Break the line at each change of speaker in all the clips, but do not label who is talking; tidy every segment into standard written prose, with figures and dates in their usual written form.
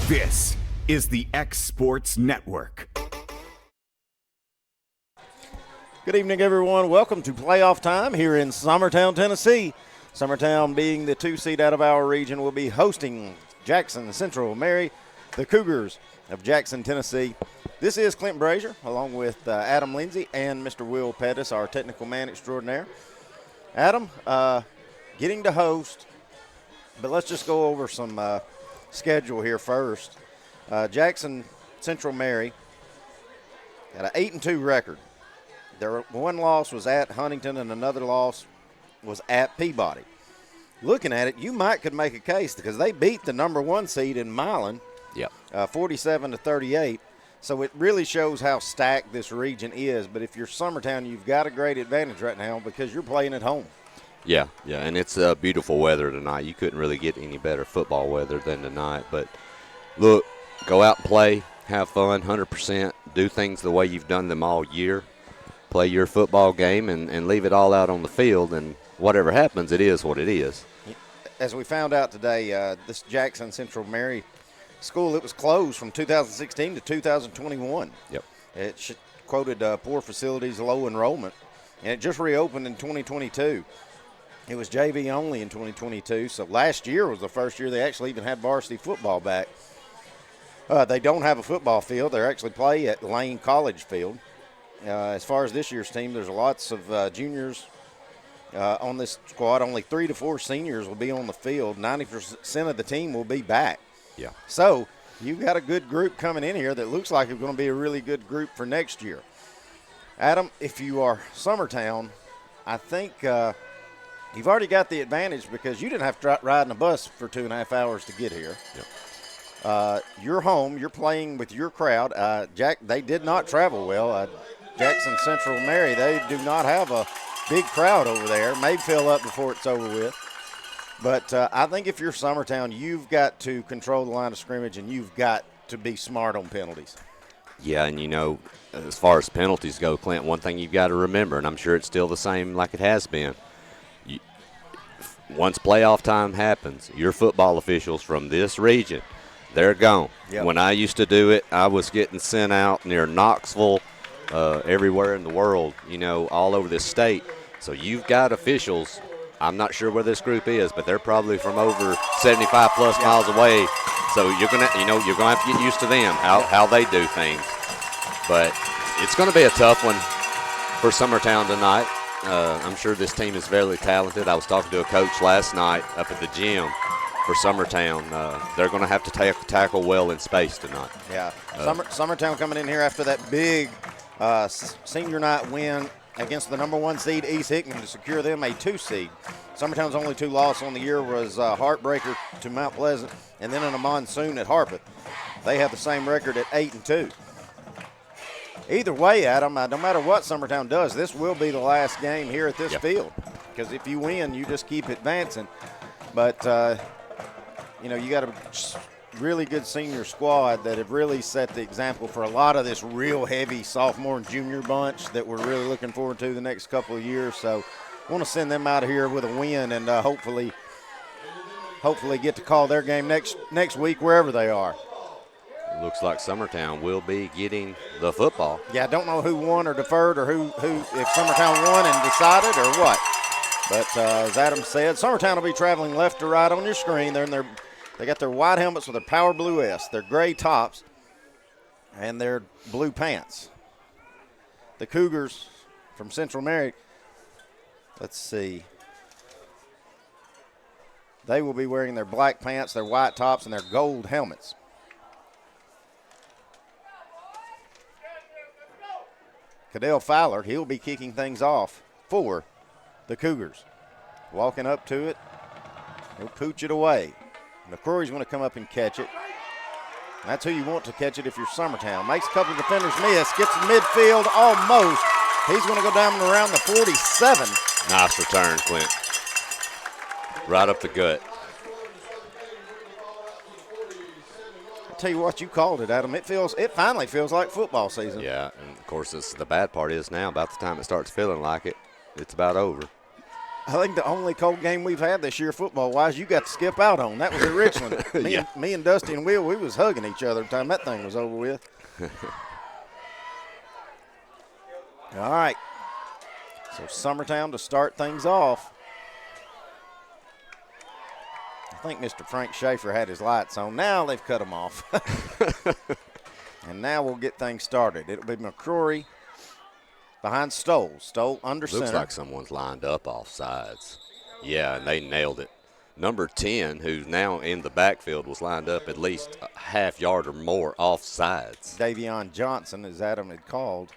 This is the X Sports Network.
Good evening, everyone. Welcome to playoff time here in Summertown, Tennessee. Summertown, being the 2 seed out of our region, will be hosting Jackson Central Mary, the Cougars of Jackson, Tennessee. This is Clint Brazier, along with Adam Lindsay and Mr. Will Pettis, our technical man extraordinaire. Adam, getting to host, but let's just go over some schedule here first. Jackson Central Mary had an 8-2 record. Their one loss was at Huntington and another loss was at Peabody. Looking at it, you could make a case because they beat the number 1 seed in Milan, 47-38. So it really shows how stacked this region is. But if you're Summertown, you've got a great advantage right now because you're playing at home.
Yeah, and it's beautiful weather tonight. You couldn't really get any better football weather than tonight. But look, go out and play, have fun, 100%, do things the way you've done them all year. Play your football game and leave it all out on the field, and whatever happens, it is what it is.
As we found out today, this Jackson Central Mary school, it was closed from 2016 to 2021.
Yep.
It quoted poor facilities, low enrollment, and it just reopened in 2022. It was JV only in 2022, so last year was the first year they actually even had varsity football back. They don't have a football field. They actually play at Lane College Field. As far as this year's team, there's lots of juniors on this squad. Only 3 to 4 seniors will be on the field. 90% of the team will be back.
Yeah.
So you've got a good group coming in here that looks like it's going to be a really good group for next year. Adam, if you are Summertown, I think you've already got the advantage because you didn't have to ride in a bus for 2.5 hours to get here.
Yep.
You're home. You're playing with your crowd. They did not travel well. Jackson Central Mary, they do not have a big crowd over there. May fill up before it's over with. But I think if you're Summertown, you've got to control the line of scrimmage and you've got to be smart on penalties.
Yeah, and as far as penalties go, Clint, one thing you've got to remember, and I'm sure it's still the same like it has been, once playoff time happens, your football officials from this region, they're gone.
Yep.
When I used to do it, I was getting sent out near Knoxville, everywhere in the world, all over this state. So you've got officials. I'm not sure where this group is, but they're probably from over 75 plus miles away. So you're gonna have to get used to them, how they do things. But it's going to be a tough one for Summertown tonight. I'm sure this team is very talented. I was talking to a coach last night up at the gym for Summertown. They're going to have to tackle well in space tonight.
Yeah, Summertown coming in here after that big senior night win against the number 1 seed East Hickman to secure them a 2 seed. Summertown's only 2 losses on the year was heartbreaker to Mount Pleasant and then in a monsoon at Harpeth. They have the same record at 8-2. Either way, Adam, no matter what Summertown does, this will be the last game here at this field because if you win, you just keep advancing. But, you got a really good senior squad that have really set the example for a lot of this real heavy sophomore and junior bunch that we're really looking forward to the next couple of years. So I want to send them out of here with a win and hopefully get to call their game next week wherever they are.
Looks like Summertown will be getting the football.
Yeah, I don't know who won or deferred or who if Summertown won and decided or what. But as Adam said, Summertown will be traveling left to right on your screen. They got their white helmets with their Power Blue S, their gray tops, and their blue pants. The Cougars from Central Mary, let's see. They will be wearing their black pants, their white tops, and their gold helmets. Cadell Fowler, he'll be kicking things off for the Cougars. Walking up to it, he'll pooch it away. McCrory's going to come up and catch it. And that's who you want to catch it if you're Summertown. Makes a couple of defenders miss, gets to midfield almost. He's going to go down around the 47.
Nice return, Clint. Right up the gut.
Tell you what, you called it, Adam. It finally feels like football season.
Yeah, and of course, the bad part is now, about the time it starts feeling like it, it's about over.
I think the only cold game we've had this year football-wise you got to skip out on. That was at Richland. Me and Dusty and Will, we was hugging each other the time that thing was over with. All right. So Summertown to start things off. I think Mr. Frank Schaefer had his lights on. Now they've cut them off. And now we'll get things started. It'll be McCrory behind Stoll. Stoll under center.
Looks like someone's lined up off sides. Yeah, and they nailed it. Number 10, who's now in the backfield, was lined up at least a half yard or more off sides.
Davion Johnson, as Adam had called.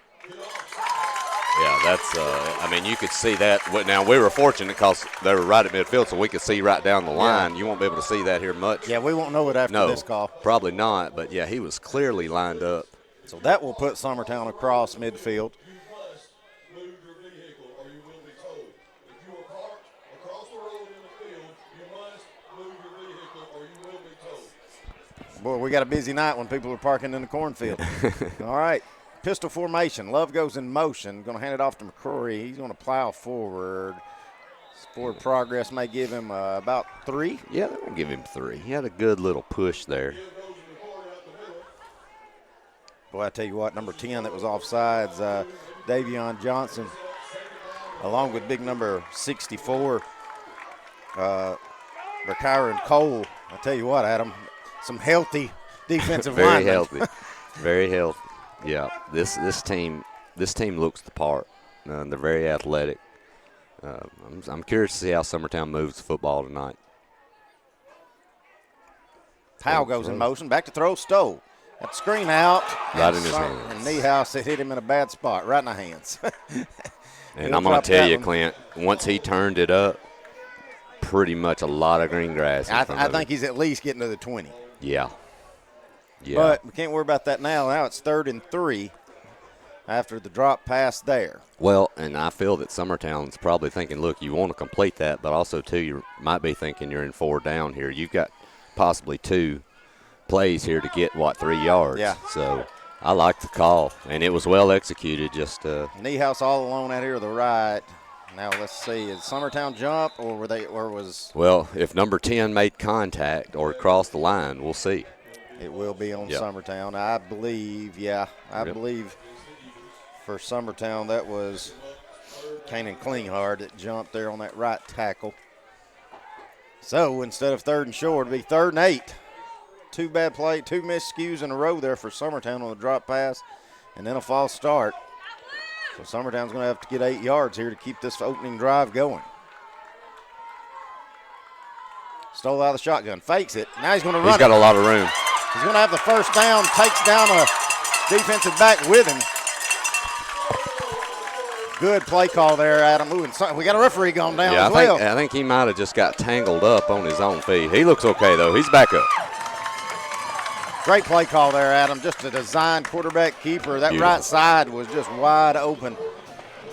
Yeah, that's, I mean, you could see that. Now, we were fortunate because they were right at midfield, so we could see right down the line. Yeah. You won't be able to see that here much.
Yeah, we won't know it after this call.
Probably not, but, yeah, he was clearly lined up.
So that will put Summertown across midfield. Boy, we got a busy night when people are parking in the cornfield. All right. Pistol formation. Love goes in motion. Going to hand it off to McCrory. He's going to plow forward. Forward progress may give him about 3.
Yeah, they're going to give him 3. He had a good little push there.
Boy, I tell you what, number 10 that was offsides, Davion Johnson, along with big number 64, Kyron Cole. I tell you what, Adam, some healthy defensive linemen.
Very healthy. Very healthy. Yeah, this team looks the part. They're very athletic. I'm curious to see how Summertown moves the football tonight.
Powell goes in motion, back to throw. Stowe. Got the screen out.
Right in his hands.
And Niehaus hit him in a bad spot, right in the hands.
And I'm going to tell you, Clint, once he turned it up, pretty much a lot of green grass.
I think he's at least getting to the 20.
Yeah. Yeah.
But we can't worry about that now. Now it's 3rd and 3 after the drop pass there.
Well, and I feel that Summertown's probably thinking, look, you want to complete that, but also, too, you might be thinking you're in 4 down here. You've got possibly 2 plays here to get, 3 yards?
Yeah.
So I like the call, and it was well executed. Just
Niehaus all alone out here to the right. Now let's see, is Summertown jump or was?
Well, if number 10 made contact or crossed the line, we'll see.
It will be on Summertown, I believe. Yeah, I believe for Summertown that was Kanan Klinghard that jumped there on that right tackle. So instead of 3rd and short, it'll be 3rd and 8. 2 bad play, 2 miscues in a row there for Summertown on the drop pass, and then a false start. So Summertown's going to have to get 8 yards here to keep this opening drive going. Stole out of the shotgun, fakes it. Now he's going to run.
He's got a lot of room.
He's going to have the first down, takes down a defensive back with him. Good play call there, Adam. Ooh, and we got a referee going down as well.
I think he might have just got tangled up on his own feet. He looks okay, though. He's back up.
Great play call there, Adam. Just a designed quarterback keeper. That right side was just wide open.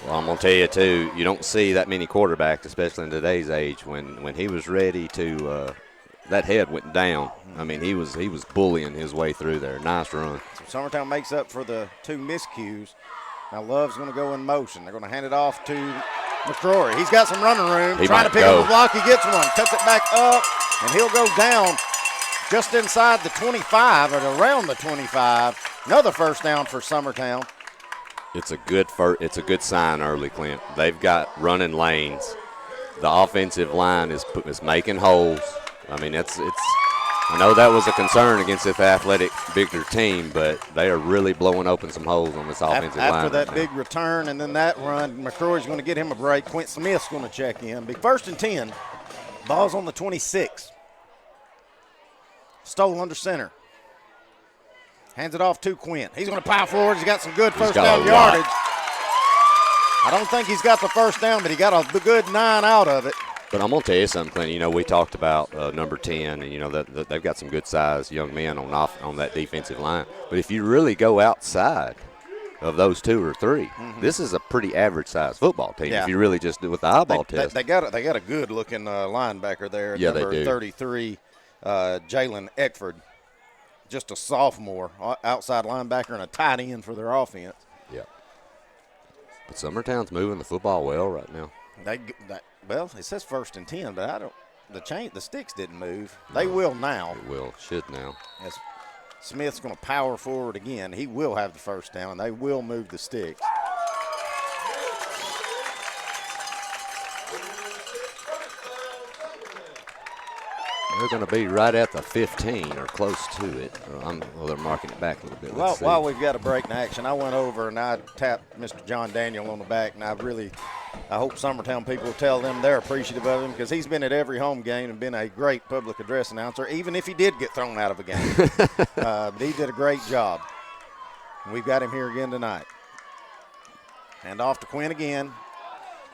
Well, I'm going to tell you, too, you don't see that many quarterbacks, especially in today's age, when he was ready to that head went down. I mean, he was bullying his way through there. Nice run.
So Summertown makes up for the 2 miscues. Now Love's going to go in motion. They're going to hand it off to McCrory. He's got some running room. Trying to pick up the block. He gets one. Cuts it back up, and he'll go down just inside the 25 or around the 25. Another first down for Summertown.
It's a good sign early, Clint. They've got running lanes. The offensive line is making holes. I mean, I know that was a concern against this athletic, bigger team, but they are really blowing open some holes on this offensive line.
After that big return and then that run, McCrory's going to get him a break. Quint Smith's going to check in. Big 1st and 10. Ball's on the 26. Stoll under center. Hands it off to Quint. He's going to pile forward. He's got some good first down yardage. I don't think he's got the first down, but he got a good 9 out of it.
But I'm going to tell you something, Clint. You know, we talked about number 10, and, you know, that they've got some good-sized young men on that defensive line. But if you really go outside of those 2 or 3, this is a pretty average-sized football team if you really just do it with the eyeball test.
They got a good-looking linebacker there, number 33, Jalen Eckford. Just a sophomore, outside linebacker and a tight end for their offense.
Yeah. But Summertown's moving the football well right now.
Well, it says 1st and 10, but I don't. The sticks didn't move. They will now.
It will, should now.
As Smith's going to power forward again. He will have the first down, and they will move the sticks.
They're going to be right at the 15 or close to it. Well, they're marking it back a little bit.
Well, while we've got a break in action, I went over and I tapped Mr. John Daniel on the back, and I hope Summertown people tell them they're appreciative of him because he's been at every home game and been a great public address announcer, even if he did get thrown out of a game. But he did a great job. We've got him here again tonight. And off to Quinn again.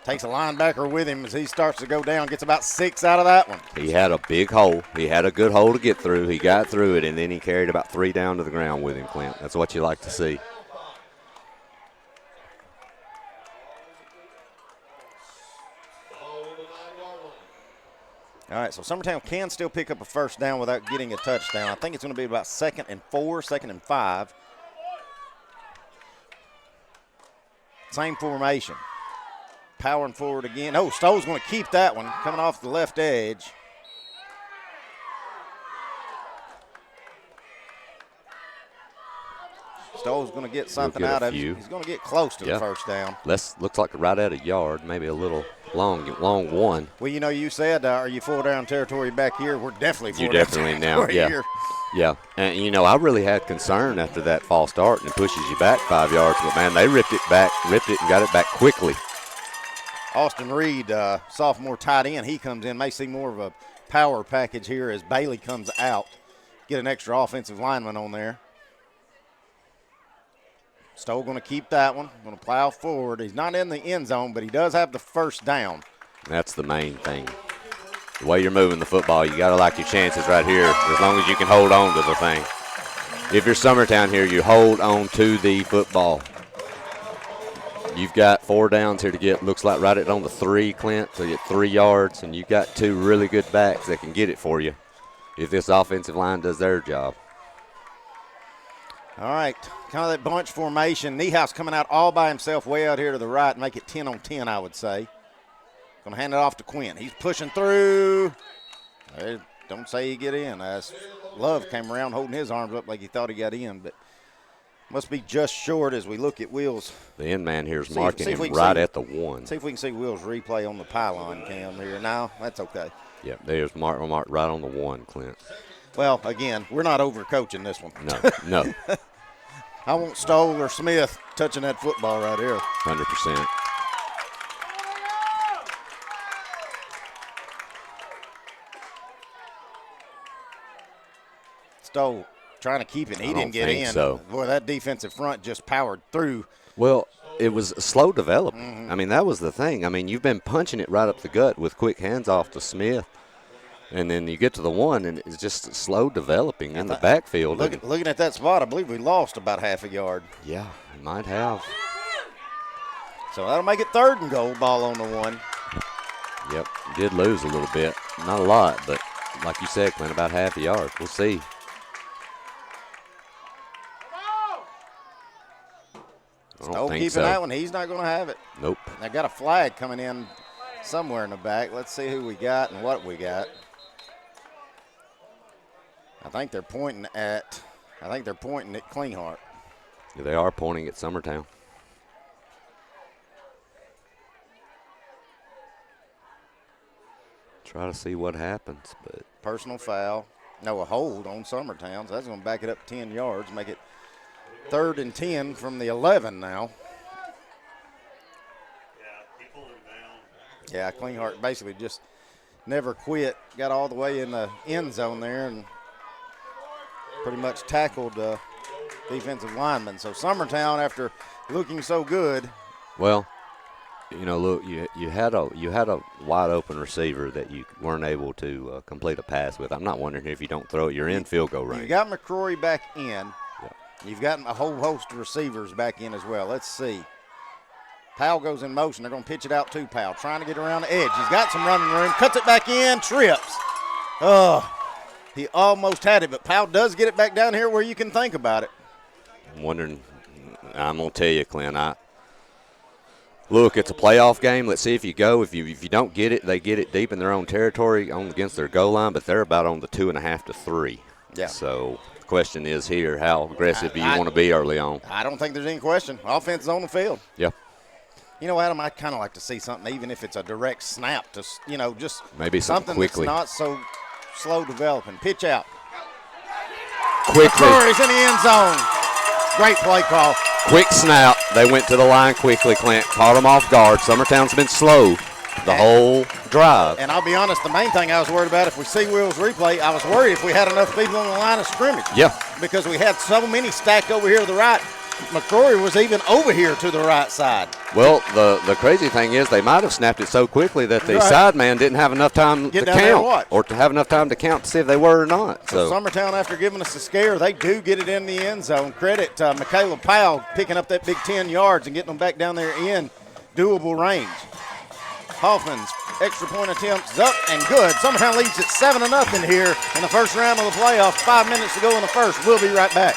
Takes a linebacker with him as he starts to go down, gets about 6 out of that one.
He had a big hole. He had a good hole to get through. He got through it, and then he carried about 3 down to the ground with him, Clint. That's what you like to see.
All right, so Summertown can still pick up a first down without getting a touchdown. I think it's going to be about 2nd and 4, 2nd and 5. Same formation. Powering forward again. Oh, Stowe's going to keep that one, coming off the left edge. Stowe's going to get something out of it. He's going to get close to the first down.
Looks like right at a yard, maybe a little long one.
Well, you said, are you full down territory back here? We're definitely full down territory
now. Yeah.
here.
Yeah, and I really had concern after that false start, and it pushes you back 5 yards. But man, they ripped it and got it back quickly.
Austin Reed, sophomore tight end, he comes in. May see more of a power package here as Bailey comes out. Get an extra offensive lineman on there. Stowe going to keep that one. Going to plow forward. He's not in the end zone, but he does have the first down.
That's the main thing. The way you're moving the football, you got to like your chances right here, as long as you can hold on to the thing. If you're Summertown here, you hold on to the football. You've got 4 downs here to get, looks like right at on the 3, Clint, so you get 3 yards, and you've got 2 really good backs that can get it for you if this offensive line does their job.
All right, kind of that bunch formation. Niehaus coming out all by himself way out here to the right, make it 10 on 10, I would say. Going to hand it off to Quinn. He's pushing through. Don't say he get in. Love came around holding his arms up like he thought he got in, but must be just short as we look at Will's.
The end man here is marking him right at the 1.
See if we can see Will's replay on the pylon cam here. No, that's okay.
Yep, there's mark right on the 1, Clint.
Well, again, we're not overcoaching this one.
No.
I want Stoll or Smith touching that football right here.
100%.
Stoll trying to keep it. He didn't get in.
So.
Boy, that defensive front just powered through.
Well, it was a slow development. Mm-hmm. I mean, that was the thing. I mean, you've been punching it right up the gut with quick hands off to Smith. And then you get to the 1, and it's just slow developing in the backfield.
Looking at that spot, I believe we lost about half a yard.
Yeah, we might have.
So that'll make it 3rd and goal, ball on the 1.
Yep, did lose a little bit. Not a lot, but like you said, Clint, about half a yard. We'll see.
Stowe keeping that one. He's not going to have it.
Nope.
I got a flag coming in somewhere in the back. Let's see who we got and what we got. I think they're pointing at Klinghardt.
Yeah, they are pointing at Summertown. Try to see what happens, but
personal foul. No, a hold on Summertown. So that's going to back it up 10 yards, make it 3rd and 10 from the 11 now. Yeah, Klinghardt basically just never quit. Got all the way in the end zone there and pretty much tackled defensive lineman. So Summertown, after looking so good.
Well, look, you had a wide open receiver that you weren't able to complete a pass with. I'm not wondering if you don't throw it, you're in field goal range.
You got McCrory back in.
Yeah.
You've got a whole host of receivers back in as well. Let's see. Powell goes in motion. They're going to pitch it out to Powell, trying to get around the edge. He's got some running room. Cuts it back in, trips. Oh, he almost had it, but Powell does get it back down here where you can think about it.
I'm wondering. I'm going to tell you, Clint, Look, it's a playoff game. Let's see if you go. If you don't get it, they get it deep in their own territory against their goal line, but they're about on the 2.5 to 3.
Yeah.
So the question is here, how aggressive do you want to be early on?
I don't think there's any question. Offense is on the field.
Yeah.
You know, Adam, I'd kind of like to see something, even if it's a direct snap, to, just
maybe something quickly.
That's not so slow developing. Pitch out.
Quickly.
McCrory's in the end zone. Great play call.
Quick snap. They went to the line quickly, Clint. Caught them off guard. Summertown's been slow the whole drive.
And I'll be honest, the main thing I was worried about, if we see Will's replay, I was worried if we had enough people on the line of scrimmage.
Yeah.
Because we had so many stacked over here to the right. McCrory was even over here to the right side.
Well, the crazy thing is they might have snapped it so quickly that the side man didn't have enough time to count, or to have enough time to count to see if they were or not.
So Summertown, after giving us a scare, they do get it in the end zone. Credit to Michaela Powell picking up that big 10 yards and getting them back down there in doable range. Hoffman's extra point attempt is up and good. Summertown leads at 7-0 here in the first round of the playoffs. 5 minutes to go in the first. We'll be right back.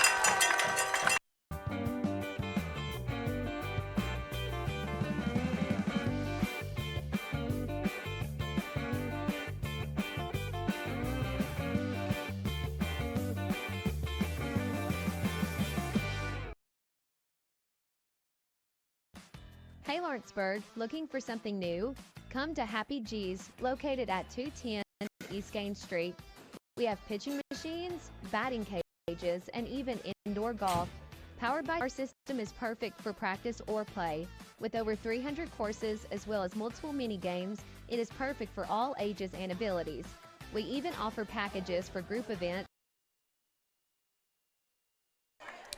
Hey Lawrenceburg, looking for something new? Come to Happy G's, located at 210 East Gaines Street. We have pitching machines, batting cages, and even indoor golf. Powered by our system is perfect for practice or play. With over 300 courses as well as multiple mini games, it is perfect for all ages and abilities. We even offer packages for group events.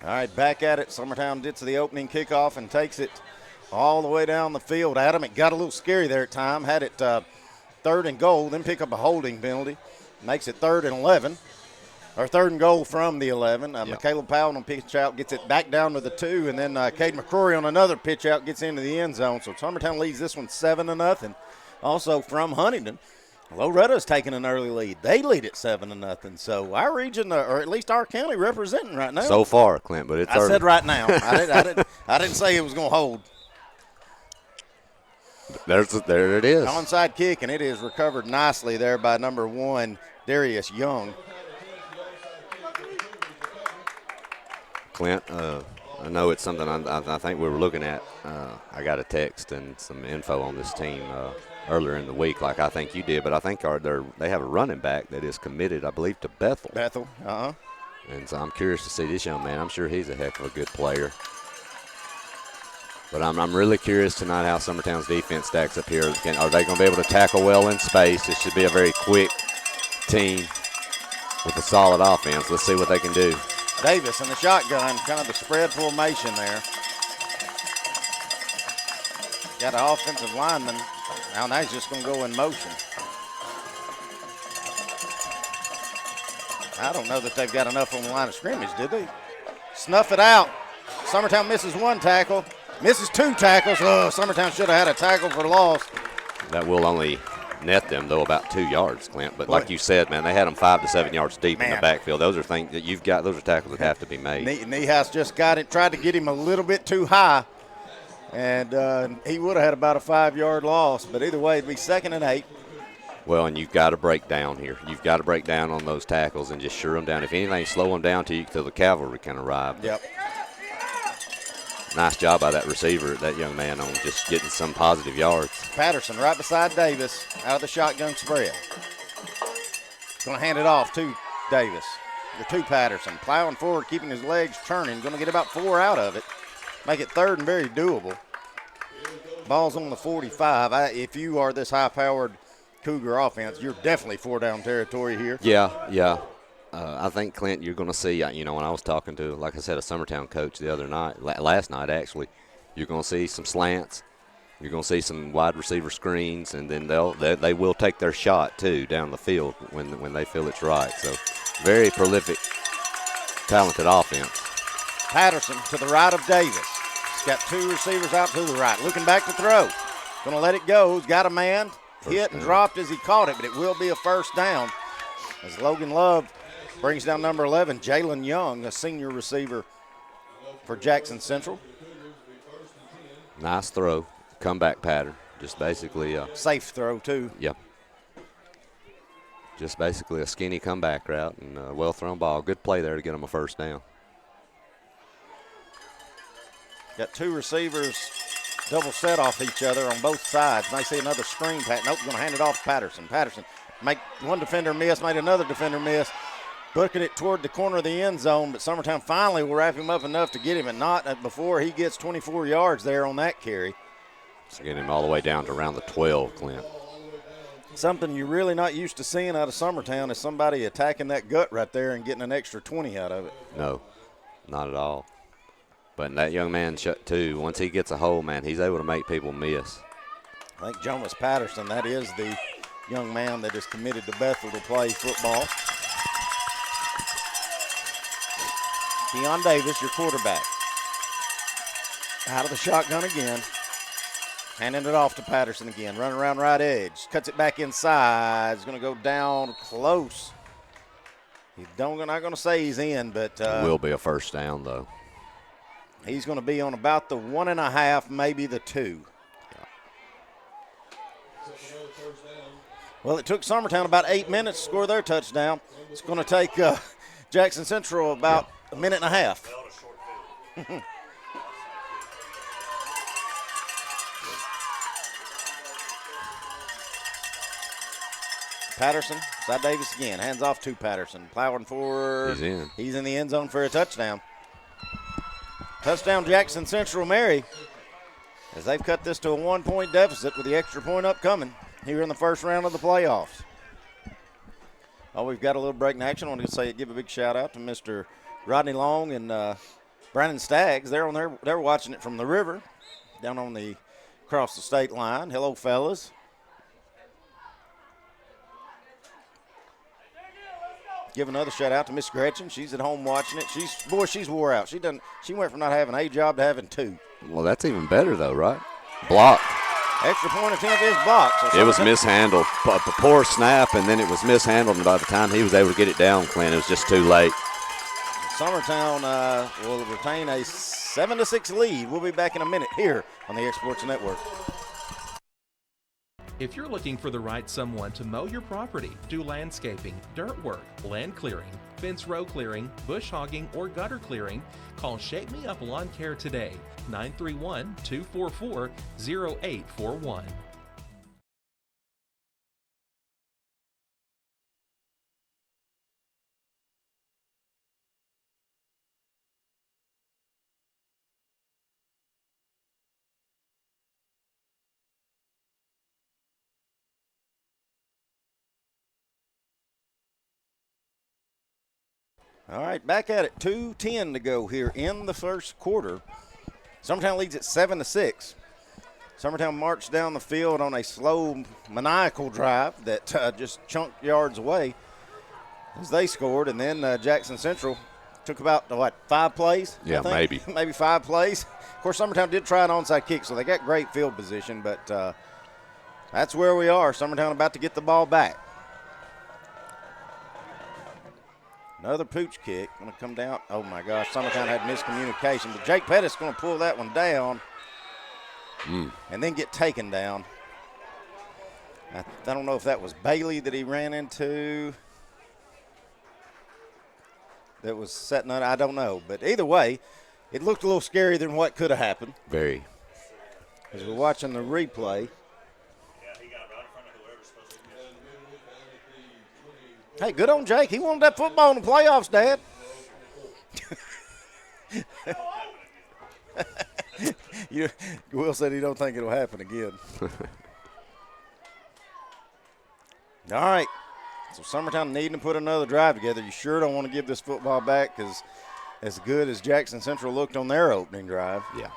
All right, back at it. Summertown gets to the opening kickoff and takes it all the way down the field. Adam, it got a little scary there at time. Had it 3rd and goal, then pick up a holding penalty. Makes it 3rd and 11, or 3rd and goal from the 11. Michaela Powell on pitch out gets it back down to the 2, and then Cade McCrory on another pitch out gets into the end zone. So Summertown leads this one 7-0. Also from Huntington, Loretta's taking an early lead. They lead at 7-0. So our region, or at least our county, representing right now.
So far, Clint, but it's early.
I said right now. I didn't say it was going to hold.
There it is.
Onside kick, and it is recovered nicely there by number 1, Darius Young.
Clint, I know it's something I think we were looking at. I got a text and some info on this team earlier in the week, like I think you did, but I think they have a running back that is committed, I believe, to Bethel. And so I'm curious to see this young man. I'm sure he's a heck of a good player. But I'm really curious tonight how Summertown's defense stacks up here. Are they going to be able to tackle well in space? It should be a very quick team with a solid offense. Let's see what they can do.
Davis in the shotgun, kind of the spread formation there. Got an offensive lineman. Now he's just going to go in motion. I don't know that they've got enough on the line of scrimmage, did they? Snuff it out. Summertown misses 1 tackle. Misses 2 tackles. Oh, Summertown should have had a tackle for loss.
That will only net them, though, about 2 yards, Clint. But like you said, man, they had them 5 to 7 yards deep in the backfield. Those are things that you've got. Those are tackles that have to be made.
Niehaus just got it, tried to get him a little bit too high, and he would have had about a 5-yard loss. But either way, it'd be 2nd and 8.
Well, and you've got to break down here. You've got to break down on those tackles and just sure them down. If anything, slow them down till the cavalry can arrive.
Yep.
Nice job by that receiver, that young man, on just getting some positive yards.
Patterson right beside Davis, out of the shotgun spread. Going to hand it off to Davis, or to Patterson. Plowing forward, keeping his legs turning. Going to get about 4 out of it. Make it 3rd and very doable. Ball's on the 45. If you are this high-powered Cougar offense, you're definitely 4-down territory here.
Yeah. I think, Clint, you're going to see, when I was talking to, like I said, a Summertown coach the other night, last night actually, you're going to see some slants. You're going to see some wide receiver screens, and then they will take their shot, too, down the field when they feel it's right. So, very prolific, talented offense.
Patterson to the right of Davis. He's got 2 receivers out to the right. Looking back to throw. Going to let it go. He's got a man. Hit and dropped as he caught it, but it will be a 1st down. As Logan Love brings down number 11, Jalen Young, a senior receiver for Jackson Central.
Nice throw. Comeback pattern. Just basically
safe throw, too.
Yep. Just basically a skinny comeback route and a well-thrown ball. Good play there to get them a first down.
Got two receivers double set off each other on both sides. And they see another screen pass. Nope, going to hand it off to Patterson. Patterson make one defender miss, made another defender miss. Booking it toward the corner of the end zone, but Summertown finally will wrap him up enough to get him, and not before he gets 24 yards there on that carry.
So get him all the way down to around the 12, Clint.
Something you're really not used to seeing out of Summertown is somebody attacking that gut right there and getting an extra 20 out of it.
No, not at all. But that young man, too, once he gets a hole, man, he's able to make people miss.
I think Jonas Patterson, that is the young man that is committed to Bethel to play football. Keon Davis, your quarterback. Out of the shotgun again. Handing it off to Patterson again. Running around right edge. Cuts it back inside. He's going to go down close. He's not going to say he's in, but
it will be a first down, though.
He's going to be on about the 1.5, maybe the 2. Well, it took Summertown about 8 minutes to score their touchdown. It's going to take Jackson Central about a minute and a half. Patterson, Cy Davis again, hands off to Patterson. Plowing forward.
He's in.
He's in the end zone for a touchdown. Touchdown Jackson Central Mary, as they've cut this to a 1-point deficit with the extra point upcoming here in the first round of the playoffs. Oh, we've got a little break in action. I want to give a big shout out to Mr. Rodney Long and Brandon Staggs. They're watching it from the river down on the across the state line. Hello, fellas. Give another shout out to Miss Gretchen. She's at home watching it. She's wore out. She went from not having a job to having 2.
Well, that's even better though, right? Block.
Extra point attempt is blocked. So
it was mishandled. A poor snap, and then it was mishandled. And by the time he was able to get it down, Clint, it was just too late.
Summertown will retain a 7-6 lead. We'll be back in a minute here on the Exports Network.
If you're looking for the right someone to mow your property, do landscaping, dirt work, land clearing, fence row clearing, bush hogging, or gutter clearing, call Shake Me Up Lawn Care today, 931-244-0841.
All right, back at it. 2:10 to go here in the first quarter. Summertown leads at 7-6. Summertown marched down the field on a slow, maniacal drive that just chunked yards away as they scored, and then Jackson Central took about, 5 plays?
Yeah, maybe.
Maybe 5 plays. Of course, Summertown did try an onside kick, so they got great field position, but that's where we are. Summertown about to get the ball back. Another pooch kick going to come down. Oh, my gosh, Summertown had miscommunication, but Jake Pettis going to pull that one down and then get taken down. I don't know if that was Bailey that he ran into that was setting up. I don't know. But either way, it looked a little scarier than what could have happened.
Very.
As we're watching the replay. Hey, good on Jake. He wanted that football in the playoffs, Dad. Will said he don't think it'll happen again. All right. So Summertown needing to put another drive together. You sure don't want to give this football back because as good as Jackson Central looked on their opening drive.
Yeah.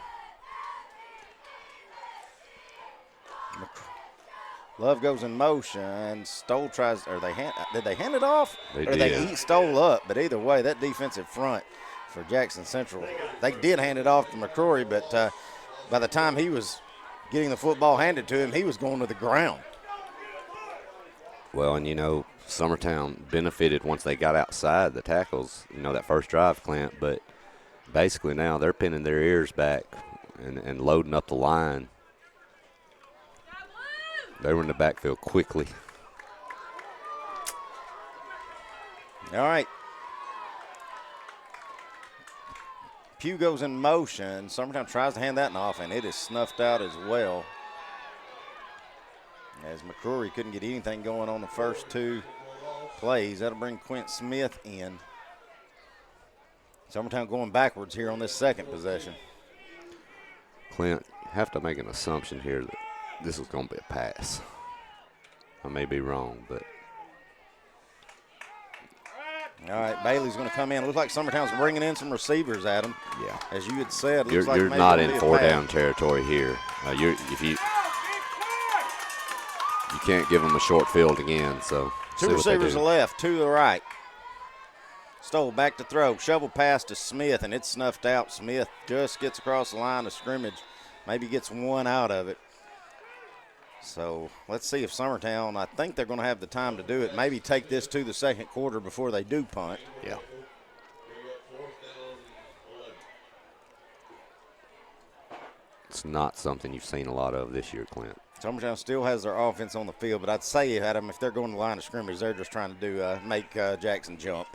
Love goes in motion. Stoll tries, did they hand it off?
They
or
did.
They eat Stoll up? But either way, that defensive front for Jackson Central, they did hand it off to McCrory, but by the time he was getting the football handed to him, he was going to the ground.
Well, and, Summertown benefited once they got outside the tackles, that first drive, Clint. But basically now they're pinning their ears back and loading up the line. They were in the backfield quickly.
All right. Pugh goes in motion. Summertown tries to hand that off, and it is snuffed out as well. As McCrory couldn't get anything going on the first two plays. That'll bring Quint Smith in. Summertown going backwards here on this second possession.
Clint, you have to make an assumption here that this is going to be a pass. I may be wrong, but.
All right, Bailey's going to come in. Looks like Summertown's bringing in some receivers, Adam.
Yeah.
As you had said,
You're,
looks like
you're
maybe
not
it'll
in
be a
four-down
pass.
territory here. You can't give them a short field again, so see
Two
what they
receivers to
do.
the left, two to the right. Stoll back to throw. Shovel pass to Smith, and it's snuffed out. Smith just gets across the line of scrimmage. Maybe gets one out of it. So let's see if Summertown, I think they're going to have the time to do it. Maybe take this to the second quarter before they do punt.
Yeah. It's not something you've seen a lot of this year, Clint.
Summertown still has their offense on the field, but I'd say, Adam, if they're going to the line of scrimmage, they're just trying to do make Jackson jump.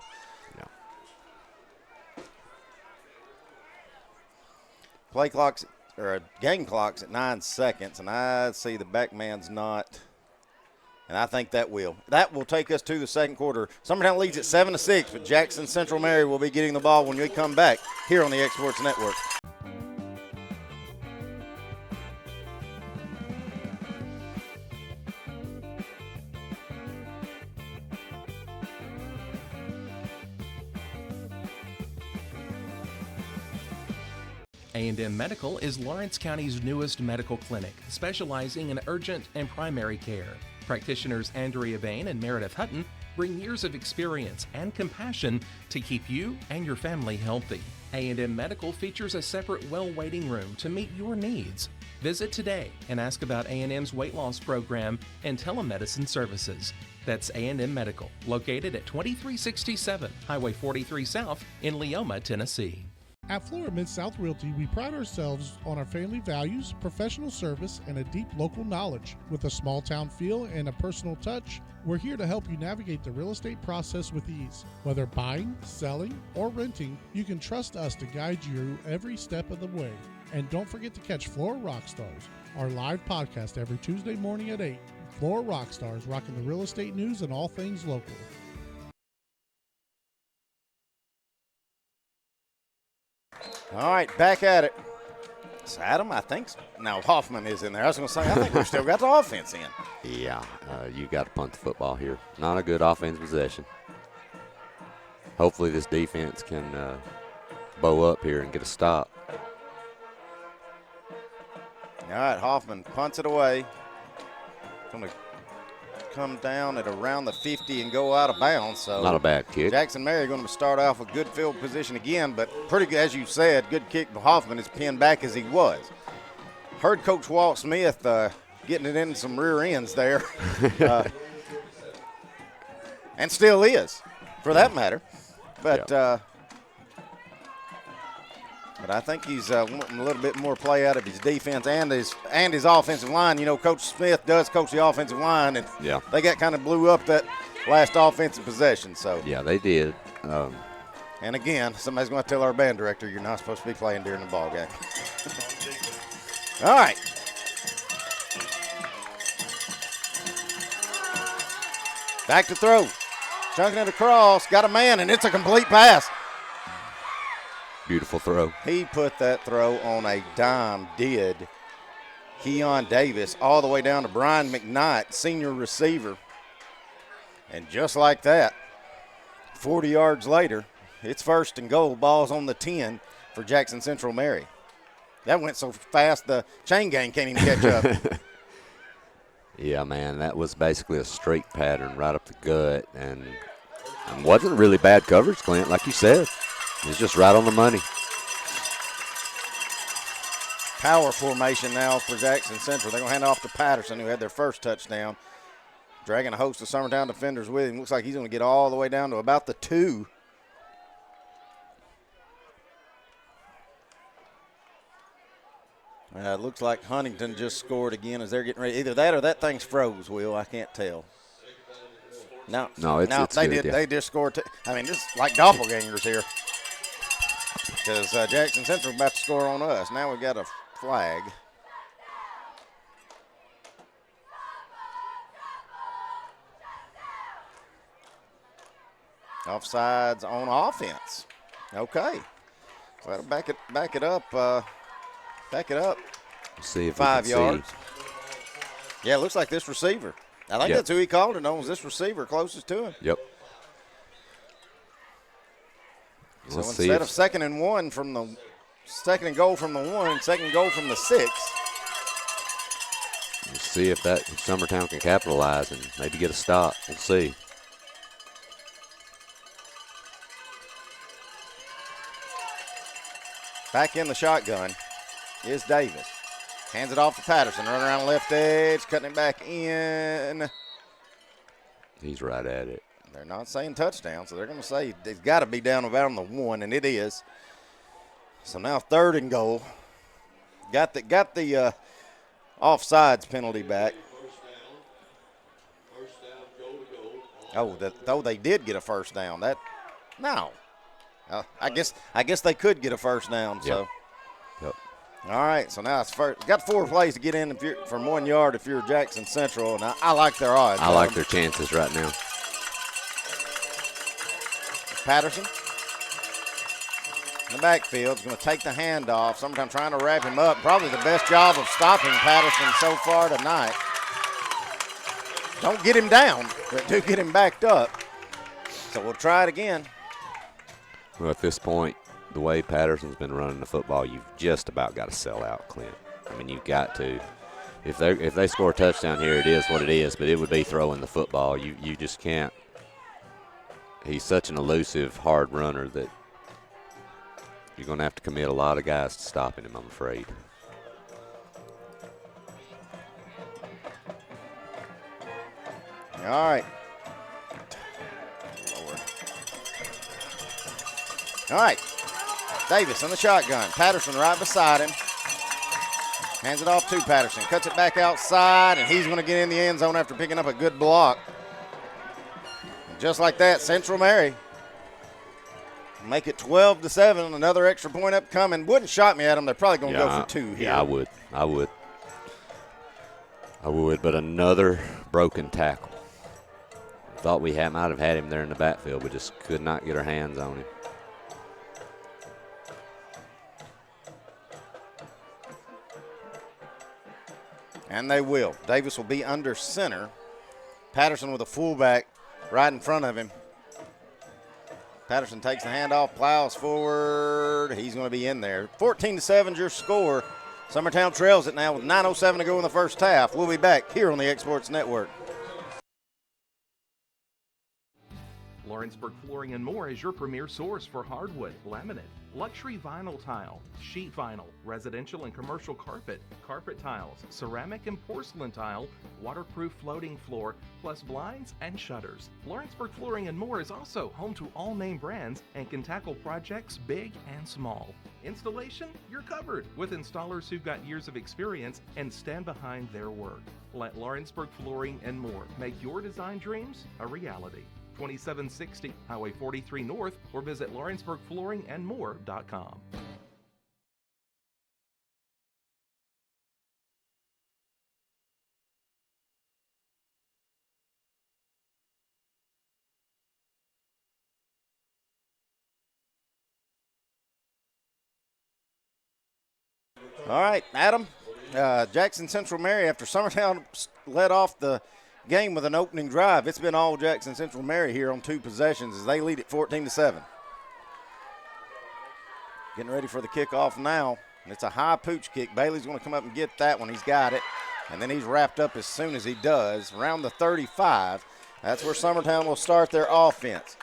Yeah.
Play clocks or game clocks at 9 seconds, and I see the back man's not. And I think that will. That will take us to the second quarter. Summertown leads at 7-6, but Jackson Central Mary will be getting the ball when we come back here on the X Sports Network.
A&M Medical is Lawrence County's newest medical clinic, specializing in urgent and primary care. Practitioners Andrea Bain and Meredith Hutton bring years of experience and compassion to keep you and your family healthy. A&M Medical features a separate well waiting room to meet your needs. Visit today and ask about A&M's weight loss program and telemedicine services. That's A&M Medical, located at 2367 Highway 43 South in Leoma, Tennessee.
At Florida Mid-South Realty, we pride ourselves on our family values, professional service, and a deep local knowledge. With a small town feel and a personal touch, we're here to help you navigate the real estate process with ease. Whether buying, selling, or renting, you can trust us to guide you every step of the way. And don't forget to catch Florida Rockstars, our live podcast every Tuesday morning at 8. Florida Rockstars, rocking the real estate news and all things local.
All right, back at it. So Adam, I think now Hoffman is in there. I was going to say, I think we've still got the offense in.
Yeah, you got to punt the football here. Not a good offensive possession. Hopefully this defense can bow up here and get a stop.
All right, Hoffman punts it away. Going to come down at around the 50 and go out of bounds. So
Not a bad kick.
Jackson Mary going to start off a good field position again, but pretty good, as you said, good kick. Hoffman is pinned back as he was. Heard Coach Walt Smith getting it in some rear ends there, and still is, for that matter. But but I think he's wanting a little bit more play out of his defense and his offensive line. You know, Coach Smith does coach the offensive line, and they got kind of blew up that last offensive possession. So
yeah, they did.
And again, somebody's going to tell our band director you're not supposed to be playing during the ball game. All right. Back to throw. Chunking it across. Got a man, and it's a complete pass.
Beautiful throw.
He put that throw on a dime, did Keon Davis, all the way down to Brian McKnight, senior receiver. And just like that, 40 yards later, it's first and goal. Ball's on the 10 for Jackson Central Mary. That went so fast the chain gang can't even catch up.
Yeah, man, that was basically a straight pattern right up the gut. And wasn't really bad coverage, Clint, like you said. It's just right on the money.
Power formation now for Jackson Central. They're going to hand it off to Patterson, who had their first touchdown. Dragging a host of Summertown defenders with him. Looks like he's going to get all the way down to about the 2. Looks like Huntington just scored again as they're getting ready. Either that or that thing's froze, Will. I can't tell. No,
it's
they
good,
did.
yeah.
They just scored. I mean, this is like doppelgangers here. Because Jackson Central's about to score on us. Now we've got a flag. Offsides on offense. Okay. So that'll back it up. Back it up.
See if
5
we can
yards. Yeah, it looks like this receiver. I think that's who he called it on, was this receiver closest to him.
Yep.
So
Let's
instead of second and goal from the 1, second goal from the 6.
Let's see if Summertown can capitalize and maybe get a stop. We'll see.
Back in the shotgun is Davis. Hands it off to Patterson. Run around the left edge, cutting it back in.
He's right at it.
They're not saying touchdown, so they're going to say it's got to be down about on the 1, and it is. So now 3rd and goal. Got the offsides penalty back. Oh, they did get a first down. I guess they could get a first down. So.
Yep.
All right, so now it's first. Got 4 plays to get in from 1 yard if you're Jackson Central, and I like their odds.
I like their chances right now.
Patterson in the backfield is going to take the handoff. Sometimes trying to wrap him up. Probably the best job of stopping Patterson so far tonight. Don't get him down, but do get him backed up. So we'll try it again.
Well, at this point, the way Patterson's been running the football, you've just about got to sell out, Clint. I mean, you've got to. If they score a touchdown here, it is what it is, but it would be throwing the football. You just can't. He's such an elusive, hard runner that you're going to have to commit a lot of guys to stopping him, I'm afraid.
All right. Lord. All right. Davis in the shotgun. Patterson right beside him. Hands it off to Patterson. Cuts it back outside, and he's going to get in the end zone after picking up a good block. Just like that, Central Mary make it 12-7. Another extra point upcoming. Wouldn't shock me at them. They're probably going to go for 2 here.
Yeah, I would, but another broken tackle. Thought we might have had him there in the backfield, but just could not get our hands on him.
And they will. Davis will be under center. Patterson with a fullback right in front of him. Patterson takes the handoff, plows forward. He's going to be in there. 14-7 is your score. Summertown trails it now with 9:07 to go in the first half. We'll be back here on the Exports Network.
Lawrenceburg Flooring and More is your premier source for hardwood, laminate, luxury vinyl tile, sheet vinyl, residential and commercial carpet, carpet tiles, ceramic and porcelain tile, waterproof floating floor, plus blinds and shutters. Lawrenceburg Flooring and More is also home to all name brands and can tackle projects big and small. Installation, you're covered with installers who've got years of experience and stand behind their work. Let Lawrenceburg Flooring and More make your design dreams a reality. 2760 Highway 43 North, or visit lawrenceburgflooringandmore.com.
All right, Adam. Jackson Central Mary, after Summertown led off the game with an opening drive, it's been all Jackson Central Mary here on 2 possessions as they lead at 14-7. Getting ready for the kickoff now. It's a high pooch kick. Bailey's going to come up and get that one. He's got it. And then he's wrapped up as soon as he does. Around the 35. That's where Summertown will start their offense.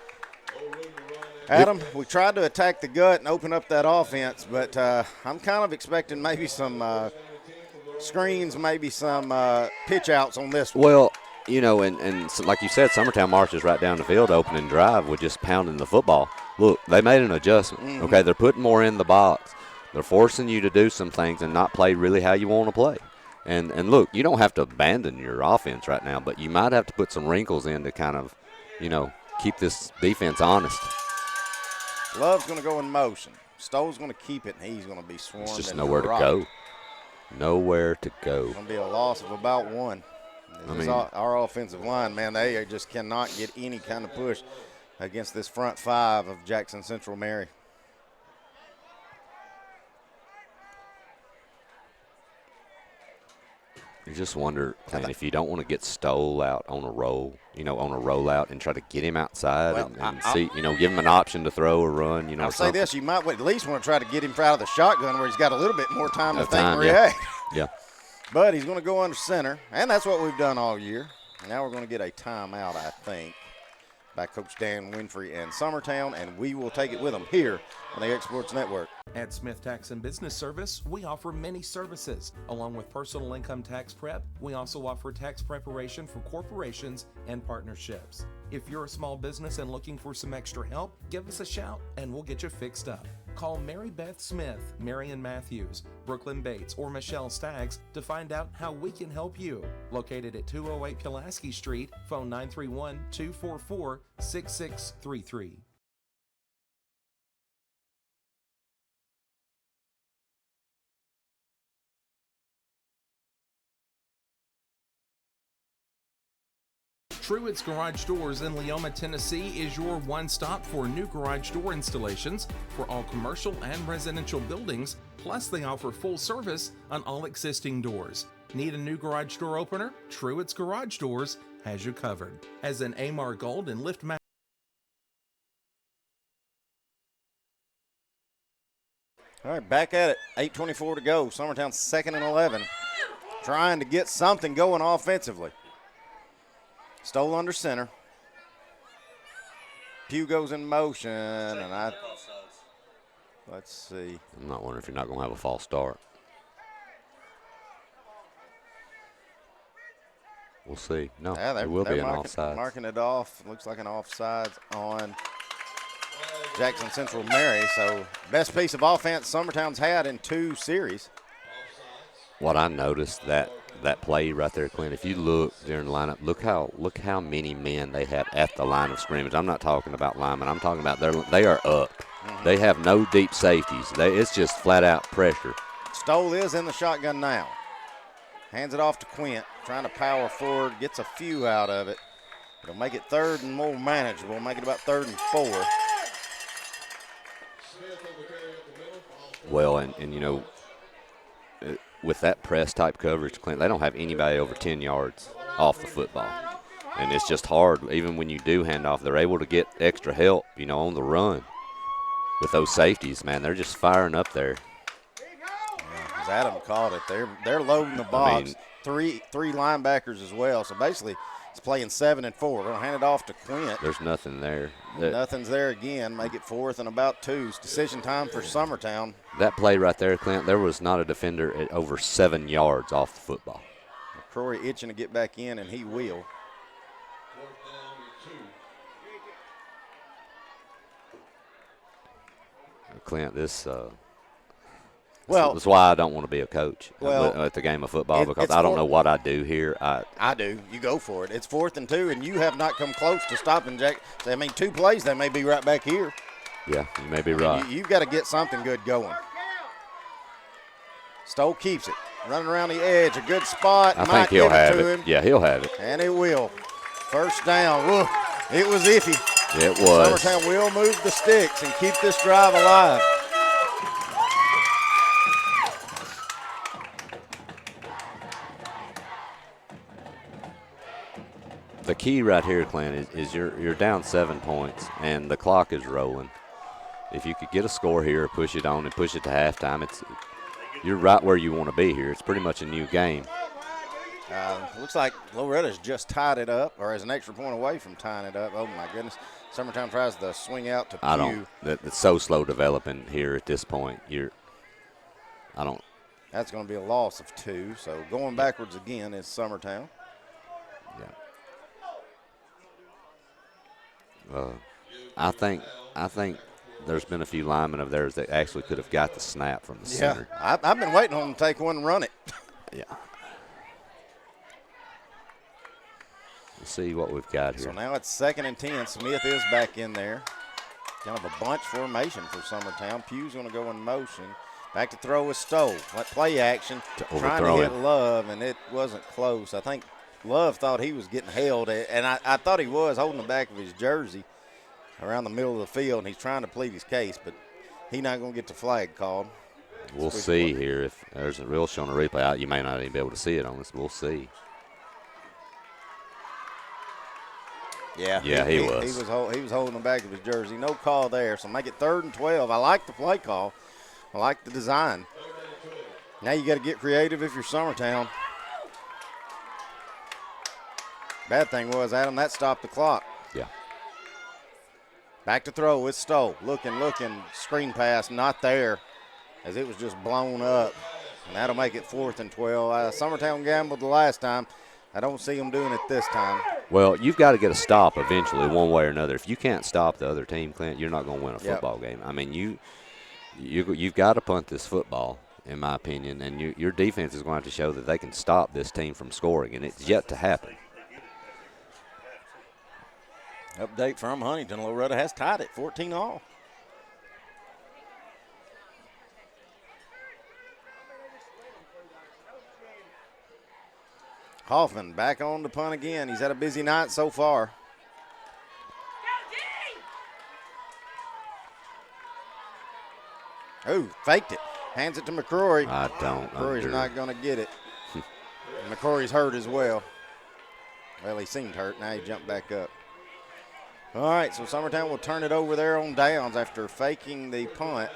Adam, we tried to attack the gut and open up that offense, but I'm kind of expecting maybe some screens, maybe some pitch outs on this one.
Well, you know, and so like you said, Summertown marches right down the field, opening drive with just pounding the football. Look, they made an adjustment. Okay, they're putting more in the box. They're forcing you to do some things and not play really how you want to play. And look, you don't have to abandon your offense right now, but you might have to put some wrinkles in to kind of, keep this defense honest.
Love's going to go in motion. Stoll's going to keep it, and he's going to be swarmed.
It's just
and
nowhere to
rocked.
go. Nowhere to go.
It's going to be a loss of about one. Our offensive line, man, they just cannot get any kind of push against this front five of Jackson Central Mary.
You just wonder, if you don't want to get Stoll out on a roll, on a rollout and try to get him outside and see, give him an option to throw or run,
I'll say this, you might at least want to try to get him out of the shotgun where he's got a little bit more time to think and react.
Yeah.
But he's going to go under center, and that's what we've done all year. Now we're going to get a timeout, I think, by Coach Dan Winfrey and Summertown, and we will take it with them here on the Exports Network.
At Smith Tax and Business Service, we offer many services. Along with personal income tax prep, we also offer tax preparation for corporations and partnerships. If you're a small business and looking for some extra help, give us a shout and we'll get you fixed up. Call Mary Beth Smith, Marion Matthews, Brooklyn Bates, or Michelle Staggs to find out how we can help you. Located at 208 Pulaski Street, phone 931-244-6633. Truett's Garage Doors in Leoma, Tennessee is your one-stop for new garage door installations for all commercial and residential buildings, plus they offer full service on all existing doors. Need a new garage door opener? Truett's Garage Doors has you covered. As an Amar Gold and Lift Mat.
All right, back at it. 8:24 to go. Summertown 2nd and 11. Trying to get something going offensively. Stoll under center. Pugh goes in motion, and let's see.
I'm not wondering if you're not going to have a false start. We'll see. No, it will be an offside.
Marking it off. Looks like an offsides on Jackson Central Mary. So best piece of offense Summertown's had in 2 series.
What I noticed that play right there, Clint, if you look during the lineup, look how many men they have at the line of scrimmage. I'm not talking about linemen. I'm talking about they are up. Mm-hmm. They have no deep safeties. It's just flat out pressure.
Stoll is in the shotgun now. Hands it off to Quint, trying to power forward, gets a few out of it. It'll make it 3rd and more manageable, make it about 3rd and 4.
Well, and with that press type coverage, Clint, they don't have anybody over 10 yards off the football. And it's just hard. Even when you do hand off, they're able to get extra help, on the run. With those safeties, man, they're just firing up there.
Yeah, Adam caught it. They're loading the box. Three linebackers as well. So basically, it's playing 7 and 4. We're going to hand it off to Quint.
There's nothing there.
Nothing's there again. Make it 4th and about 2. It's decision time for Summertown.
That play right there, Clint, there was not a defender at over 7 yards off the football.
McCrory itching to get back in, and he will.
Clint, that's
Well,
why I don't want to be a coach
at
the game of football, because I don't know what I do here.
I do. You go for it. It's 4th and 2, and you have not come close to stopping Jack. 2 plays, they may be right back here.
Yeah, you may be right.
You've got to get something good going. Stoll keeps it. Running around the edge, a good spot.
I think he'll have it. Yeah, he'll have it.
And it will. First down. Whoa, it was iffy.
It was.
Summertown will move the sticks and keep this drive alive.
The key right here, Clint, is you're down 7 points and the clock is rolling. If you could get a score here, push it on and push it to halftime, you're right where you want to be here. It's pretty much a new game.
Looks like Loretta's just tied it up, or is an extra point away from tying it up. Oh, my goodness. Summertown tries the swing out to Pugh.
It's so slow developing here at this point.
That's going to be a loss of 2. So going backwards again is Summertown.
Yeah. I think there's been a few linemen of theirs that actually could have got the snap from the center.
I've been waiting on them to take one and run it.
Yeah. We'll see what we've got here.
So now it's 2nd and 10. Smith is back in there. Kind of a bunch formation for Summertown. Pugh's going to go in motion. Back to throw with Stowe. Play action. Trying to hit Love, and it wasn't close. I think Love thought he was getting held, and I thought he was holding the back of his jersey around the middle of the field, and he's trying to plead his case, but he's not going to get the flag called.
We'll see here if there's a real showing a replay. You may not even be able to see it on this. We'll see.
Yeah,
he was.
He was holding the back of his jersey. No call there, so make it 3rd and 12. I like the play call. I like the design. Now you got to get creative if you're Summertown. Bad thing was, Adam, that stopped the clock.
Yeah.
Back to throw with Stowe. Looking, screen pass, not there, as it was just blown up. And that'll make it 4th and 12. Summertown gambled the last time. I don't see them doing it this time.
Well, you've got to get a stop eventually, one way or another. If you can't stop the other team, Clint, you're not going to win a football game. I mean, you've got to punt this football, in my opinion, and your defense is going to have to show that they can stop this team from scoring, and it's yet to happen.
Update from Huntington. Loretta has tied it 14-all. Hoffman back on the punt again. He's had a busy night so far. Ooh, faked it. Hands it to McCrory. McCrory's not going to get it. McCrory's hurt as well. Well, he seemed hurt. Now he jumped back up. All right, so Summertown will turn it over there on downs after faking the punt.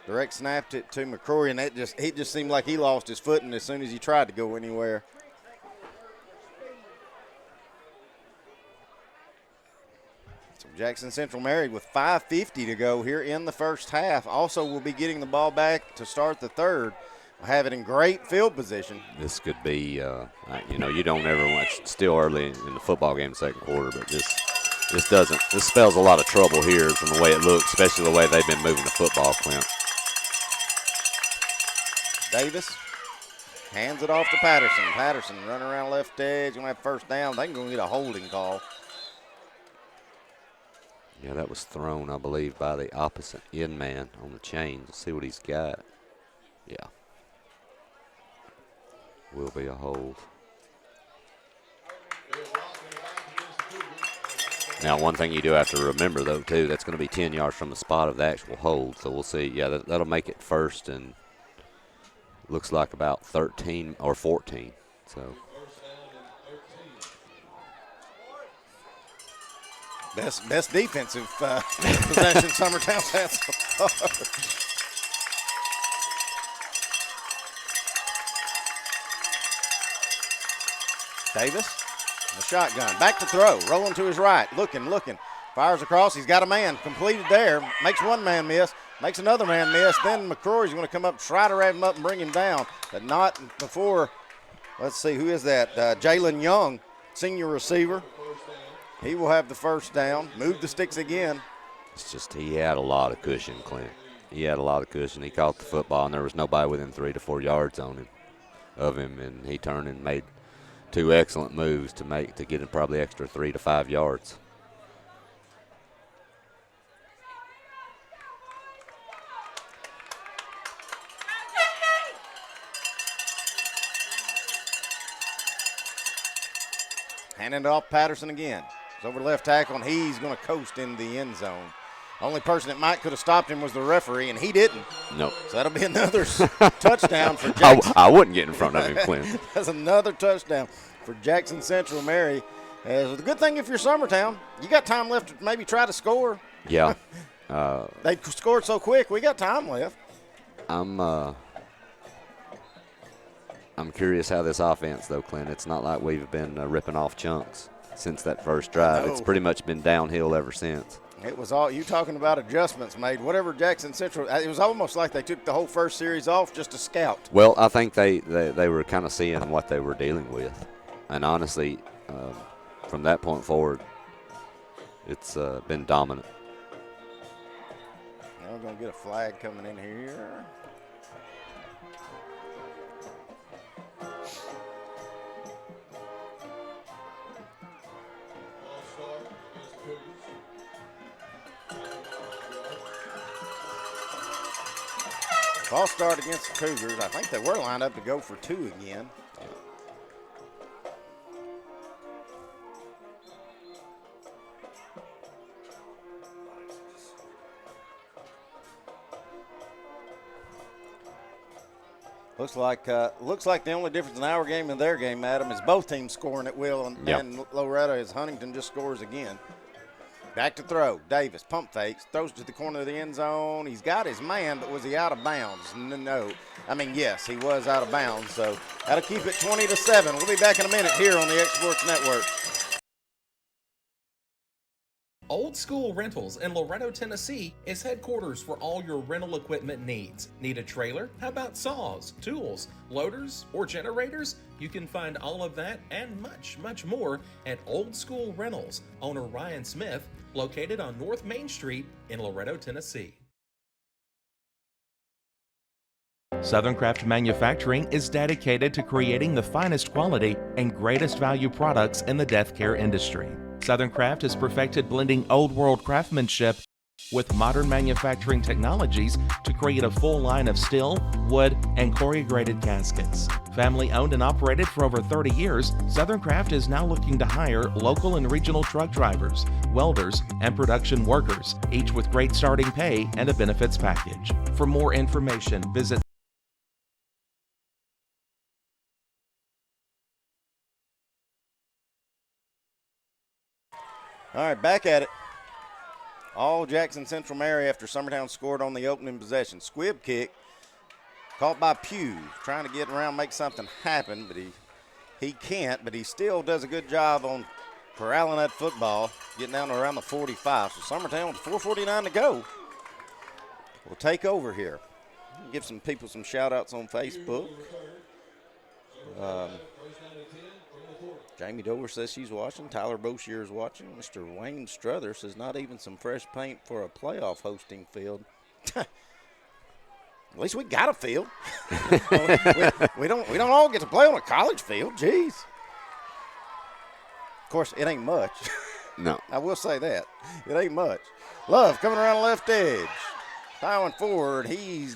Direct snapped it to McCrory, and it just seemed like he lost his footing as soon as he tried to go anywhere. So Jackson Central married with 5:50 to go here in the first half. Also will be getting the ball back to start the third. We'll have it in great field position.
This could be, you don't ever want, it's still early in the football game, second quarter, but this spells a lot of trouble here from the way it looks, especially the way they've been moving the football, Clint.
Davis hands it off to Patterson. Patterson running around left edge. Going to have first down. They can go get a holding call.
Yeah, that was thrown, I believe, by the opposite end man on the chain. Let's see what he's got. Yeah. Will be a hold. Now, one thing you do have to remember, though, too, that's going to be 10 yards from the spot of the actual hold. So we'll see. Yeah, that'll make it first and looks like about 13 or 14. So
best defensive possession Summertown's had so far. Davis, the shotgun, back to throw, rolling to his right, looking, fires across. He's got a man completed there. Makes one man miss, makes another man miss. Then McCrory's going to come up, try to wrap him up and bring him down, but not before. Let's see, who is that? Jalen Young, senior receiver. He will have the first down. Move the sticks again.
It's just he had a lot of cushion, Clint. He had a lot of cushion. He caught the football, and there was nobody within 3 to 4 yards of him, and he turned and made two excellent moves to get him probably extra 3 to 5 yards.
Handing it off Patterson again. It's over left tackle, and he's going to coast in the end zone. Only person that could have stopped him was the referee, and he didn't.
No.
So that'll be another touchdown for Jackson.
I wouldn't get in front of him, Clint.
That's another touchdown for Jackson Central Mary. The good thing if you're Summertown, you got time left to maybe try to score.
Yeah.
They scored so quick, we got time left.
I'm curious how this offense, though, Clint. It's not like we've been ripping off chunks since that first drive. It's pretty much been downhill ever since.
It was all you talking about adjustments made. Whatever Jackson Central, it was almost like they took the whole first series off just to scout.
Well, I think they were kind of seeing what they were dealing with, and honestly, from that point forward, it's been dominant.
We're going to get a flag coming in here. False start against the Cougars. I think they were lined up to go for 2 again. Looks like the only difference in our game and their game, Adam, is both teams scoring at will, and Loretta is Huntington just scores again. Back to throw. Davis, pump fakes, throws to the corner of the end zone. He's got his man, but was he out of bounds? No. I mean, yes, he was out of bounds, so that'll keep it 20-7. We'll be back in a minute here on the X Sports Network.
Old School Rentals in Loretto, Tennessee is headquarters for all your rental equipment needs. Need a trailer? How about saws, tools, loaders, or generators? You can find all of that and much, much more at Old School Rentals. Owner Ryan Smith, located on North Main Street in Loretto, Tennessee. Southern Craft Manufacturing is dedicated to creating the finest quality and greatest value products in the death care industry. Southern Craft has perfected blending old world craftsmanship with modern manufacturing technologies to create a full line of steel, wood, and corrugated caskets. Family owned and operated for over 30 years, Southern Craft is now looking to hire local and regional truck drivers, welders, and production workers, each with great starting pay and a benefits package. For more information, visit
All right, back at it. All Jackson Central Mary after Summertown scored on the opening possession. Squib kick caught by Pugh, trying to get around, make something happen, but he can't, but he still does a good job on corralling that football, getting down to around the 45. So Summertown with 4:49 to go will take over here. Give some people some shout-outs on Facebook. Jamie Dover says she's watching. Tyler Boshier is watching. Mr. Wayne Struther says not even some fresh paint for a playoff hosting field. At least we got a field. we don't all get to play on a college field. Jeez. Of course, it ain't much.
No.
I will say that. It ain't much. Love coming around the left edge. Plowing forward. He's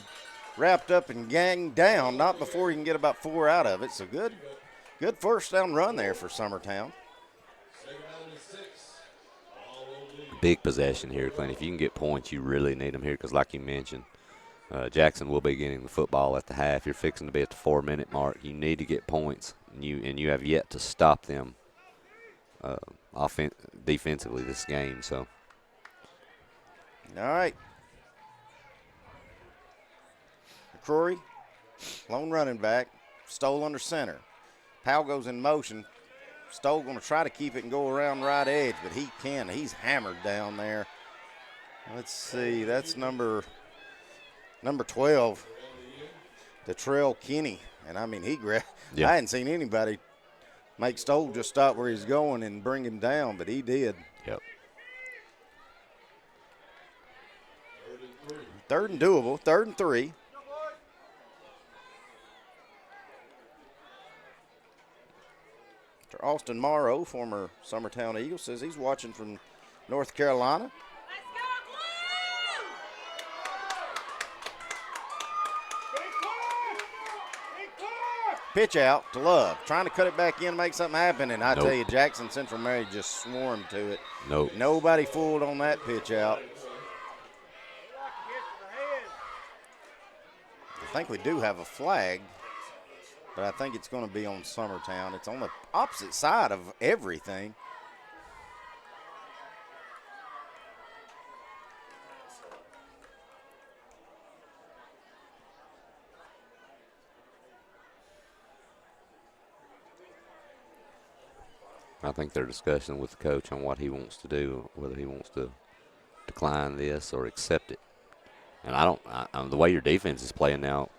wrapped up and ganged down. Not before he can get about 4 out of it. So good first down run there for Summertown.
Big possession here, Clint. If you can get points, you really need them here because, like you mentioned, Jackson will be getting the football at the half. You're fixing to be at the 4-minute mark. You need to get points, and you have yet to stop them defensively this game. So,
all right. McCrory, lone running back, Stoll under center. Powell goes in motion. Stoll going to try to keep it and go around right edge, but he can. He's hammered down there. Let's see. That's number 12, Detrell Kinney. And, I mean, I hadn't seen anybody make Stoll just stop where he's going and bring him down, but he did.
Yep.
Third and doable, 3rd and 3. Austin Morrow, former Summertown Eagle, says he's watching from North Carolina. Pitch out to Love, trying to cut it back in, make something happen, and I tell you, Jackson Central Mary just swarmed to it.
Nope.
Nobody fooled on that pitch out. I think we do have a flag, but I think it's going to be on Summertown. It's on the opposite side of everything.
I think they're discussing with the coach on what he wants to do, whether he wants to decline this or accept it. And the way your defense is playing now,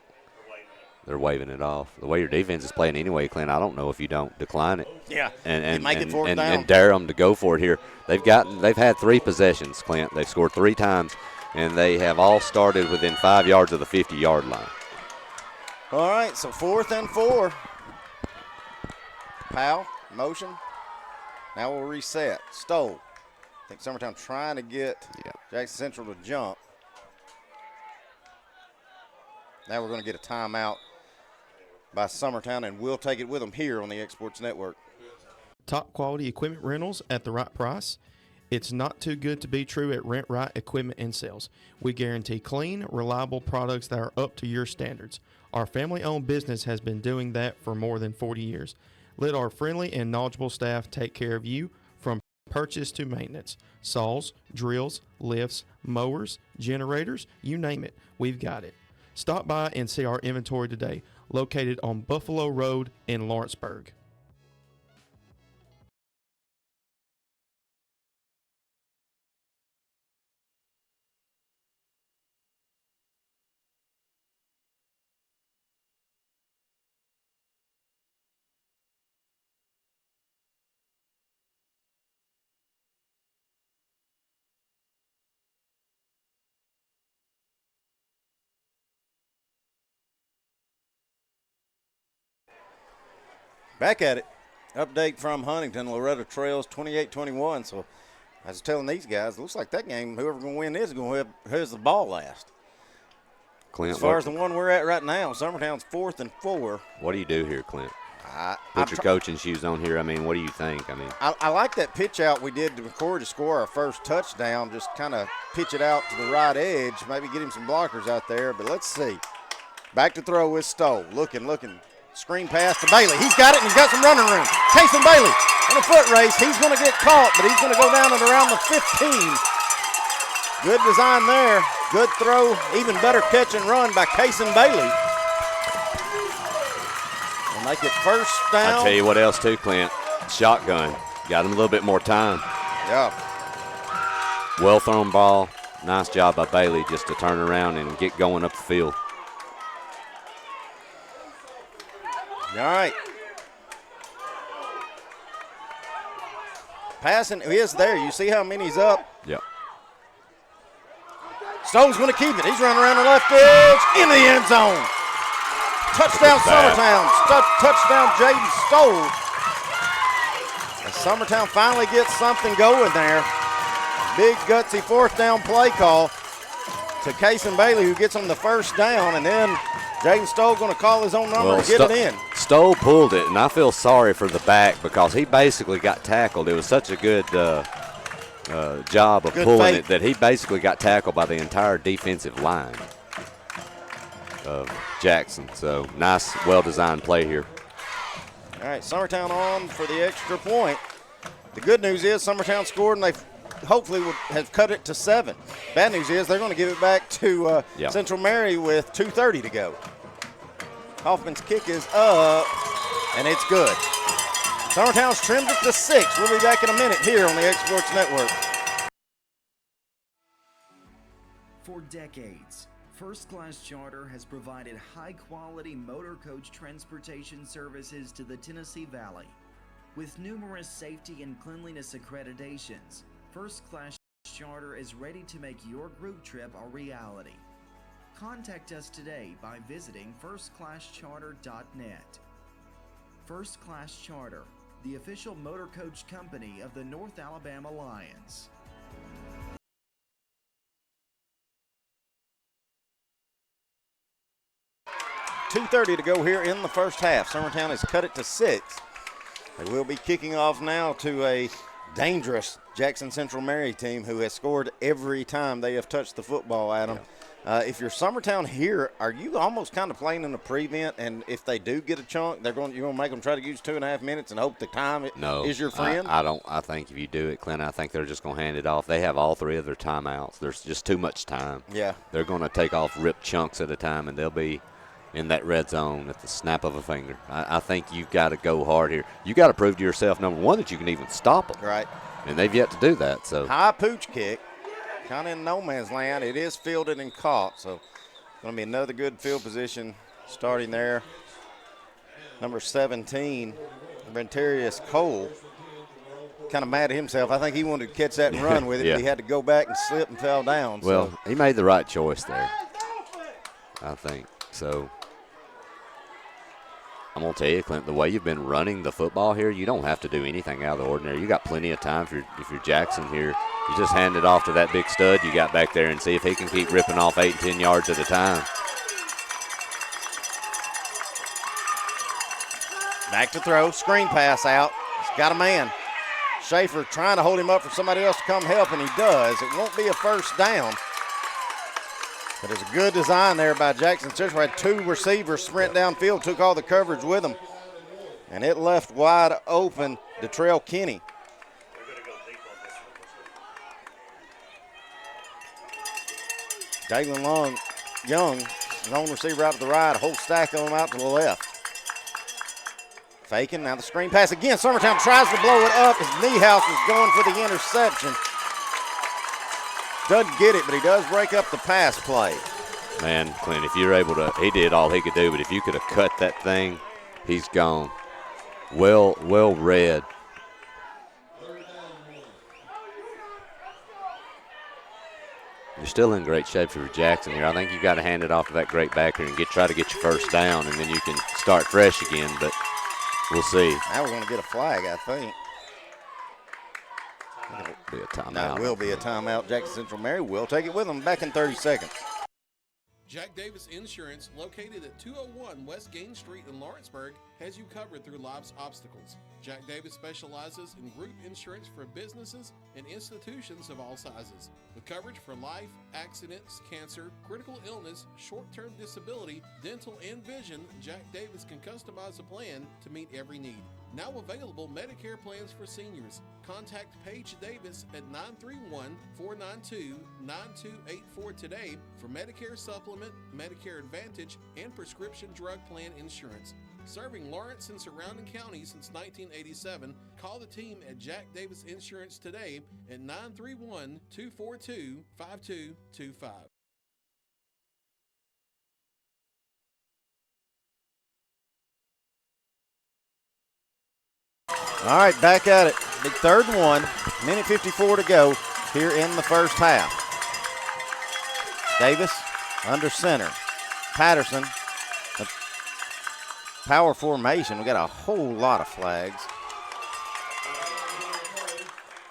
they're waving it off. The way your defense is playing anyway, Clint, I don't know if you don't decline it.
Yeah,
and
make it fourth down.
And dare them to go for it here. They've had 3 possessions, Clint. They've scored 3 times. and they have all started within 5 yards of the 50-yard line.
All right, so 4th and 4. Powell, motion. Now we'll reset. Stoll. I think Summertown trying to get Jackson Central to jump. Now we're going to get a timeout by Summertown, and we'll take it with them here on the X Sports Network.
Top quality equipment rentals at the right price. It's not too good to be true at Rent Right Equipment and Sales. We guarantee clean, reliable products that are up to your standards. Our family-owned business has been doing that for more than 40 years. Let our friendly and knowledgeable staff take care of you from purchase to maintenance. Saws, drills, lifts, mowers, generators, you name it, we've got it. Stop by and see our inventory today, located on Buffalo Road in Lawrenceburg.
Back at it. Update from Huntington. Loretta trails 28-21. So I was telling these guys, it looks like that game, whoever's going to win this is going to has the ball last.
Clint,
As far as the one we're at right now, Summertown's 4th and 4.
what do you do here, Clint?
I'm
Put your coaching shoes on here. I mean, what do you think? I mean,
I like that pitch out we did to McCord to score our first touchdown. Just kind of pitch it out to the right edge, maybe get him some blockers out there. But let's see. Back to throw with Stowe. Looking. Screen pass to Bailey. He's got it, and he's got some running room. Casey Bailey on a foot race. He's going to get caught, but he's going to go down at around the 15. Good design there. Good throw. Even better catch and run by Casey Bailey. And make it first down.
I tell you what else too, Clint. Shotgun. Got him a little bit more time.
Yeah.
Well thrown ball. Nice job by Bailey just to turn around and get going up the field.
All right. Passing is there. You see how many's up?
Yeah.
Stone's going to keep it. He's running around the left edge in the end zone. Touchdown Summertown. Touchdown Jaden Stowe. As Summertown finally gets something going there. Big gutsy 4th down play call to Casey Bailey, who gets on the first down, and then Jaden Stowe going to call his own number and get it in.
Stowe pulled it, and I feel sorry for the back because he basically got tackled. It was such a good job of pulling it that he basically got tackled by the entire defensive line of Jackson. So nice, well-designed play here.
All right, Summertown on for the extra point. The good news is Summertown scored, and they hopefully will have cut it to 7. Bad news is they're going to give it back to Central Mary with 2:30 to go. Hoffman's kick is up, and it's good. Summertown's trimmed it to 6. We'll be back in a minute here on the X Sports Network.
For decades, First Class Charter has provided high-quality motor coach transportation services to the Tennessee Valley. With numerous safety and cleanliness accreditations, First Class Charter is ready to make your group trip a reality. Contact us today by visiting firstclasscharter.net. First Class Charter, the official motor coach company of the North Alabama Lions.
$2:30 to go here in the first half. Summertown has cut it to 6. They will be kicking off now to a dangerous Jackson Central Mary team who has scored every time they have touched the football at them. If you're Summertown here, are you almost kind of playing in a prevent? And if they do get a chunk, you're going to make them try to use 2.5 minutes and hope the time is your friend?
I don't. I think if you do it, Clint, I think they're just going to hand it off. They have all 3 of their timeouts. There's just too much time.
Yeah.
They're going to take off ripped chunks at a time, and they'll be in that red zone at the snap of a finger. I think you've got to go hard here. You got to prove to yourself, number one, that you can even stop them.
Right.
And they've yet to do that. So
high pooch kick, kind of in no man's land. It is fielded and caught, so going to be another good field position starting there. Number 17, Brentarius Cole, kind of mad at himself. I think he wanted to catch that and run with it.
Yeah.
But he had to go back and slip and fell down.
Well,
so.
he made the right choice there, I think. So I'm going to tell you, Clint, the way you've been running the football here, you don't have to do anything out of the ordinary. You got plenty of time if you're Jackson here. You just hand it off to that big stud you got back there and see if he can keep ripping off 8 and 10 yards at a time.
Back to throw, screen pass out. He's got a man. Schaefer trying to hold him up for somebody else to come help, and he does. It won't be a first down. But it's a good design there by Jackson Central. Had 2 receivers sprint downfield, took all the coverage with them. And it left wide open Detrell Kinney. Jalen Young, lone receiver out to the right, a whole stack of them out to the left. Faking, now the screen pass again. Summertown tries to blow it up as Niehaus is going for the interception. Doesn't get it, but he does break up the pass play.
Man, Clint, if you're able to, he did all he could do, but if you could have cut that thing, he's gone. Well read. You're still in great shape for Jackson here. I think you've got to hand it off to that great backer and try to get your first down, and then you can start fresh again, but we'll see.
Now we're going to get a flag, I think.
Be a timeout.
No, it will be a timeout. Jackson Central Mary will take it with them. Back in 30 seconds.
Jack Davis Insurance, located at 201 West Gain Street in Lawrenceburg, has you covered through life's obstacles. Jack Davis specializes in group insurance for businesses and institutions of all sizes. With coverage for life, accidents, cancer, critical illness, short-term disability, dental, and vision, Jack Davis can customize a plan to meet every need. Now available Medicare plans for seniors. Contact Paige Davis at 931-492-9284 today for Medicare Supplement, Medicare Advantage, and prescription drug plan insurance. Serving Lawrence and surrounding counties since 1987, call the team at Jack Davis Insurance today at 931-242-5225.
All right, back at it. Big 3rd and 1. Minute 54 to go here in the first half. Davis under center. Patterson. Power formation. We got a whole lot of flags.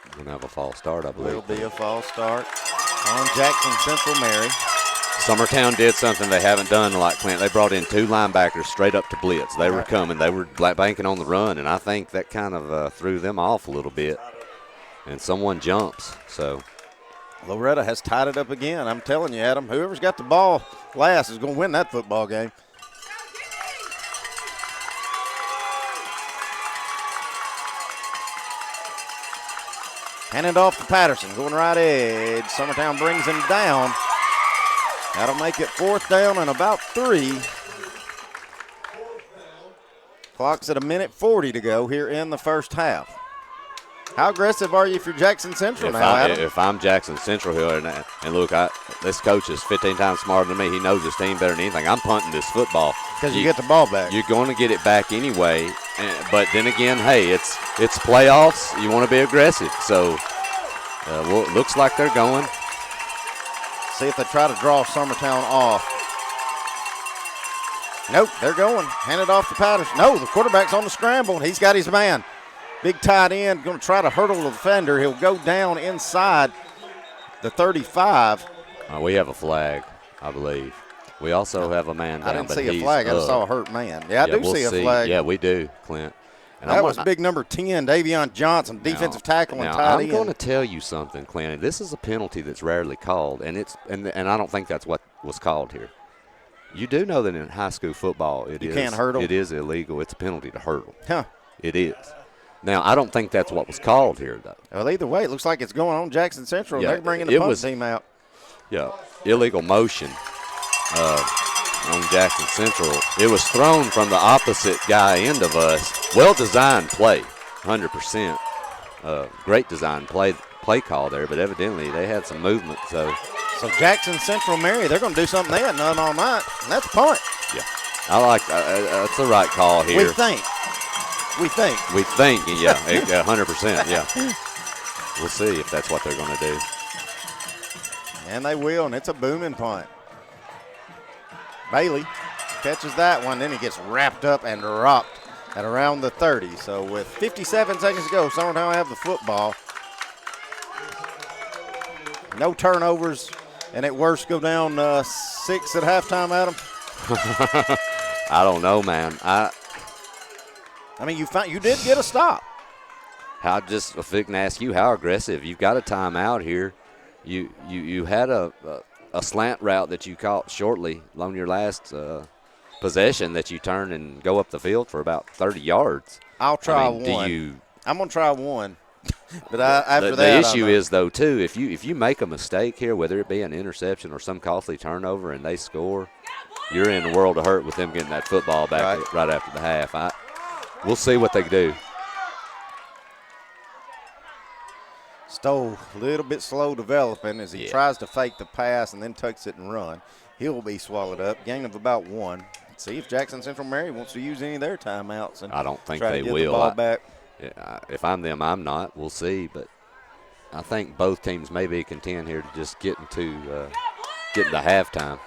We're going to have a false start, I believe.
Will be a false start on Jackson Central Mary.
Summertown did something they haven't done like Clint. They brought in 2 linebackers straight up to blitz. They were coming. They were banking on the run, and I think that kind of threw them off a little bit. And someone jumps. So
Loretta has tied it up again. I'm telling you, Adam, whoever's got the ball last is going to win that football game. Hand it off to Patterson, going right edge. Summertown brings him down. That'll make it 4th down and about 3. Clock's at 1:40 to go here in the first half. How aggressive are you for Jackson Central now, Adam?
If I'm Jackson Central here, and look, this coach is 15 times smarter than me. He knows his team better than anything. I'm punting this football.
Because you get the ball back.
You're going to get it back anyway. But then again, hey, it's playoffs. You want to be aggressive. So, well, it looks like they're going.
See if they try to draw Summertown off. Nope, they're going. Hand it off to Patterson. No, the quarterback's on the scramble, and he's got his man. Big tight end, going to try to hurdle the defender. He'll go down inside the 35.
We have a flag, I believe. We also have a man down.
I didn't see a flag. I just saw a hurt man. Yeah, I do see a flag.
Yeah, we do, Clint. And
that was big number 10, Davion Johnson, defensive tackle and tight end.
I'm going to tell you something, Clint. This is a penalty that's rarely called, and I don't think that's what was called here. You do know that in high school football you can't hurdle. It is illegal. It's a penalty to hurdle.
Huh.
It is. Now, I don't think that's what was called here, though.
Well, either way, it looks like it's going on Jackson Central. Yeah, they're bringing the punt team out.
Yeah, illegal motion on Jackson Central. It was thrown from the opposite guy end of us. Well-designed play, 100%. Great design play call there, but evidently they had some movement. So
Jackson Central Mary, they're going to do something they hadn't done all night, and that's punt.
Yeah, I like that's the right call here.
We think.
We think, yeah, 100%, yeah. We'll see if that's what they're going to do.
And they will, and it's a booming punt. Bailey catches that one, then he gets wrapped up and dropped at around the 30. So with 57 seconds to go, Summertown will have the football. No turnovers, and at worst go down 6 at halftime, Adam.
I don't know, man. I
mean, you did get a stop.
If I can ask you, how aggressive? You've got a timeout here. You had a slant route that you caught shortly on your last possession that you turn and go up the field for about 30 yards.
I'll try one. I'm going to try one. But after that,
the issue is, though, too, if you make a mistake here, whether it be an interception or some costly turnover, and they score, you're in a world of hurt with them getting that football back right after the half. We'll see what they do.
Stoll a little bit slow developing as he tries to fake the pass and then tucks it and run. He'll be swallowed up. Gain of about 1. See if Jackson Central Mary wants to use any of their timeouts. And
I don't think
try
they
to get
will.
The ball back.
If I'm them, I'm not. We'll see. But I think both teams may be content here to just get into halftime.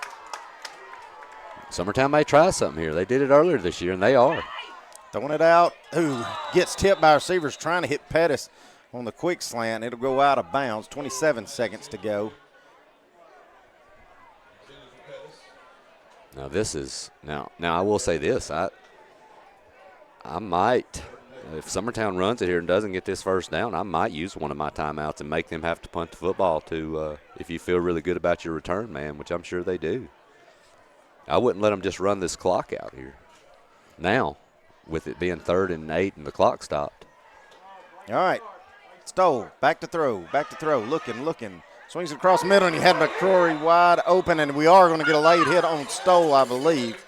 Summertown may try something here. They did it earlier this year, and they are.
Throwing it out. Who gets tipped by receivers trying to hit Pettis on the quick slant. It'll go out of bounds. 27 seconds to go.
Now this is now I will say this. I might, if Summertown runs it here and doesn't get this first down, I might use one of my timeouts and make them have to punt the football to if you feel really good about your return man, which I'm sure they do. I wouldn't let them just run this clock out here. Now, with it being 3rd and 8 and the clock stopped.
All right. Stoll, back to throw, looking. Swings it across the middle, and he had McCrory wide open, and we are going to get a late hit on Stoll, I believe.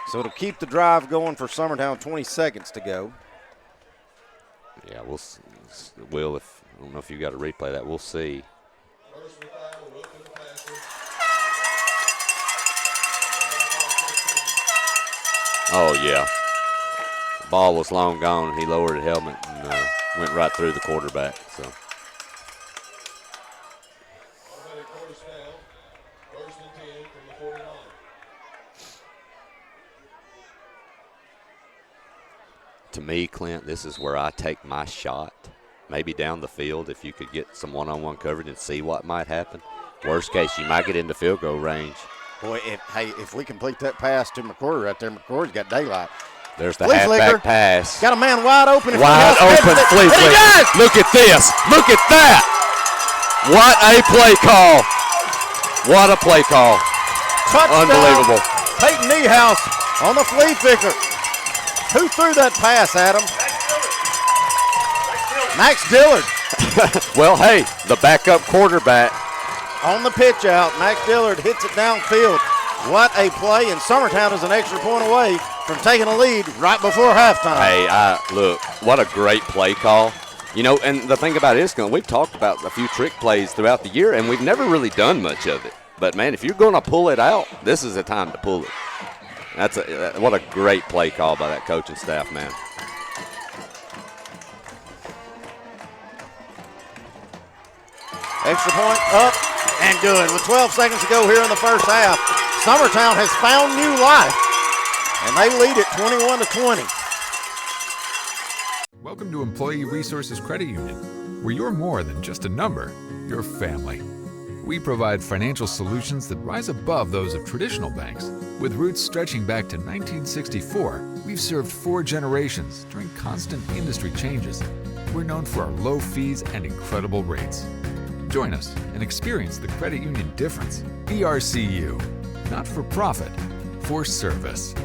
So it'll keep the drive going for Summertown, 20 seconds to go.
Yeah, Will, if I don't know if you got to replay that. We'll see. Oh, yeah. The ball was long gone, and he lowered the helmet and went right through the quarterback. So. To me, Clint, this is where I take my shot. Maybe down the field if you could get some one-on-one coverage and see what might happen. Worst case, you might get into field goal range.
Boy, if we complete that pass to McCrory right there, McCrory's got daylight.
There's the halfback pass.
Got a man wide open.
Wide open, Flea Flicker. Look at this. Look at that. What a play call. What a play call.
Touchdown.
Unbelievable.
Peyton Niehaus on the Flea Flicker. Who threw that pass, Adam? Max Dillard.
Well, hey, the backup quarterback.
On the pitch out, Max Dillard hits it downfield. What a play, and Summertown is an extra point away from taking a lead right before halftime.
Hey, look, what a great play call. You know, and the thing about it is, we've talked about a few trick plays throughout the year, and we've never really done much of it. But, man, if you're going to pull it out, this is the time to pull it. What a great play call by that coaching staff, man.
Extra point up and good. With 12 seconds to go here in the first half, Summertown has found new life, and they lead it 21-20.
Welcome to Employee Resources Credit Union, where you're more than just a number, you're family. We provide financial solutions that rise above those of traditional banks. With roots stretching back to 1964, we've served 4 generations during constant industry changes. We're known for our low fees and incredible rates. Join us and experience the credit union difference. ERCU, not for profit, for service.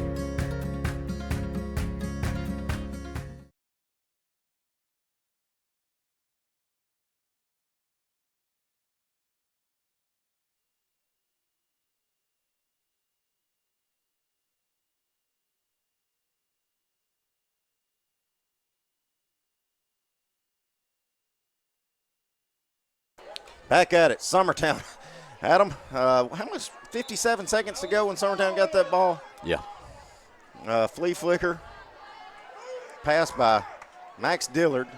Back at it, Summertown. Adam, how much? 57 seconds to go when Summertown got that ball?
Yeah.
Flea Flicker. pass by Max Dillard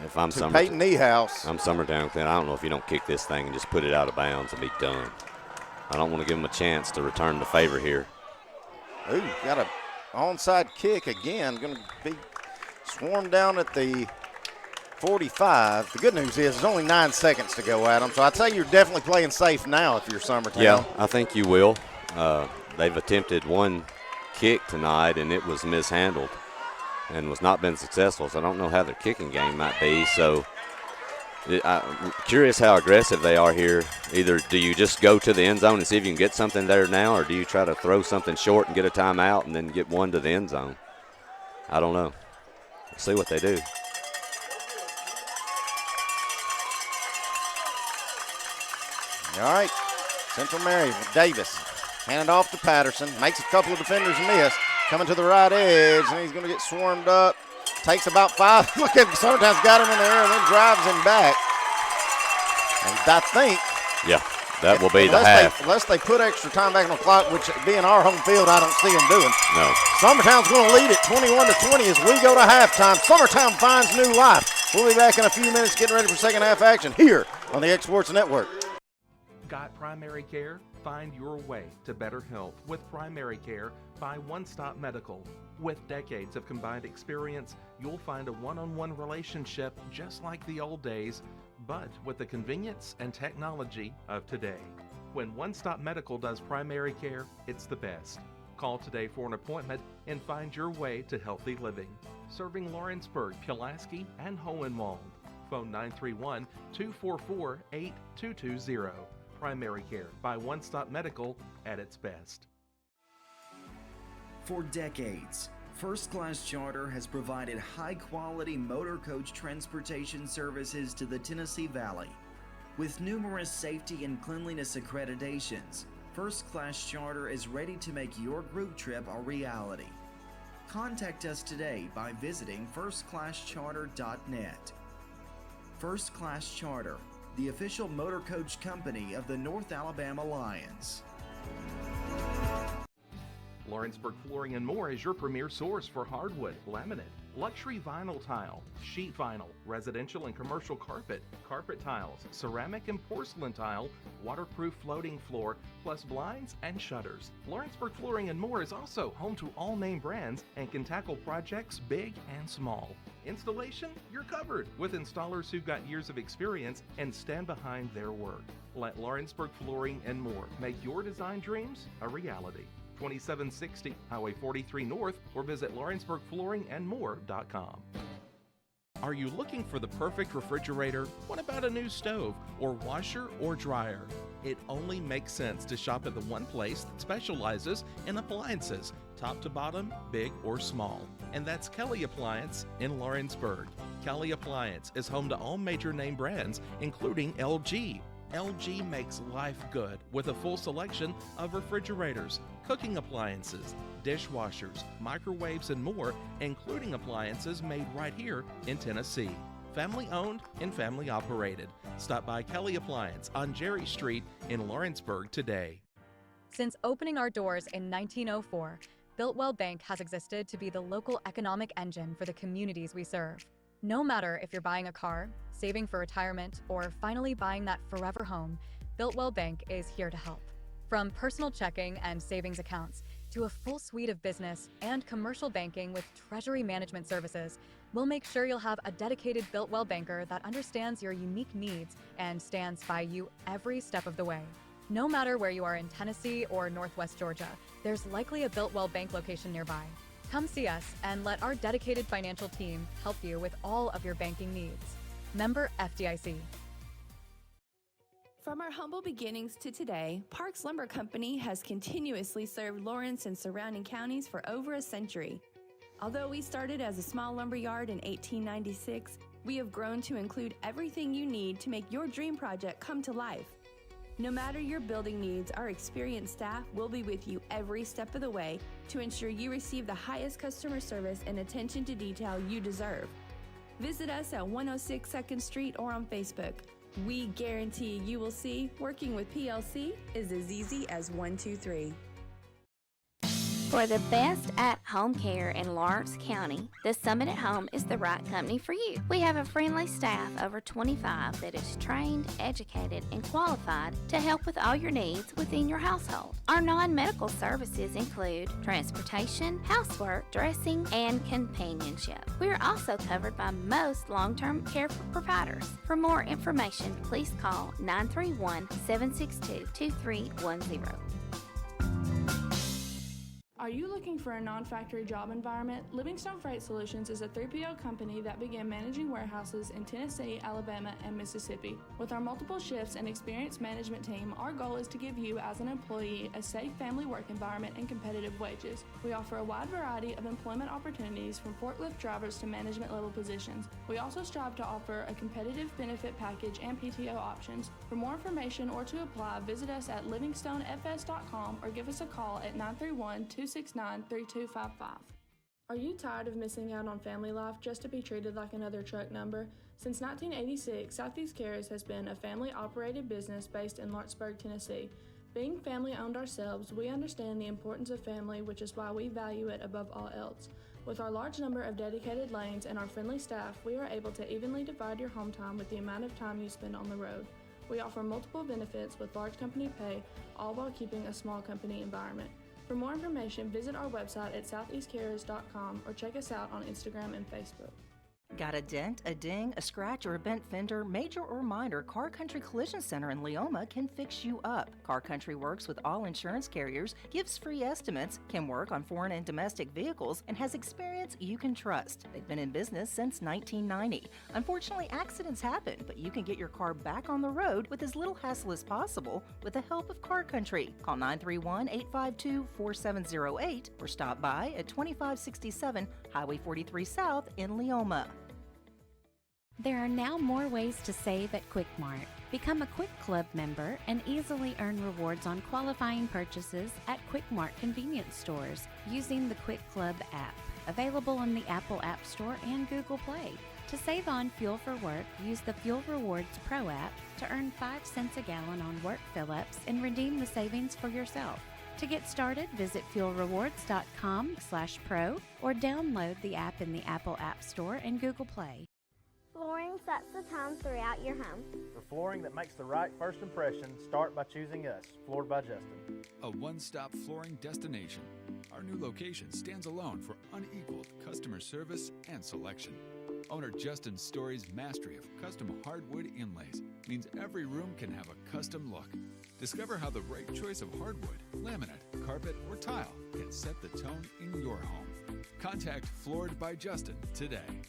If I'm
to Peyton Niehaus.
I'm Summertown, Clint. I don't know if you don't kick this thing and just put it out of bounds and be done. I don't want to give them a chance to return the favor here.
Ooh, got a onside kick again. Going to be swarmed down at the 45. The good news is there's only 9 seconds to go, Adam. So I'd say you're definitely playing safe now if you're Summertown.
Yeah, I think you will. They've attempted one kick tonight, and it was mishandled and was not been successful. So I don't know how their kicking game might be. So I'm curious how aggressive they are here. Either do you just go to the end zone and see if you can get something there now, or do you try to throw something short and get a timeout and then get one to the end zone? I don't know. We'll see what they do.
All right, Central Mary with Davis. Hand it off to Patterson. Makes a couple of defenders miss. Coming to the right edge, and he's going to get swarmed up. Takes about 5. Look at Summertown's got him in the air and then drives him back. And I think.
Yeah, that will be the half.
Unless they put extra time back on the clock, which being our home field, I don't see them doing.
No.
Summertown's going to lead it 21-20 as we go to halftime. Summertown finds new life. We'll be back in a few minutes getting ready for second half action here on the X Sports Network.
Got primary care? Find your way to better health with primary care by One Stop Medical. With decades of combined experience, you'll find a one-on-one relationship just like the old days, but with the convenience and technology of today. When One Stop Medical does primary care, it's the best. Call today for an appointment and find your way to healthy living. Serving Lawrenceburg, Pulaski, and Hohenwald. Phone 931-244-8220. Primary care by One Stop Medical at its best.
For decades, First Class Charter has provided high-quality motor coach transportation services to the Tennessee Valley. With numerous safety and cleanliness accreditations, First Class Charter is ready to make your group trip a reality. Contact us today by visiting firstclasscharter.net. First Class Charter, the official motor coach company of the North Alabama Lions.
Lawrenceburg Flooring and More is your premier source for hardwood, laminate, luxury vinyl tile, sheet vinyl, residential and commercial carpet, carpet tiles, ceramic and porcelain tile, waterproof floating floor, plus blinds and shutters. Lawrenceburg Flooring and More is also home to all name brands and can tackle projects big and small. Installation? You're covered with installers who've got years of experience and stand behind their work. Let Lawrenceburg Flooring and More make your design dreams a reality. 2760 Highway 43 North, or visit lawrenceburgflooringandmore.com. Are you looking for the perfect refrigerator? What about a new stove or washer or dryer? It only makes sense to shop at the one place that specializes in appliances, top to bottom, big or small. And that's Kelly Appliance in Lawrenceburg. Kelly Appliance is home to all major name brands, including LG. LG makes life good with a full selection of refrigerators, cooking appliances, dishwashers, microwaves, and more, including appliances made right here in Tennessee. Family owned and family operated. Stop by Kelly Appliance on Jerry Street in Lawrenceburg today.
Since opening our doors in 1904, Builtwell Bank has existed to be the local economic engine for the communities we serve. No matter if you're buying a car, saving for retirement, or finally buying that forever home, Builtwell Bank is here to help. From personal checking and savings accounts to a full suite of business and commercial banking with treasury management services, we'll make sure you'll have a dedicated Builtwell banker that understands your unique needs and stands by you every step of the way. No matter where you are in Tennessee or Northwest Georgia, there's likely a Builtwell Bank location nearby. Come see us and let our dedicated financial team help you with all of your banking needs. Member FDIC.
From our humble beginnings to today, Parks Lumber Company has continuously served Lawrence and surrounding counties for over a century. Although we started as a small lumber yard in 1896, we have grown to include everything you need to make your dream project come to life. No matter your building needs, our experienced staff will be with you every step of the way to ensure you receive the highest customer service and attention to detail you deserve. Visit us at 106 2nd Street or on Facebook. We guarantee you will see working with PLC is as easy as 1, 2, 3.
For the best at-home care in Lawrence County, the Summit at Home is the right company for you. We have a friendly staff, over 25, that is trained, educated, and qualified to help with all your needs within your household. Our non-medical services include transportation, housework, dressing, and companionship. We are also covered by most long-term care providers. For more information, please call 931-762-2310.
Are you looking for a non-factory job environment? Livingstone Freight Solutions is a 3PL company that began managing warehouses in Tennessee, Alabama, and Mississippi. With our multiple shifts and experienced management team, our goal is to give you as an employee a safe family work environment and competitive wages. We offer a wide variety of employment opportunities from forklift drivers to management level positions. We also strive to offer a competitive benefit package and PTO options. For more information or to apply, visit us at livingstonefs.com or give us a call at 931-269-3255. Are you tired of missing out on family life just to be treated like another truck number? Since 1986, Southeast Cares has been a family-operated business based in Lawrenceburg, Tennessee. Being family-owned ourselves, we understand the importance of family, which is why we value it above all else. With our large number of dedicated lanes and our friendly staff, we are able to evenly divide your home time with the amount of time you spend on the road. We offer multiple benefits with large company pay, all while keeping a small company environment. For more information, visit our website at southeastcarriers.com or check us out on Instagram and Facebook.
Got a dent, a ding, a scratch, or a bent fender? Major or minor, Car Country Collision Center in Leoma can fix you up. Car Country works with all insurance carriers, gives free estimates, can work on foreign and domestic vehicles, and has experience you can trust. They've been in business since 1990. Unfortunately, accidents happen, but you can get your car back on the road with as little hassle as possible with the help of Car Country. Call 931-852-4708 or stop by at 2567 Highway 43 South in Leoma.
There are now more ways to save at Quick Mart. Become a Quick Club member and easily earn rewards on qualifying purchases at Quick Mart convenience stores using the Quick Club app, available on the Apple App Store and Google Play. To save on fuel for work, use the Fuel Rewards Pro app to earn 5 cents a gallon on work fill-ups and redeem the savings for yourself. To get started, visit fuelrewards.com/pro or download the app in the Apple App Store and Google Play.
Flooring sets the tone throughout your home.
For flooring that makes the right first impression, start by choosing us, Floored by Justin.
A one-stop flooring destination. Our new location stands alone for unequaled customer service and selection. Owner Justin Story's mastery of custom hardwood inlays means every room can have a custom look. Discover how the right choice of hardwood, laminate, carpet, or tile can set the tone in your home. Contact Floored by Justin today.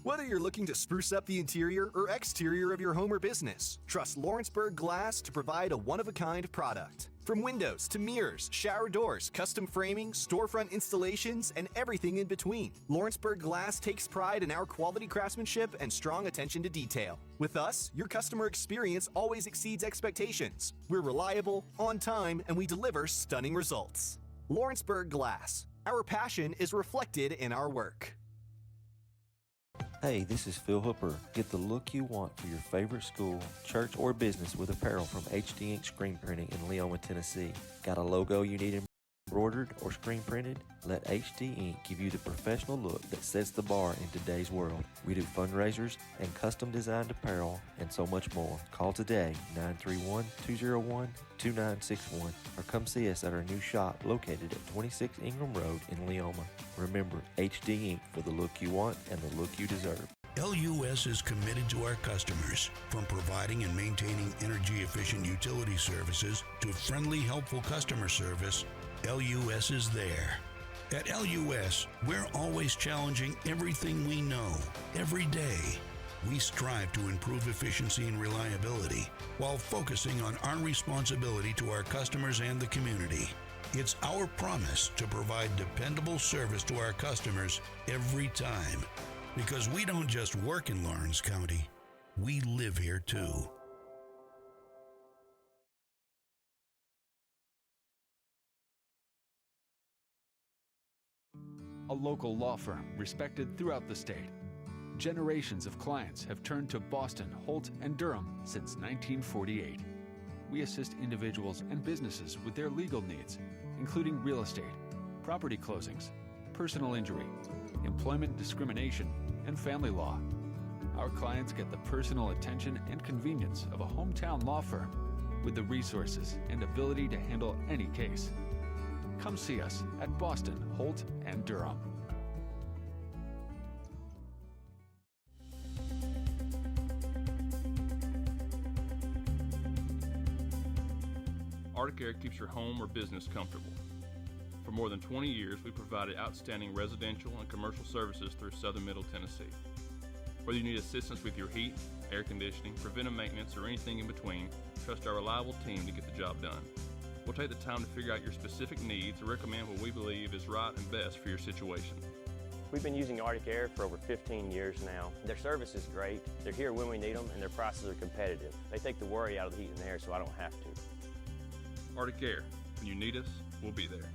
Whether you're looking to spruce up the interior or exterior of your home or business, trust Lawrenceburg Glass to provide a one-of-a-kind product. From windows to mirrors, shower doors, custom framing, storefront installations, and everything in between, Lawrenceburg Glass takes pride in our quality craftsmanship and strong attention to detail. With us, your customer experience always exceeds expectations. We're reliable, on time, and we deliver stunning results. Lawrenceburg Glass. Our passion is reflected in our work.
Hey, this is Phil Hooper. Get the look you want for your favorite school, church, or business with apparel from HD Ink Screen Printing in Leoma, Tennessee. Got a logo you need embroidered or screen printed? Let HD Ink give you the professional look that sets the bar in today's world. We do fundraisers and custom designed apparel and so much more. Call today, 931-201-2961, or come see us at our new shop located at 26 Ingram Road in Leoma. Remember, HD Ink for the look you want and the look you deserve.
LUS is committed to our customers, from providing and maintaining energy-efficient utility services to friendly, helpful customer service. LUS is there. At LUS, we're always challenging everything we know, every day. We strive to improve efficiency and reliability while focusing on our responsibility to our customers and the community. It's our promise to provide dependable service to our customers every time. Because we don't just work in Lawrence County, we live here too.
A local law firm respected throughout the state. Generations of clients have turned to Boston, Holt, and Durham since 1948.
we assist individuals and businesses with their legal needs, including real estate, property closings, personal injury, employment discrimination, and family law. Our clients get the personal attention and convenience of a hometown law firm with the resources and ability to handle any case. Come see us at Boston, Holt, and Durham.
Arctic Air keeps your home or business comfortable. For more than 20 years, we've provided outstanding residential and commercial services through Southern Middle Tennessee. Whether you need assistance with your heat, air conditioning, preventive maintenance, or anything in between, trust our reliable team to get the job done. We'll take the time to figure out your specific needs and recommend what we believe is right and best for your situation.
We've been using Arctic Air for over 15 years now. Their service is great, they're here when we need them, and their prices are competitive. They take the worry out of the heat and air so I don't have to.
Arctic Air, when you need us, we'll be there.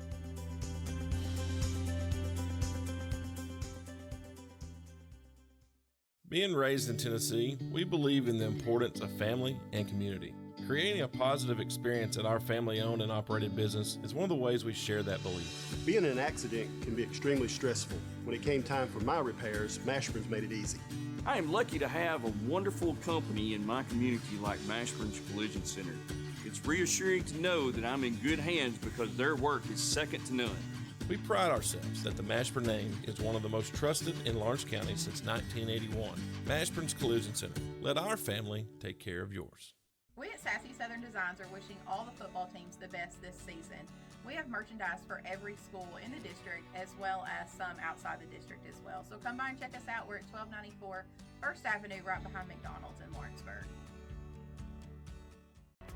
Being raised in Tennessee, we believe in the importance of family and community. Creating a positive experience at our family-owned and operated business is one of the ways we share that belief.
Being in an accident can be extremely stressful. When it came time for my repairs, Mashburn's made it easy.
I am lucky to have a wonderful company in my community like Mashburn's Collision Center. It's reassuring to know that I'm in good hands because their work is second to none.
We pride ourselves that the Mashburn name is one of the most trusted in Lawrence County since 1981. Mashburn's Collision Center. Let our family take care of yours.
We at Sassy Southern Designs are wishing all the football teams the best this season. We have merchandise for every school in the district as well as some outside the district as well. So come by and check us out. We're at 1294 First Avenue right behind McDonald's in Lawrenceburg.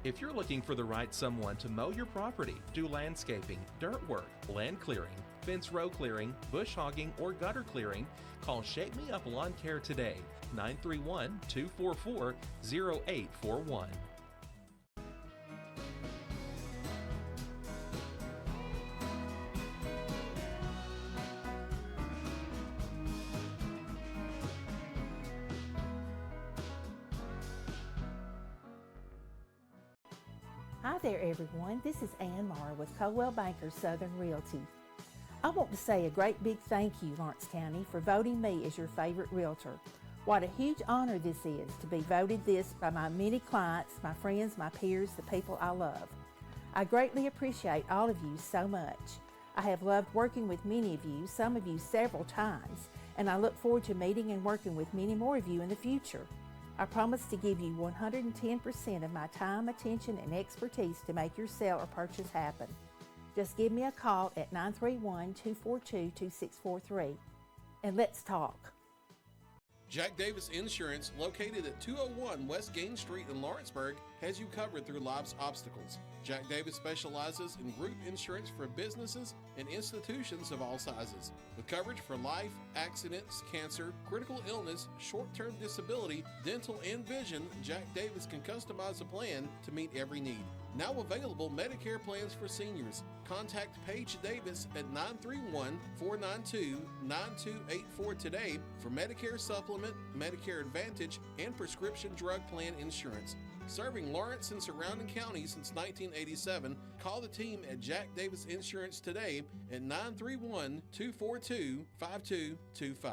If you're looking for the right someone to mow your property, do landscaping, dirt work, land clearing, fence row clearing, bush hogging, or gutter clearing, call Shape Me Up Lawn Care today, 931-244-0841.
Hi there everyone, this is Ann Marr with Coldwell Banker Southern Realty. I want to say a great big thank you, Lawrence County, for voting me as your favorite realtor. What a huge honor this is to be voted this by my many clients, my friends, my peers, the people I love. I greatly appreciate all of you so much. I have loved working with many of you, some of you several times, and I look forward to meeting and working with many more of you in the future. I promise to give you 110% of my time, attention, and expertise to make your sale or purchase happen. Just give me a call at 931-242-2643, and let's talk.
Jack Davis Insurance, located at 201 West Gain Street in Lawrenceburg, has you covered through life's obstacles. Jack Davis specializes in group insurance for businesses and institutions of all sizes. With coverage for life, accidents, cancer, critical illness, short-term disability, dental, and vision, Jack Davis can customize a plan to meet every need. Now available Medicare plans for seniors. Contact Paige Davis at 931-492-9284 today for Medicare Supplement, Medicare Advantage, and prescription drug plan insurance. Serving Lawrence and surrounding counties since 1987, call the team at Jack Davis Insurance today at 931-242-5225.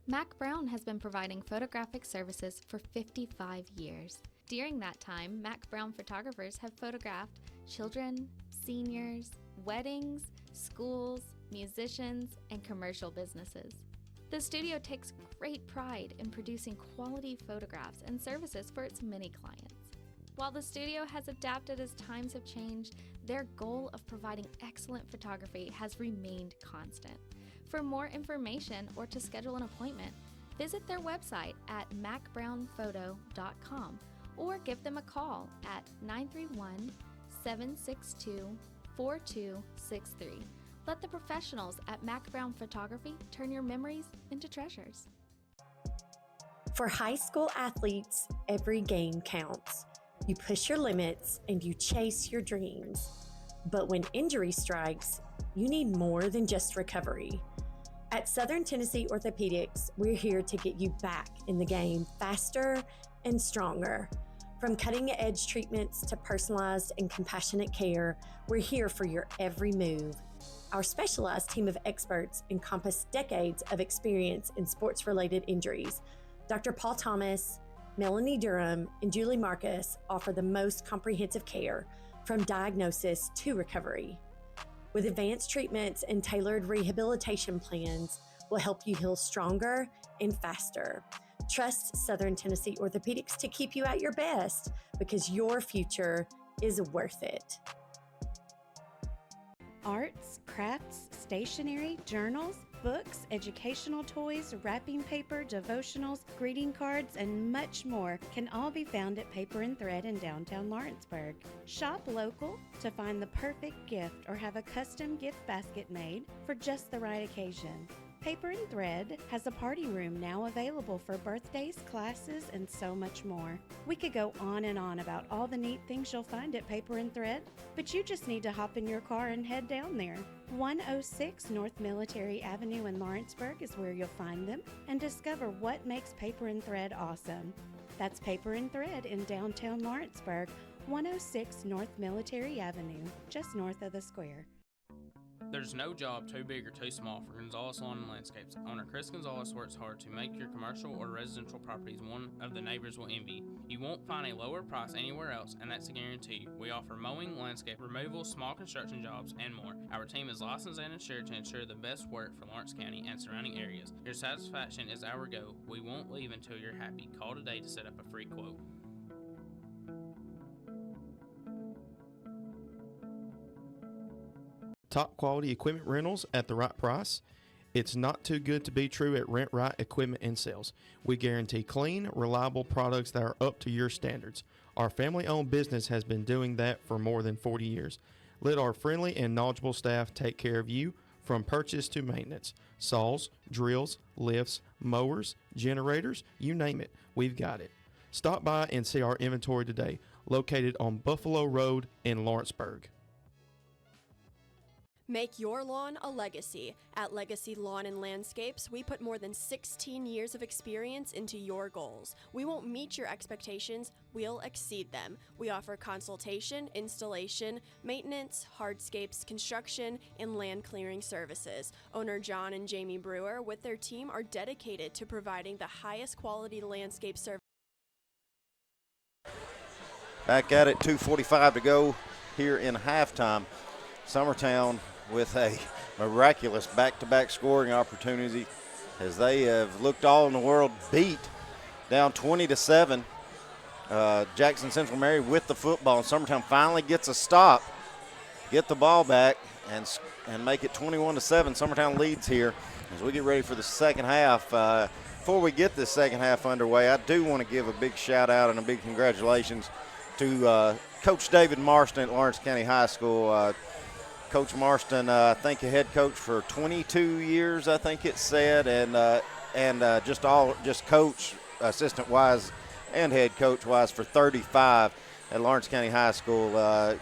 Mac Brown has been providing photographic services for 55 years. During that time, Mac Brown photographers have photographed children, seniors, weddings, schools, musicians, and commercial businesses. The studio takes great pride in producing quality photographs and services for its many clients. While the studio has adapted as times have changed, their goal of providing excellent photography has remained constant. For more information or to schedule an appointment, visit their website at macbrownphoto.com or give them a call at 931-762-4263. Let the professionals at Mac Brown Photography turn your memories into treasures.
For high school athletes, every game counts.
You push your limits and you chase your dreams. But when injury strikes, you need more than just recovery. At Southern Tennessee Orthopedics, we're here to get you back in the game faster and stronger. From cutting-edge treatments to personalized and compassionate care, we're here for your every move. Our specialized team of experts encompass decades of experience in sports-related injuries. Dr. Paul Thomas, Melanie Durham, and Julie Marcus offer the most comprehensive care, from diagnosis to recovery. With advanced treatments and tailored rehabilitation plans, we'll help you heal stronger and faster. Trust Southern Tennessee Orthopedics to keep you at your best, because your future is worth it.
Arts, crafts, stationery, journals, books, educational toys, wrapping paper, devotionals, greeting cards, and much more can all be found at Paper and Thread in downtown Lawrenceburg. Shop local to find the perfect gift or have a custom gift basket made for just the right occasion. Paper and Thread has a party room now available for birthdays, classes, and so much more. We could go on and on about all the neat things you'll find at Paper and Thread, but you just need to hop in your car and head down there. 106 North Military Avenue in Lawrenceburg is where you'll find them and discover what makes Paper and Thread awesome. That's Paper and Thread in downtown Lawrenceburg, 106 North Military Avenue, just north of the square.
There's no job too big or too small for Gonzalez Lawn and Landscapes. Owner Chris Gonzalez works hard to make your commercial or residential properties one of the neighbors will envy. You won't find a lower price anywhere else, and that's a guarantee. We offer mowing, landscape removal, small construction jobs, and more. Our team is licensed and insured to ensure the best work for Lawrence County and surrounding areas. Your satisfaction is our goal. We won't leave until you're happy. Call today to set up a free quote.
Top quality equipment rentals at the right price. It's not too good to be true at Rent Right Equipment and Sales. We guarantee clean, reliable products that are up to your standards. Our family-owned business has been doing that for more than 40 years. Let our friendly and knowledgeable staff take care of you from purchase to maintenance. Saws, drills, lifts, mowers, generators, you name it, we've got it. Stop by and see our inventory today, located on Buffalo Road in Lawrenceburg.
Make your lawn a legacy. At Legacy Lawn and Landscapes, we put more than 16 years of experience into your goals. We won't meet your expectations, we'll exceed them. We offer consultation, installation, maintenance, hardscapes, construction, and land clearing services. Owner John and Jamie Brewer with their team are dedicated to providing the highest quality landscape service.
Back at it, 2:45 to go here in halftime. Summertown with a miraculous back-to-back scoring opportunity as they have looked all in the world beat down 20-7. Jackson Central Mary with the football, and Summertown finally gets a stop, get the ball back, and make it 21-7. Summertown leads here as we get ready for the second half. Before we get this second half underway, I do want to give a big shout-out and a big congratulations to Coach David Marston at Lawrence County High School. Coach Marston, I think a head coach for 22 years, I think it said, and just coach, assistant-wise and head coach-wise for 35 at Lawrence County High School.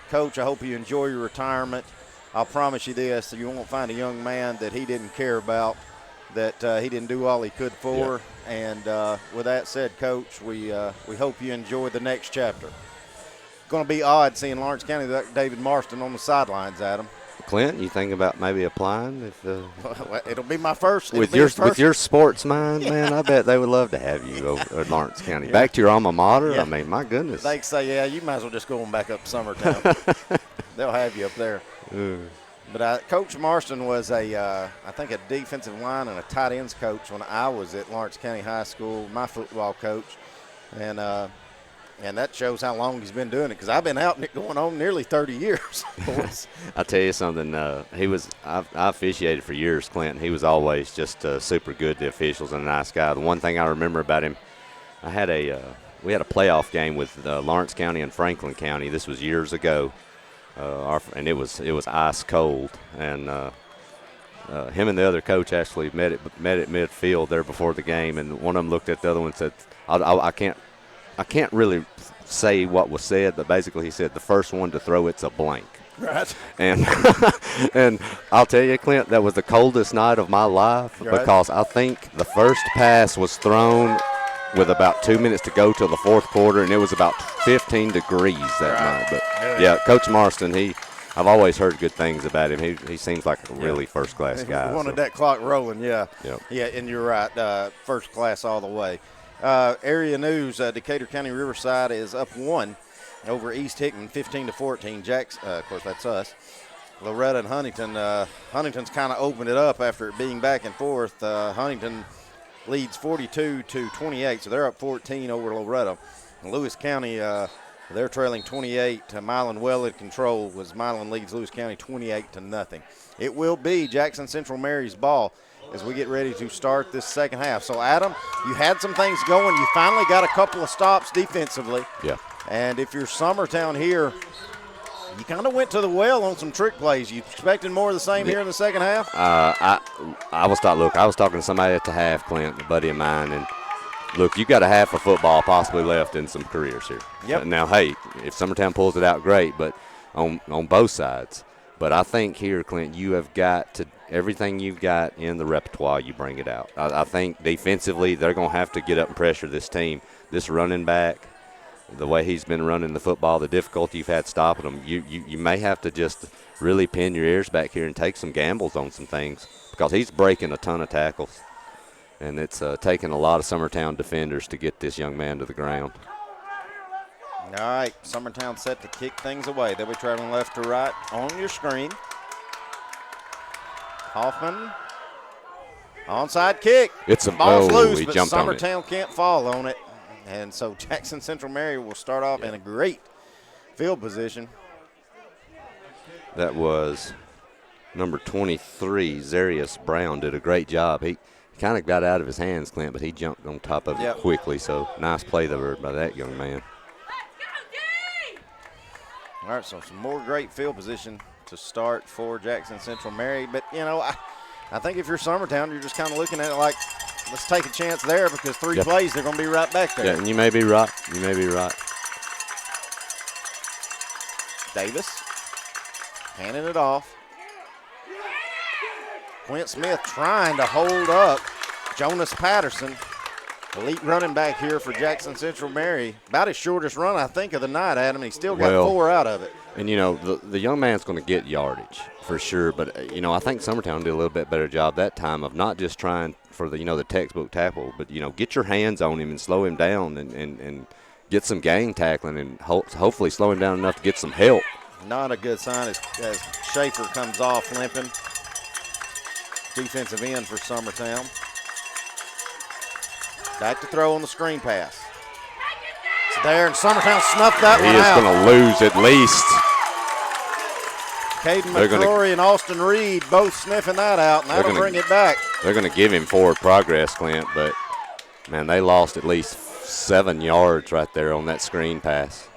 Coach, I hope you enjoy your retirement. I'll promise you this, you won't find a young man that he didn't care about, that he didn't do all he could for. Yeah. And with that said, Coach, we hope you enjoy the next chapter. Going to be odd seeing Lawrence County without David Marston on the sidelines, Adam.
Clint, you think about maybe applying? If
it'll be my first.
With your sports mind, man, I bet they would love to have you over at Lawrence County. Yeah. Back to your alma mater. Yeah. I mean, my goodness.
They say, yeah, you might as well just go on back up to Summertown. They'll have you up there. But Coach Marston was I think a defensive line and a tight ends coach when I was at Lawrence County High School, my football coach, and that shows how long he's been doing it, because I've been out going on nearly 30 years.
I'll tell you something. I officiated for years, Clinton. He was always just super good to officials and a nice guy. The one thing I remember about him, we had a playoff game with Lawrence County and Franklin County. This was years ago, and it was ice cold. And him and the other coach actually met at midfield there before the game, and one of them looked at the other one and said, I can't really say what was said, but basically he said the first one to throw it's a blank.
Right.
And and I'll tell you, Clint, that was the coldest night of my life because I think the first pass was thrown with about 2 minutes to go till the fourth quarter, and it was about 15 degrees that night. But, yeah, Coach Marston, I've always heard good things about him. He seems like a really first-class guy.
He wanted that clock rolling, yeah.
Yep.
Yeah, and you're right, first class all the way. Area news, Decatur County Riverside is up 1 over East Hickman, 15-14. Of course, that's us. Loretta and Huntington. Huntington's kind of opened it up after it being back and forth. Huntington leads 42-28, so they're up 14 over Loretta. And Lewis County, they're trailing 28. Milan well in control as Milan leads Lewis County 28-0. It will be Jackson Central Mary's ball as we get ready to start this second half. So, Adam, you had some things going. You finally got a couple of stops defensively.
Yeah.
And if you're Summertown here, you kind of went to the well on some trick plays. You expecting more of the same here in the second half?
I was talking to somebody at the half, Clint, a buddy of mine, and look, you got a half of football possibly left in some careers here.
Yep.
Now, hey, if Summertown pulls it out, great, but on both sides. But I think here, Clint, you have got to everything you've got in the repertoire, you bring it out. I think defensively they're going to have to get up and pressure this team. This running back, the way he's been running the football, the difficulty you've had stopping him, you may have to just really pin your ears back here and take some gambles on some things because he's breaking a ton of tackles. And it's taking a lot of Summertown defenders to get this young man to the ground.
All right, Summertown set to kick things away. They'll be traveling left to right on your screen. Hoffman, onside kick.
It's a
ball's loose,
he
but
jumped on it.
Summertown can't fall on it. And so Jackson Central Mary will start off in a great field position.
That was number 23, Zarius Brown, did a great job. He kind of got out of his hands, Clint, but he jumped on top of it quickly. So nice play there by that young man.
All right, so some more great field position to start for Jackson Central Mary. But, you know, I think if you're Summertown, you're just kind of looking at it like, let's take a chance there because three plays, they're going to be right back there.
Yeah, and you may be right. You may be right.
Davis handing it off. Quint Smith trying to hold up Jonas Patterson, elite running back here for Jackson Central Mary. About his shortest run, I think, of the night, Adam. He still got 4 out of it.
And, you know, the young man's going to get yardage for sure. But, you know, I think Summertown did a little bit better job that time of not just trying for the, you know, the textbook tackle, but, you know, get your hands on him and slow him down and get some gang tackling and hopefully slow him down enough to get some help.
Not a good sign as Schaefer comes off limping. Defensive end for Summertown. Back to throw on the screen pass. It's there, and Summertown snuffed that one out.
He is going to lose at least.
Caden McCrory and Austin Reed both sniffing that out, and that'll bring it back.
They're going to give him forward progress, Clint, but, man, they lost at least 7 yards right there on that screen pass.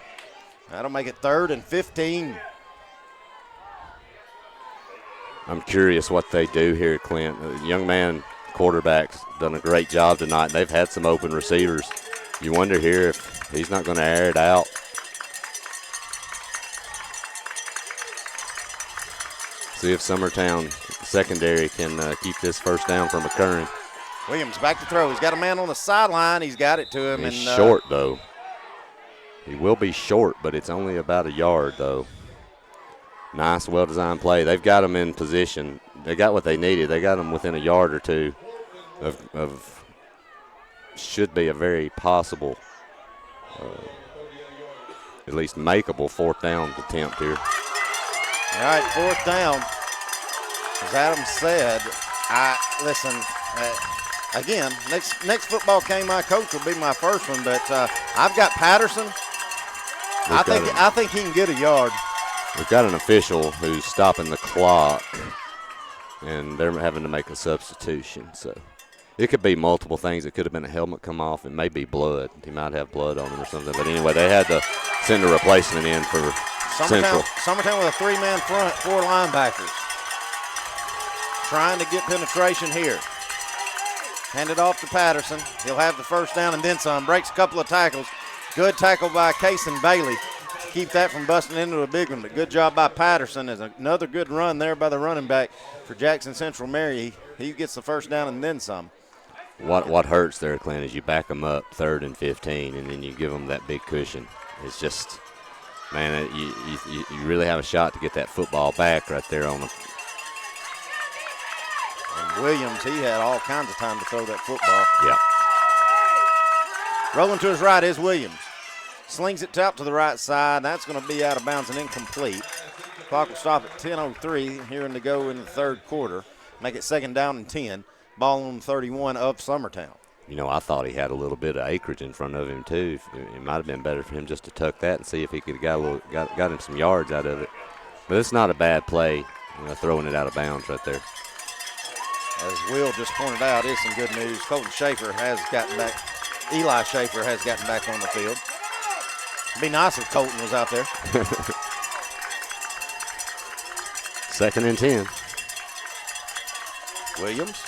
That'll make it 3rd and 15.
I'm curious what they do here, Clint. The young man quarterback's done a great job tonight. They've had some open receivers. You wonder here if he's not going to air it out. See if Summertown secondary can keep this first down from occurring.
Williams back to throw. He's got a man on the sideline. He's got it to him.
He's short, though. He will be short, but it's only about a yard, though. Nice, well-designed play. They've got him in position. They got what they needed. They got him within a yard or two of should be a very possible, at least makeable 4th down attempt here.
All right, 4th down. As Adam said, listen, again, next football game my coach will be my first one, but I've got Patterson. I think he can get a yard.
We've got an official who's stopping the clock, and they're having to make a substitution. So it could be multiple things. It could have been a helmet come off. It may be blood. He might have blood on him or something. But anyway, they had to send a replacement in for Central.
Summertown with a 3-man front, 4 linebackers. Trying to get penetration here. Hand it off to Patterson. He'll have the first down and then some. Breaks a couple of tackles. Good tackle by Kason Bailey to keep that from busting into a big one. But good job by Patterson. There's another good run there by the running back for Jackson Central Mary. He gets the first down and then some.
What hurts there, Clint, is you back them up 3rd and 15, and then you give them that big cushion. It's just, man, you really have a shot to get that football back right there on them.
And Williams, he had all kinds of time to throw that football.
Yeah.
Rolling to his right is Williams. Slings it out to the right side. That's going to be out of bounds and incomplete. Clock will stop at 10:03 here in the go in the third quarter. Make it 2nd down and 10. Ball on 31 of Summertown.
You know, I thought he had a little bit of acreage in front of him, too. It might have been better for him just to tuck that and see if he could have got him some yards out of it. But it's not a bad play, throwing it out of bounds right there.
As Will just pointed out, is some good news. Colton Schaefer has gotten back. Eli Schaefer has gotten back on the field. It'd be nice if Colton was out there.
2nd and 10.
Williams,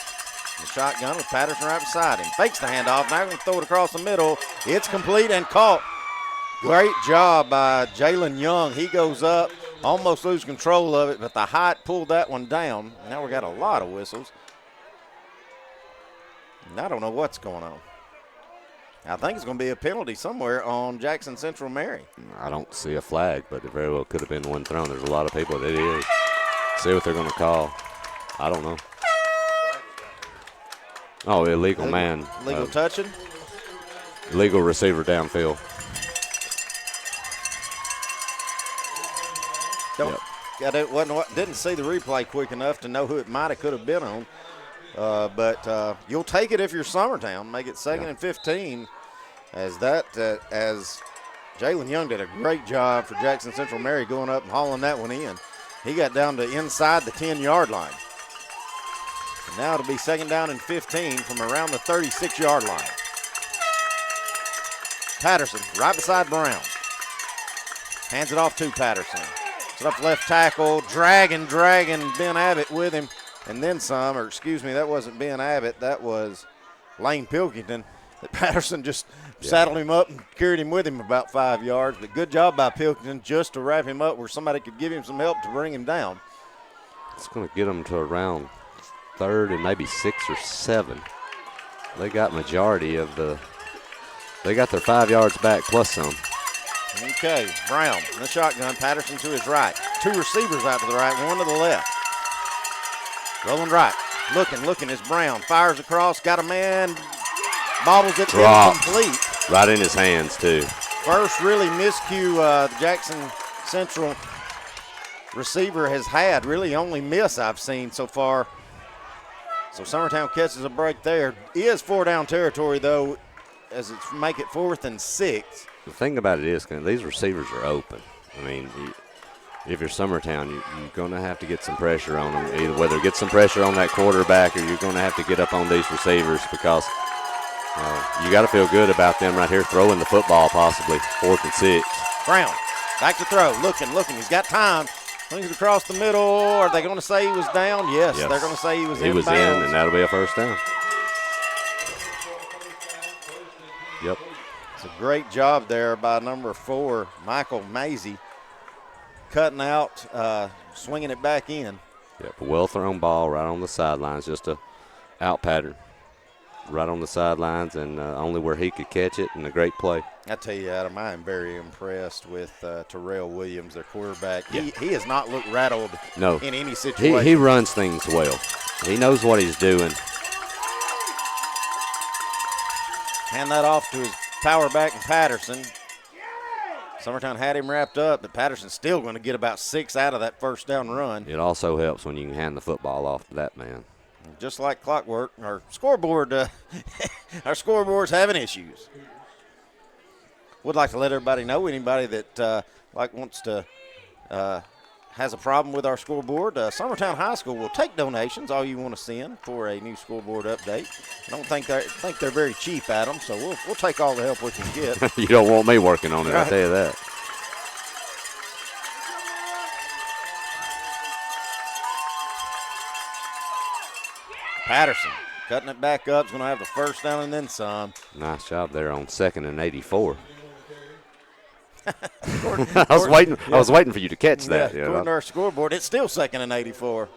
the shotgun with Patterson right beside him. Fakes the handoff. Now going to throw it across the middle. It's complete and caught. Great job by Jalen Young. He goes up, almost lose control of it, but the height pulled that one down. Now we got a lot of whistles. And I don't know what's going on. I think it's going to be a penalty somewhere on Jackson Central Mary.
I don't see a flag, but it very well could have been one thrown. There's a lot of people that it is. See what they're going to call. I don't know. Oh, illegal man.
Legal touching?
Legal receiver downfield.
Didn't see the replay quick enough to know who it might have could have been on. But you'll take it if you're Summertown. Make it 2nd and 15 as Jalen Young did a great job for Jackson Central Mary going up and hauling that one in. He got down to inside the 10-yard line. And now it'll be 2nd down and 15 from around the 36-yard line. Patterson right beside Brown. Hands it off to Patterson. Set up left tackle, dragging Ben Abbott with him. And then some, or excuse me, that wasn't Ben Abbott. That was Lane Pilkington. That Patterson just saddled him up and carried him with him about 5 yards. But good job by Pilkington just to wrap him up where somebody could give him some help to bring him down.
It's going to get them to around 3rd and maybe 6 or 7. They got majority of they got their 5 yards back plus some.
Okay, Brown in the shotgun, Patterson to his right. 2 receivers out to the right, 1 to the left. Rolling right, looking is Brown. Fires across, got a man, bobbles it, incomplete.
Right in his hands, too.
First really miscue the Jackson Central receiver has had. Really only miss I've seen so far. So Summertown catches a break there. Is 4-down territory, though, as it's make it 4th and 6.
The thing about it is, these receivers are open. I mean, if you're Summertown, you're going to have to get some pressure on them. Either whether get some pressure on that quarterback or you're going to have to get up on these receivers because you got to feel good about them right here throwing the football possibly 4th and 6.
Brown back to throw, looking. He's got time. Swings it across the middle. Are they going to say he was down? Yes. They're going to say he was in.
He was in, and that'll be a 1st down. Yep.
It's a great job there by number 4, Michael Mazie. Cutting out, swinging it back in.
Yep, a well-thrown ball right on the sidelines, just a out pattern. Right on the sidelines and only where he could catch it, and a great play.
I tell you, Adam, I am very impressed with Terrell Williams, their quarterback.
Yeah.
He has not looked rattled in any situation.
He runs things well. He knows what he's doing.
Hand that off to his power back in Patterson. Summertown had him wrapped up, but Patterson's still going to get about 6 out of that 1st down run.
It also helps when you can hand the football off to that man.
Just like clockwork, our scoreboard, our scoreboard's having issues. Would like to let everybody know, anybody that wants to has a problem with our scoreboard, Summertown High School will take donations, all you want to send for a new scoreboard update. I don't think they're very cheap, Adam, so we'll take all the help we can get.
You don't want me working on it, right. I'll tell you that.
Patterson cutting it back up. Is going to have the 1st down and then some.
Nice job there on 2nd and 84. I was waiting for you to catch that.
Yeah, according to our scoreboard, it's still second and 84.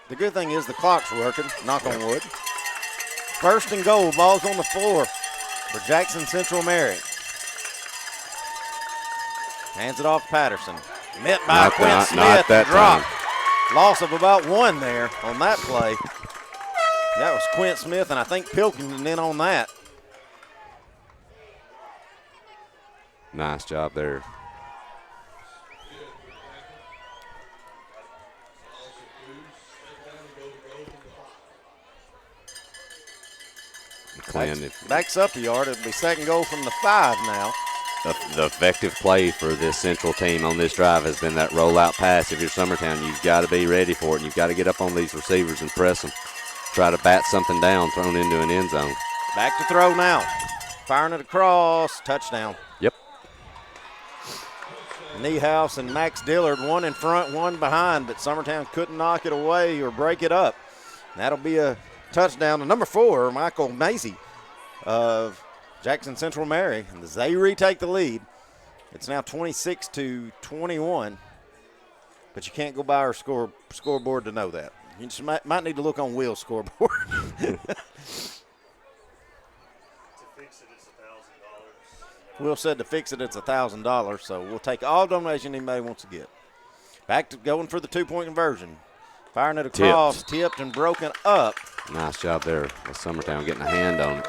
The good thing is the clock's working, knock on wood. First and goal, ball's on the floor for Jackson Central Mary. Hands it off to Patterson. Met by Quint Smith and dropped. Loss of about one there on that play. That was Quint Smith, and I think Pilkington in on that.
Nice job there.
Backs up the yard. It'll be second goal from the 5 now.
The effective play for this Central team on this drive has been that rollout pass. If you're Summertown, you've got to be ready for it, and you've got to get up on these receivers and press them. Try to bat something down, thrown into an end zone.
Back to throw now. Firing it across. Touchdown.
Yep.
Niehaus and Max Dillard, one in front, one behind, but Summertown couldn't knock it away or break it up. That'll be a touchdown to number 4, Michael Macy of Jackson Central Mary. And they retake the lead. It's now 26-21, but you can't go by our scoreboard to know that. You just might need to look on Will's scoreboard. Will said to fix it, it's $1,000, so we'll take all donation anybody wants to get. Back to going for the 2-point conversion. Firing it across, tipped and broken up.
Nice job there with Summertown getting a hand on it.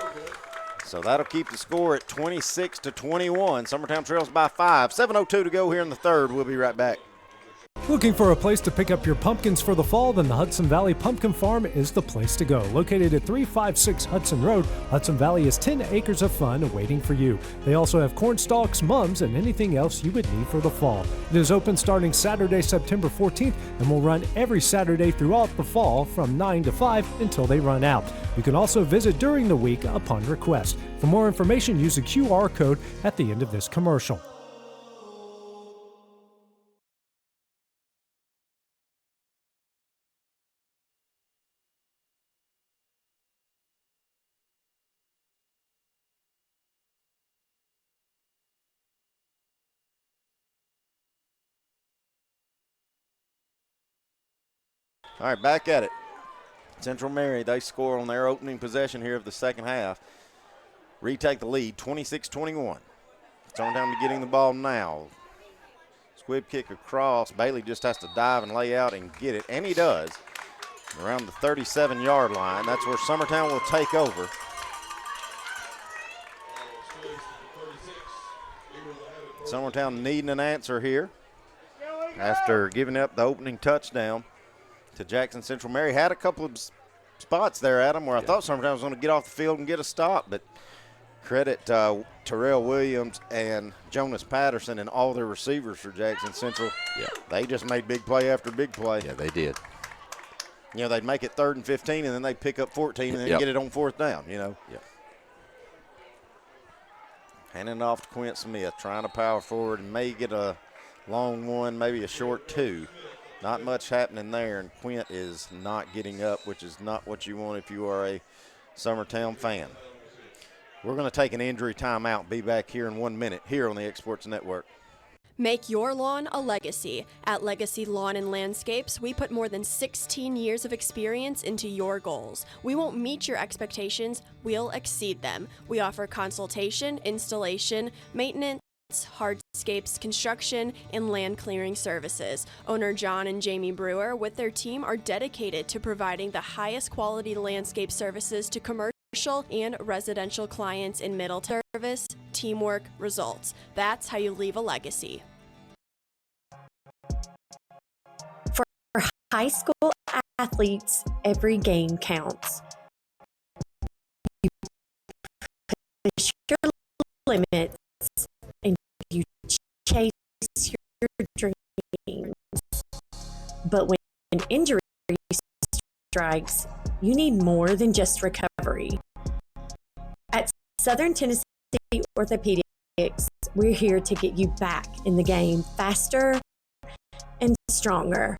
So that'll keep the score at 26-21. Summertown trails by 5. 7:02 to go here in the third. We'll be right back.
Looking for a place to pick up your pumpkins for the fall? Then the Hudson Valley Pumpkin Farm is the place to go. Located at 356 Hudson Road, Hudson Valley is 10 acres of fun waiting for you. They also have corn stalks, mums, and anything else you would need for the fall. It is open starting Saturday, September 14th, and will run every Saturday throughout the fall from 9 to 5 until they run out. You can also visit during the week upon request. For more information, use the QR code at the end of this commercial.
All right, back at it. Central Mary, they score on their opening possession here of the second half. Retake the lead, 26-21. Summertown be getting the ball now. Squib kick across. Bailey just has to dive and lay out and get it, and he does. Around the 37-yard line. That's where Summertown will take over. Summertown needing an answer here after giving up the opening touchdown to Jackson Central Mary. Had a couple of spots there, Adam, where I thought Summertown was going to get off the field and get a stop, but credit Terrell Williams and Jonas Patterson and all their receivers for Jackson Central.
Yeah.
They just made big play after big play.
Yeah, they did.
You know, they'd make it 3rd and 15, and then they'd pick up 14 and then get it on 4th down, you know.
Yep.
Handing it off to Quint Smith, trying to power forward and may get a long one, maybe a short 2. Not much happening there, and Quint is not getting up, which is not what you want if you are a Summertown fan. We're going to take an injury timeout. Be back here in 1 minute here on the Exports Network.
Make your lawn a legacy. At Legacy Lawn and Landscapes, we put more than 16 years of experience into your goals. We won't meet your expectations, we'll exceed them. We offer consultation, installation, maintenance, hardscapes, construction, and land clearing services. Owner John and Jamie Brewer with their team are dedicated to providing the highest quality landscape services to commercial and residential clients in Middleton. Service, teamwork, results. That's how you leave a legacy.
For high school athletes, every game counts. You push your limits and you chase your dreams. But when injury strikes, you need more than just recovery. At Southern Tennessee Orthopedics, we're here to get you back in the game faster and stronger.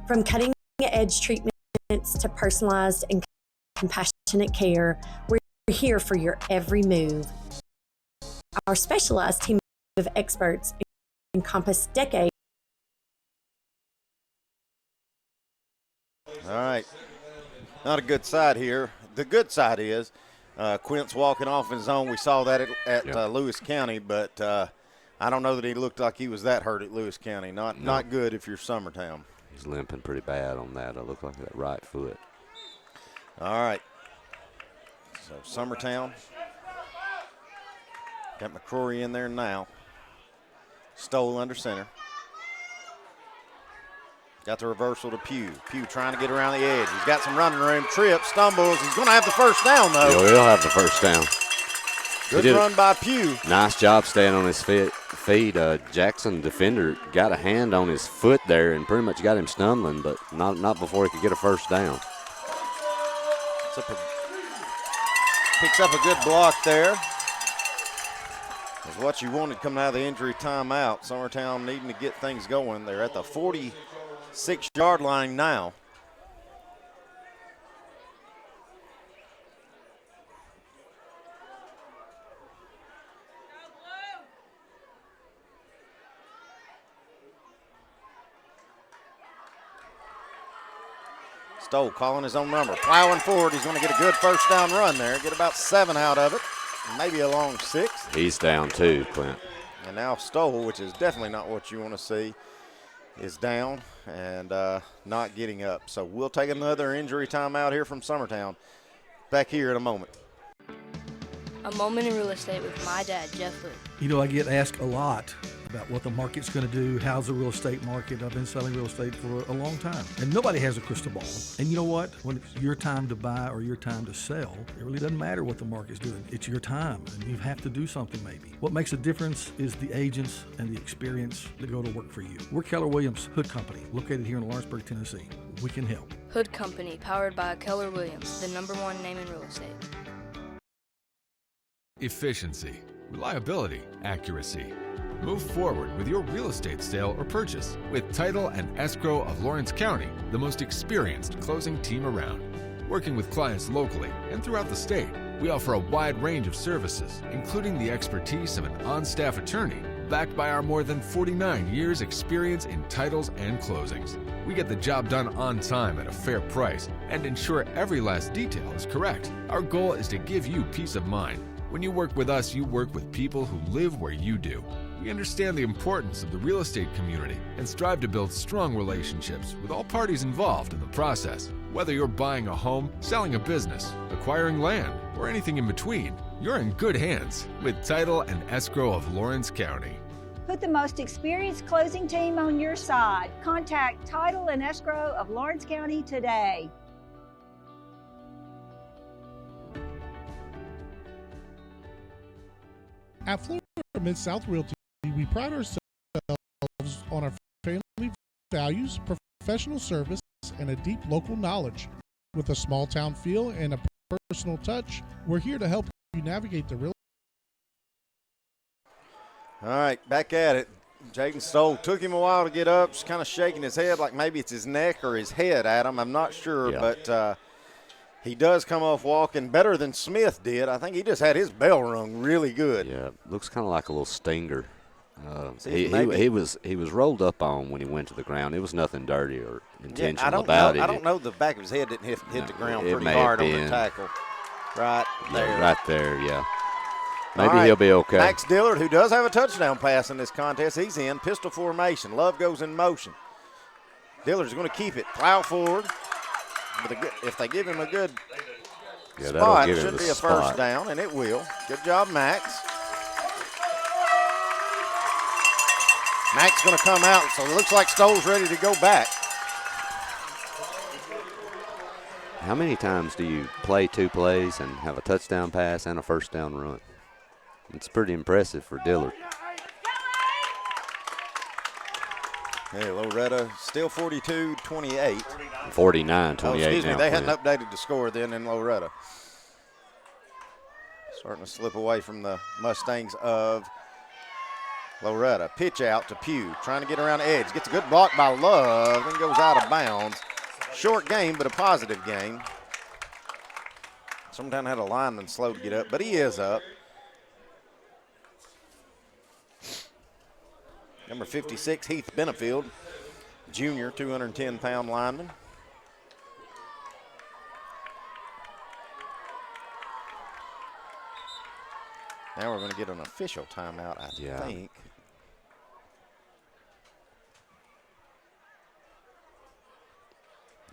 From cutting-edge treatments to personalized and compassionate care, we're here for your every move. Our specialized team of experts encompass decades.
All right. Not a good side here. The good side is Quint's walking off in his own. We saw that at Lewis County, but I don't know that he looked like he was that hurt at Lewis County. Not good if you're Summertown.
He's limping pretty bad on that. It looked like that right foot.
All right. So Summertown. Got McCrory in there now. Stoll under center. Got the reversal to Pugh. Pugh trying to get around the edge. He's got some running room. Trips, stumbles. He's going to have the first down, though.
He'll have the first down.
Good run by Pugh.
Nice job staying on his feet. Jackson defender got a hand on his foot there and pretty much got him stumbling, but not before he could get a first down.
Picks up a good block there. That's what you wanted coming out of the injury timeout. Summertown needing to get things going. They're at the 46-yard line now. Stoll calling his own number, plowing forward. He's going to get a good first down run there, get about 7 out of it, maybe a long 6.
He's down too, Clint.
And now Stoll, which is definitely not what you want to see, is down and not getting up. So we'll take another injury timeout here from Summertown. Back here in a moment.
A moment in real estate with my dad, Jeff Hood.
You know, I get asked a lot about what the market's going to do. How's the real estate market? I've been selling real estate for a long time, and nobody has a crystal ball. And you know what? When it's your time to buy or your time to sell, it really doesn't matter what the market's doing. It's your time, and you have to do something maybe. What makes a difference is the agents and the experience that go to work for you. We're Keller Williams Hood Company, located here in Lawrenceburg, Tennessee. We can help.
Hood Company, powered by Keller Williams, the #1 name in real estate.
Efficiency, reliability, accuracy. Move forward with your real estate sale or purchase with Title and Escrow of Lawrence County, the most experienced closing team around. Working with clients locally and throughout the state, we offer a wide range of services, including the expertise of an on-staff attorney, backed by our more than 49 years experience in titles and closings. We get the job done on time at a fair price and ensure every last detail is correct. Our goal is to give you peace of mind. When you work with us, you work with people who live where you do. We understand the importance of the real estate community and strive to build strong relationships with all parties involved in the process. Whether you're buying a home, selling a business, acquiring land, or anything in between, you're in good hands with Title and Escrow of Lawrence County.
Put the most experienced closing team on your side. Contact Title and Escrow of Lawrence County today.
At Florida Mid-South Realty, we pride ourselves on our family values, professional service, and a deep local knowledge. With a small town feel and a personal touch, we're here to help you navigate the real.
All right, back at it. Jaden Stoll took him a while to get up. Just kind of shaking his head like maybe it's his neck or his head, Adam. I'm not sure, but he does come off walking better than Smith did. I think he just had his bell rung really good.
Yeah, looks kind of like a little stinger. He was rolled up on when he went to the ground. It was nothing dirty or intentional about it.
I don't know. The back of his head didn't hit the ground pretty hard on the tackle. Right there.
Yeah, right there, yeah. Maybe he'll be okay.
Max Dillard, who does have a touchdown pass in this contest, he's in pistol formation. Love goes in motion. Dillard's going to keep it. Plow forward. If they give him a good spot, it should be a first down, and it will. Good job, Max. Max going to come out, so it looks like Stoll's ready to go back.
How many times do you play 2 plays and have a touchdown pass and a first down run? It's pretty impressive for Dillard.
Hey, Loretta still 42-28.
49-28
excuse me,
now.
they hadn't updated the score then in Loretta. Starting to slip away from the Mustangs of Loretta. Pitch out to Pugh, trying to get around the edge. Gets a good block by Love, then goes out of bounds. Short game, but a positive game. Summertown had a lineman slow to get up, but he is up. Number 56, Heath Benefield, junior, 210-pound lineman. Now we're going to get an official timeout, I think.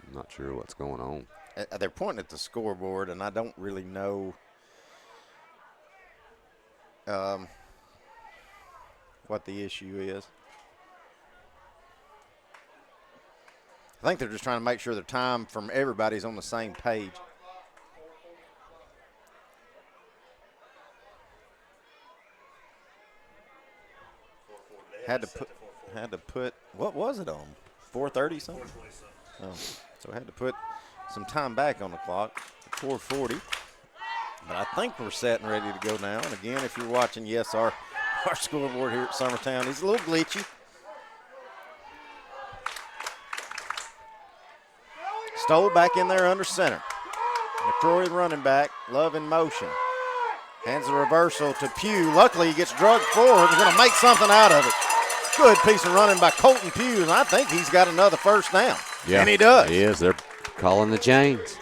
I'm not sure what's going on.
They're pointing at the scoreboard, and I don't really know what the issue is. I think they're just trying to make sure the time from everybody's on the same page. Had to put, what was it on? 4:30 something? Oh, so I had to put some time back on the clock, 4:40. But I think we're set and ready to go now. And again, if you're watching, yes, our scoreboard here at Summertown is a little glitchy. Stoll back in there under center. McCrory running back, Love in motion. Hands the reversal to Pugh. Luckily, he gets drugged forward. He's going to make something out of it. Good piece of running by Colton Pugh, and I think he's got another first down.
Yeah,
and he does.
He is. They're calling the chains.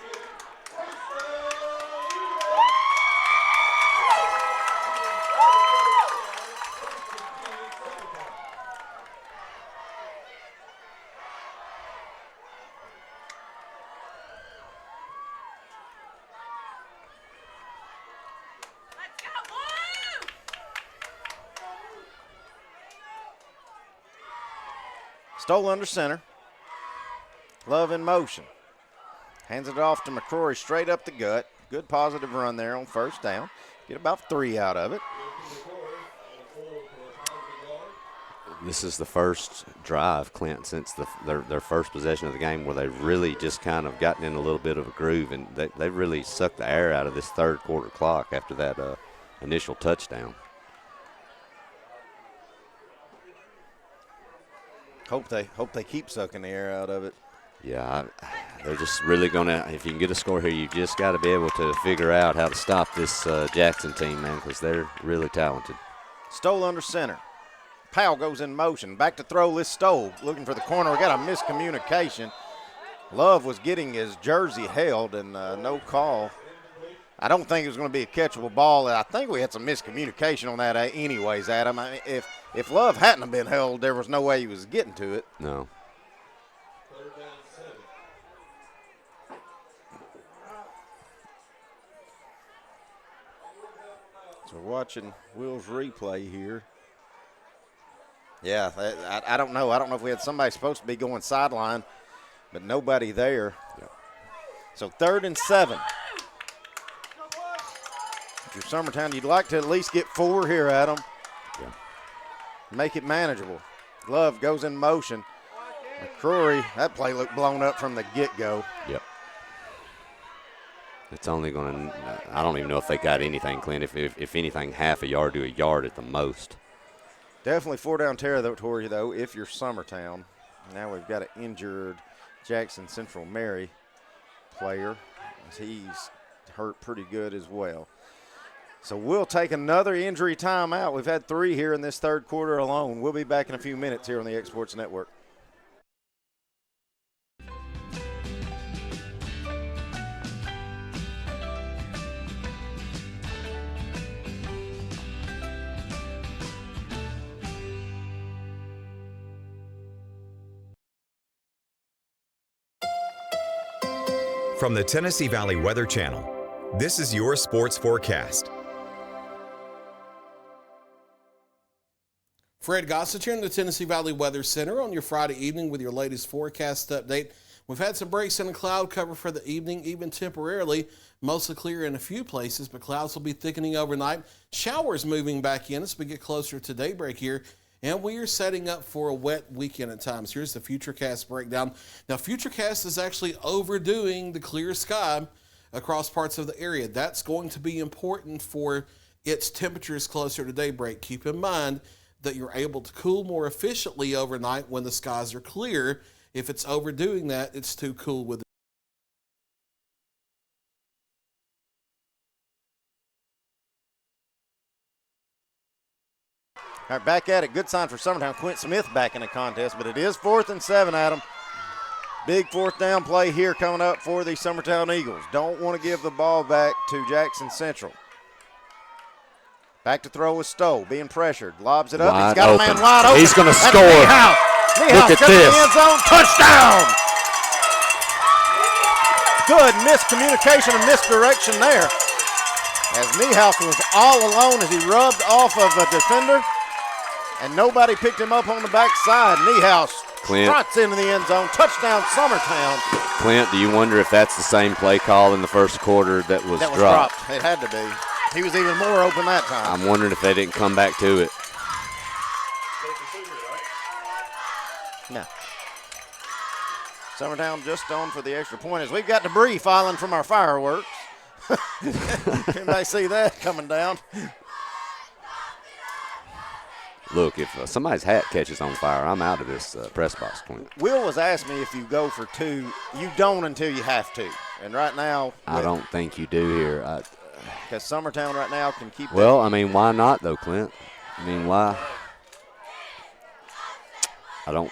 Stoll under center. Love in motion. Hands it off to McCrory straight up the gut. Good positive run there on first down. Get about 3 out of it.
This is the first drive, Clint, since their first possession of the game where they've really just kind of gotten in a little bit of a groove, and they really sucked the air out of this third quarter clock after that initial touchdown.
Hope they keep sucking the air out of it.
Yeah, they're just really going to, if you can get a score here, you've just got to be able to figure out how to stop this Jackson team, man, because they're really talented.
Stoll under center. Powell goes in motion. Back to throw, this Stoll looking for the corner. We got a miscommunication. Love was getting his jersey held, and no call. I don't think it was going to be a catchable ball. I think we had some miscommunication on that anyways, Adam. I mean, if Love hadn't have been held, there was no way he was getting to it.
No.
So we're watching Will's replay here. Yeah, I don't know. I don't know if we had somebody supposed to be going sideline, but nobody there.
Yep.
So 3rd and 7. If you're Summertown, you'd like to at least get 4 here, Adam.
Yeah.
Make it manageable. Love goes in motion. McCrory, that play looked blown up from the get-go.
Yep. It's only going to, I don't even know if they got anything, Clint. If anything, half a yard to a yard at the most.
Definitely 4-down territory, though, if you're Summertown. Now we've got an injured Jackson Central Mary player. He's hurt pretty good as well. So we'll take another injury timeout. We've had 3 here in this third quarter alone. We'll be back in a few minutes here on the X Sports Network.
From the Tennessee Valley Weather Channel, this is your sports forecast.
Fred Gossett here in the Tennessee Valley Weather Center on your Friday evening with your latest forecast update. We've had some breaks in the cloud cover for the evening, even temporarily. Mostly clear in a few places, but clouds will be thickening overnight. Showers moving back in as we get closer to daybreak here. And we are setting up for a wet weekend at times. Here's the Futurecast breakdown. Now, Futurecast is actually overdoing the clear sky across parts of the area. That's going to be important for its temperatures closer to daybreak. Keep in mind that you're able to cool more efficiently overnight when the skies are clear If it's overdoing that, it's too cool with it.
All right, back at it. Good sign for Summertown. Quint Smith back in the contest, but it is 4th and 7, Adam. Big 4th down play here coming up for the Summertown Eagles. Don't want to give the ball back to Jackson Central. Back to throw with Stowe, being pressured. Lobs it up. He's got a man wide open.
He's going to
That's
score.
Niehaus
Look at
got
this.
the end zone. Touchdown! Good miscommunication and misdirection there. As Niehaus was all alone as he rubbed off of a defender, and nobody picked him up on the backside. Niehaus trots into the end zone. Touchdown, Summertown.
Clint, do you wonder if that's the same play call in the first quarter that was dropped?
It had to be. He was even more open that time.
I'm wondering if they didn't come back to it.
No. Summertown just on for the extra point as we've got debris falling from our fireworks. Anybody see that coming down?
Look, if somebody's hat catches on fire, I'm out of this press box, Clint.
Will was asked me if you go for 2, you don't until you have to. And right now,
I don't think you do here.
because Summertown right now can keep.
Well, I mean, why not though, Clint? I mean, why? I don't.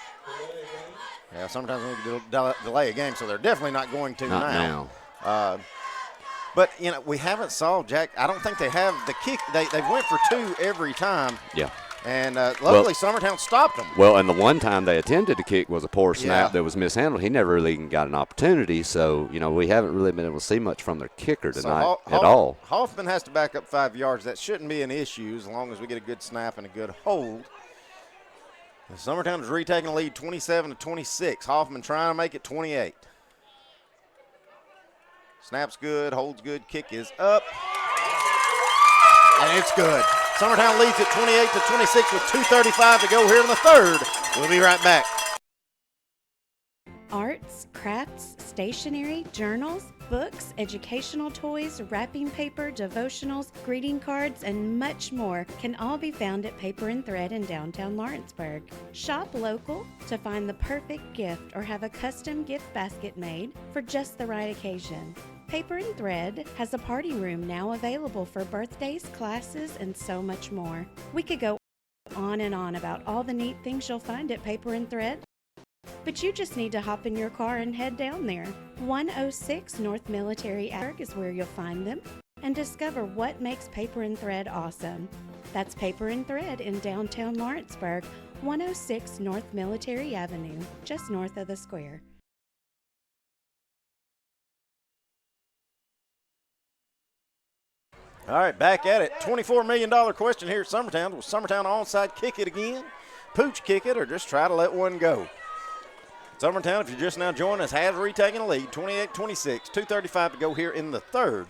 Yeah, sometimes we need to delay a game, so they're definitely not going to
Not now.
But, you know, we haven't saw Jack. I don't think they have the kick. They went for 2 every time.
Yeah.
And luckily, Summertown stopped them.
Well, and the one time they attempted to kick was a poor snap that was mishandled. He never really even got an opportunity. So, you know, we haven't really been able to see much from their kicker tonight at all.
Hoffman has to back up 5 yards. That shouldn't be an issue as long as we get a good snap and a good hold. And Summertown is retaking the lead 27-26. Hoffman trying to make it 28. Snap's good, holds good, kick is up. And it's good. Summertown leads it 28-26 with 2:35 to go here in the third. We'll be right back.
Arts, crafts, stationery, journals, books, educational toys, wrapping paper, devotionals, greeting cards, and much more can all be found at Paper and Thread in downtown Lawrenceburg. Shop local to find the perfect gift or have a custom gift basket made for just the right occasion. Paper and Thread has a party room now available for birthdays, classes, and so much more. We could go on and on about all the neat things you'll find at Paper and Thread, but you just need to hop in your car and head down there. 106 North Military Ave is where you'll find them and discover what makes Paper and Thread awesome. That's Paper and Thread in downtown Lawrenceburg, 106 North Military Avenue, just north of the square.
All right, back at it. $24 million question here at Summertown. Will Summertown onside kick it again, pooch kick it, or just try to let one go? Summertown, if you're just now joining us, has retaken the lead, 28-26, 2:35 to go here in the third.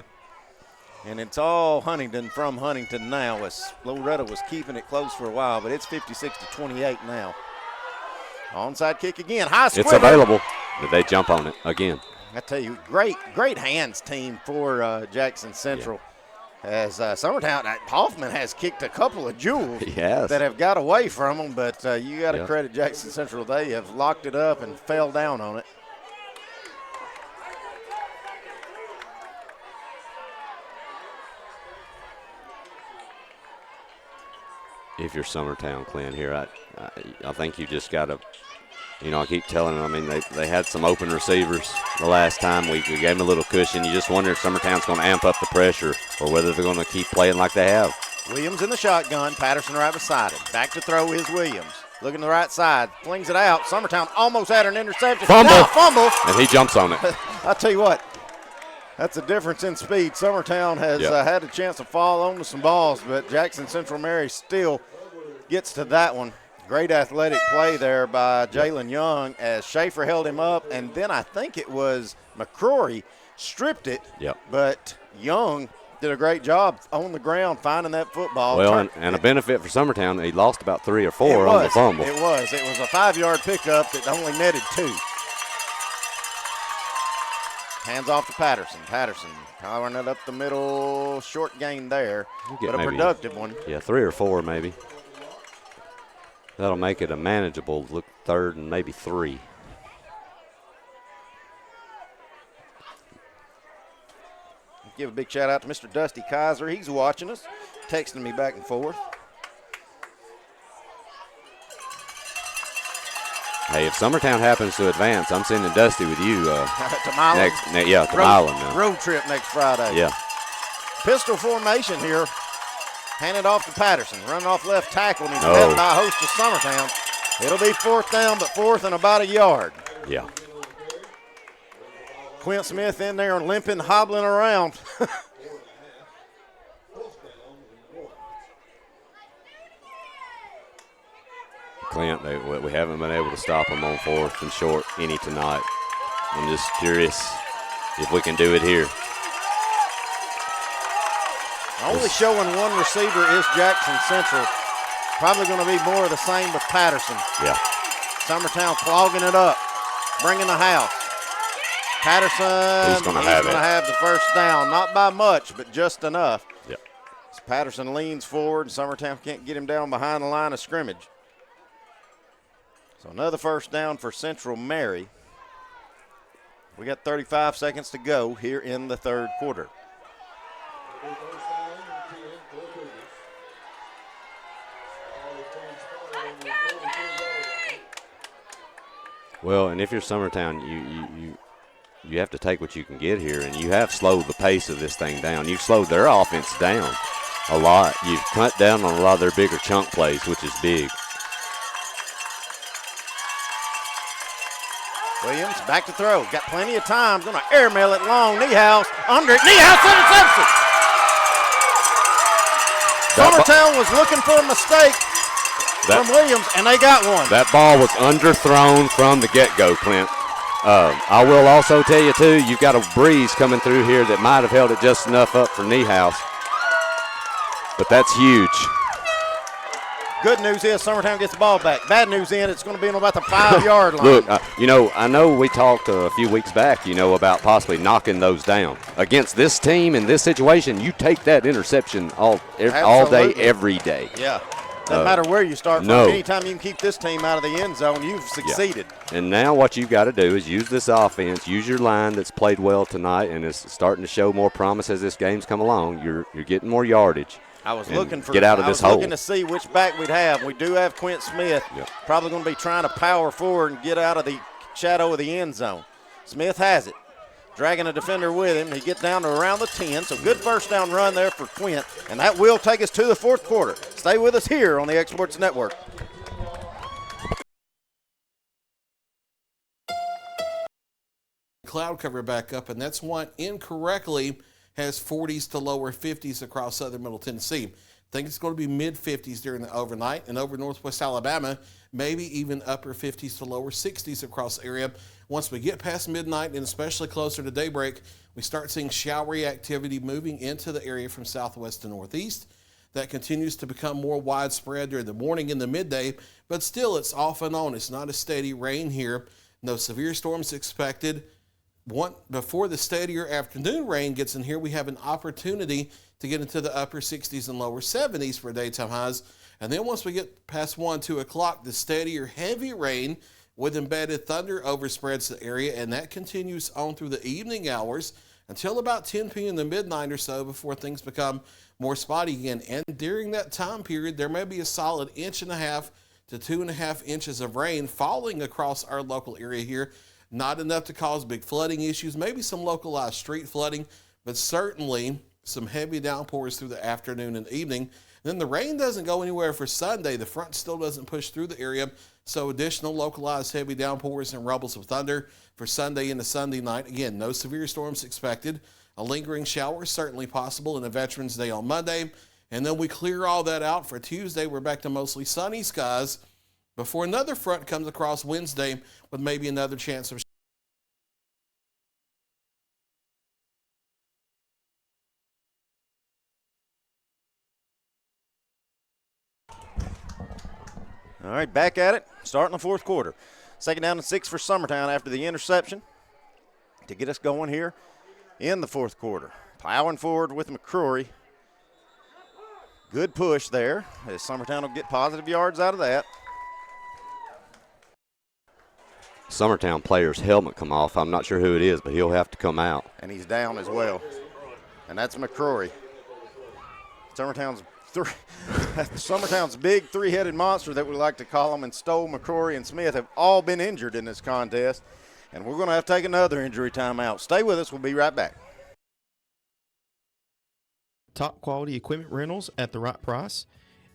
And it's all Huntington from Huntington now, as Loretta was keeping it close for a while, but it's 56-28 now. Onside kick again, high square.
It's available. Did they jump on it again?
I tell you, great hands team for Jackson Central. Yeah. As Summertown, Hoffman has kicked a couple of jewels that have got away from them, but you got to credit Jackson Central. They have locked it up and fell down on it.
If you're Summertown, Clint, here, I think you just got to, you know, I keep telling them, I mean, they had some open receivers the last time. We gave them a little cushion. You just wonder if Summertown's going to amp up the pressure or whether they're going to keep playing like they have.
Williams in the shotgun. Patterson right beside him. Back to throw is Williams. Looking to the right side. Flings it out. Summertown almost had an interception. Fumble.
And he jumps on it.
I'll tell you what. That's a difference in speed. Summertown has had a chance to fall onto some balls, but Jackson Central Mary still gets to that one. Great athletic play there by Jalen Young as Schaefer held him up, and then I think it was McCrory stripped it, but Young did a great job on the ground finding that football.
Well, and a benefit for Summertown, he lost about 3 or 4 on the fumble.
It was a 5-yard pickup that only netted 2. Hands off to Patterson. Patterson powering it up the middle, short gain there, but a productive one.
Yeah, 3 or 4 maybe. That'll make it a manageable look, 3rd and maybe 3.
Give a big shout out to Mr. Dusty Kaiser. He's watching us, texting me back and forth.
Hey, if Summertown happens to advance, I'm sending Dusty with you.
To Milan?
To Milan now.
Road trip next Friday.
Yeah.
Pistol formation here. Handed off to Patterson. Running off left tackle, and he's
Oh.
met by a host of Summertown. It'll be 4th down, but 4th and about a yard.
Yeah.
Quint Smith in there and limping, hobbling around.
Clint, we haven't been able to stop them on 4th and short any tonight. I'm just curious if we can do it here.
Only showing one receiver is Jackson Central. Probably going to be more of the same with Patterson.
Yeah.
Summertown clogging it up, bringing the house. Patterson,
He's going to have
the first down. Not by much, but just enough.
Yep.
As Patterson leans forward, and Summertown can't get him down behind the line of scrimmage. So another first down for Central Mary. We got 35 seconds to go here in the third quarter.
Well, and if you're Summertown, you have to take what you can get here, and you have slowed the pace of this thing down. You've slowed their offense down a lot. You've cut down on a lot of their bigger chunk plays, which is big.
Williams back to throw. Got plenty of time. Going to airmail it long. Niehaus under it. Niehaus intercepts it. Summertown was looking for a mistake from Williams, and they got one.
That ball was underthrown from the get-go, Clint. I will also tell you, too, you've got a breeze coming through here that might have held it just enough up for Niehaus. But that's huge.
Good news is Summertown gets the ball back. Bad news is it's going to be on about the 5-yard line.
Look, I know we talked a few weeks back, about possibly knocking those down. Against this team in this situation, you take that interception all day, every day.
Yeah. Doesn't matter where you start from.
No.
Anytime you can keep this team out of the end zone, you've succeeded.
Yeah. And now what you've got to do is use this offense, use your line that's played well tonight and is starting to show more promise as this game's come along. You're getting more yardage.
I was looking for
get out of this hole.
Looking to see which back we'd have. We do have Quint Smith.
Yep.
Probably going to be trying to power forward and get out of the shadow of the end zone. Smith has it. Dragging a defender with him. He gets down to around the 10. So good first down run there for Quint. And that will take us to the fourth quarter. Stay with us here on the Exports Network.
Cloud cover back up, and that's why incorrectly has 40s to lower 50s across southern Middle Tennessee. I think it's going to be mid-50s during the overnight, and over northwest Alabama, maybe even upper 50s to lower 60s across the area. Once we get past midnight and especially closer to daybreak, we start seeing showery activity moving into the area from southwest to northeast. That continues to become more widespread during the morning and the midday, but still it's off and on. It's not a steady rain here. No severe storms expected. Before the steadier afternoon rain gets in here, we have an opportunity to get into the upper 60s and lower 70s for daytime highs. And then once we get past 1, 2 o'clock, the steadier heavy rain with embedded thunder overspreads the area, and that continues on through the evening hours until about 10 p.m. to midnight or so before things become more spotty again. And during that time period, there may be a solid 1.5 to 2.5 inches of rain falling across our local area here. Not enough to cause big flooding issues, maybe some localized street flooding, but certainly some heavy downpours through the afternoon and evening. Then the rain doesn't go anywhere for Sunday. The front still doesn't push through the area, so additional localized heavy downpours and rumbles of thunder for Sunday into Sunday night. Again, no severe storms expected. A lingering shower certainly possible in a Veterans Day on Monday. And then we clear all that out for Tuesday. We're back to mostly sunny skies before another front comes across Wednesday with maybe another chance of
All right, back at it, starting the fourth quarter. 2nd down and 6 for Summertown after the interception to get us going here in the fourth quarter. Plowing forward with McCrory. Good push there as Summertown will get positive yards out of that.
Summertown player's helmet come off. I'm not sure who it is, but he'll have to come out.
And he's down as well. and that's McCrory. Summertown's big three-headed monster that we like to call them, and Stoll, McCrory, and Smith have all been injured in this contest, and we're going to have to take another injury timeout. Stay with us. We'll be right back.
Top quality equipment rentals at the right price.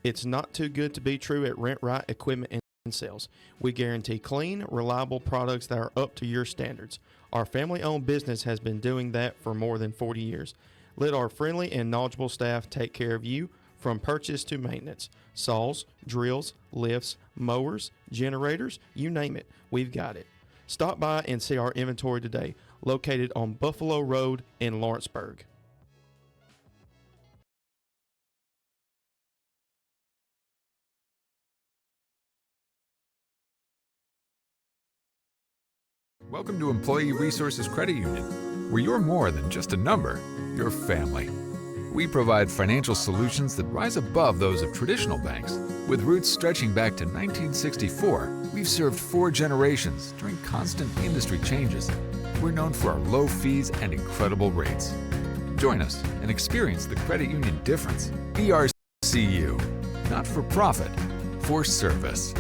It's not too good to be true at Rent Right Equipment and Sales. We guarantee clean, reliable products that are up to your standards. Our family-owned business has been doing that for more than 40 years. Let our friendly and knowledgeable staff take care of you from purchase to maintenance. Saws, drills, lifts, mowers, generators, you name it, we've got it. Stop by and see our inventory today, located on Buffalo Road in Lawrenceburg.
Welcome to Employee Resources Credit Union, where you're more than just a number, you're family. We provide financial solutions that rise above those of traditional banks. With roots stretching back to 1964, we've served 4 generations during constant industry changes. We're known for our low fees and incredible rates. Join us and experience the credit union difference. ERCU, not for profit, for service.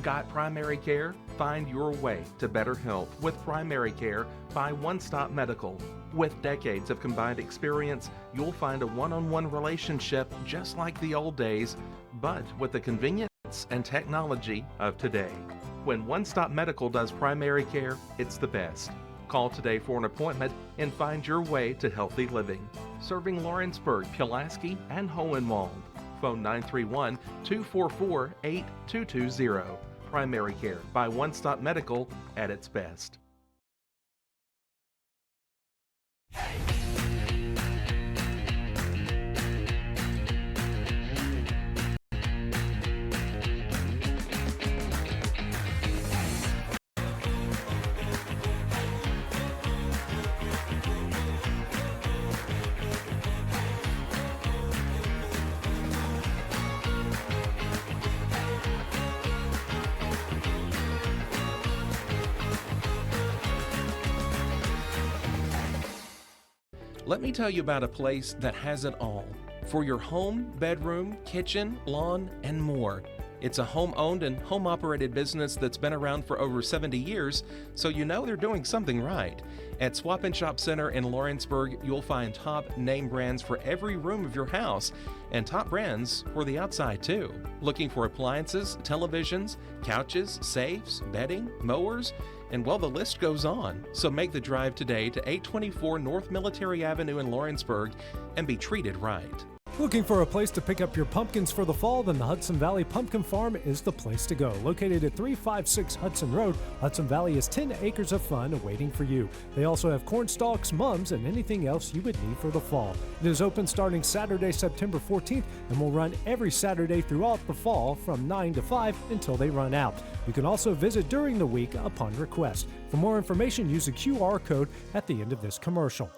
Got primary care? Find your way to better health with primary care by One Stop Medical. With decades of combined experience, you'll find a one-on-one relationship just like the old days, but with the convenience and technology of today. When One Stop Medical does primary care, it's the best. Call today for an appointment and find your way to healthy living. Serving Lawrenceburg, Pulaski, and Hohenwald. Phone 931-244-8220. Primary care by One Stop Medical at its best. Let me tell you about a place that has it all for your home, bedroom, kitchen, lawn, and more. It's a home-owned and home-operated business that's been around for over 70 years, so you know they're doing something right. At Swap and Shop Center in Lawrenceburg, you'll find top name brands for every room of your house and top brands for the outside too. Looking for appliances, televisions, couches, safes, bedding, mowers, and well, the list goes on. So make the drive today to 824 North Military Avenue in Lawrenceburg and be treated right.
Looking for a place to pick up your pumpkins for the fall? Then the Hudson Valley Pumpkin Farm is the place to go. Located at 356 Hudson Road, Hudson Valley is 10 acres of fun awaiting for you. They also have corn stalks, mums, and anything else you would need for the fall. It is open starting Saturday, September 14th, and will run every Saturday throughout the fall from 9 to 5 until they run out. You can also visit during the week upon request. For more information, use the QR code at the end of this commercial.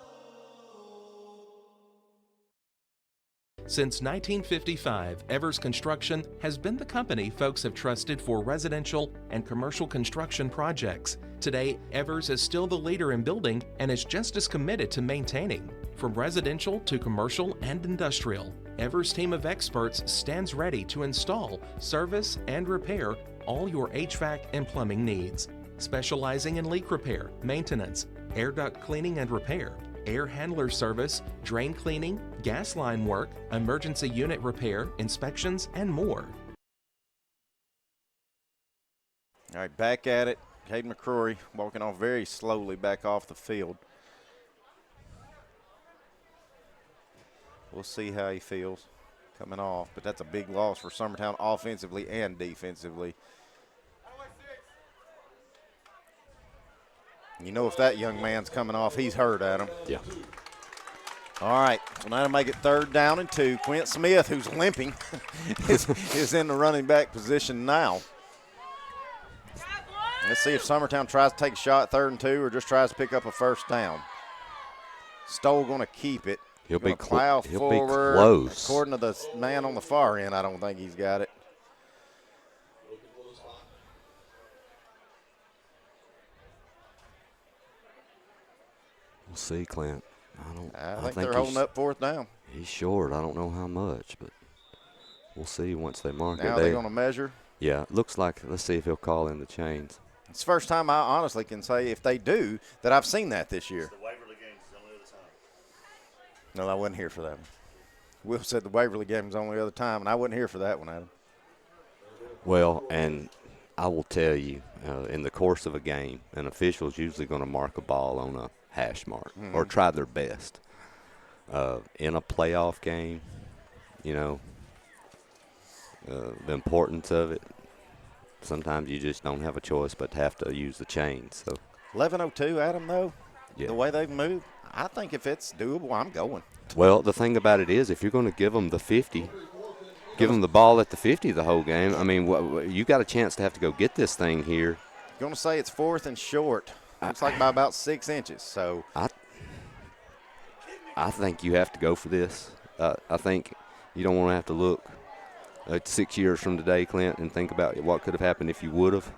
Since 1955, Evers Construction has been the company folks have trusted for residential and commercial construction projects. Today, Evers is still the leader in building and is just as committed to maintaining. From residential to commercial and industrial, Evers' team of experts stands ready to install, service, and repair all your HVAC and plumbing needs. Specializing in leak repair, maintenance, air duct cleaning and repair, air handler service, drain cleaning, gas line work, emergency unit repair, inspections, and more.
All right, back at it. Hayden McCrory walking off very slowly back off the field. We'll see how he feels coming off, but that's a big loss for Summertown offensively and defensively. You know, if that young man's coming off, he's hurt, Adam.
Yeah.
All right, so now to make it 3rd down and 2. Quint Smith, who's limping, is in the running back position now. Let's see if Summertown tries to take a shot 3rd and 2 or just tries to pick up a first down. Stoll going to keep it.
He'll be
plow forward.
close.
According to the man on the far end, I don't think he's got it.
We'll see, Clint.
I think they're holding up fourth down.
He's short. I don't know how much, but we'll see once they mark it.
Now they're going to measure.
Yeah, it looks like. Let's see if he'll call in the chains.
It's the first time I honestly can say, if they do, that I've seen that this year.
The Waverly game is the only other time.
No, I wasn't here for that one. Will said the Waverly game was the only other time, and I wasn't here for that one, Adam.
Well, and I will tell you, in the course of a game, an official is usually going to mark a ball on a hash mark or try their best. In a playoff game, the importance of it, sometimes you just don't have a choice but to have to use the chains. So
11:02, Adam, though,
yeah.
The way they've moved, I think if it's doable, I'm going.
Well, the thing about it is, if you're going to give them the 50, give them the ball at the 50 the whole game. I mean, you got a chance to have to go get this thing here.
Going to say it's fourth and short. Looks like by about 6 inches. So
I think you have to go for this. I think you don't want to have to look 6 years from today, Clint, and think about what could have happened if you would have.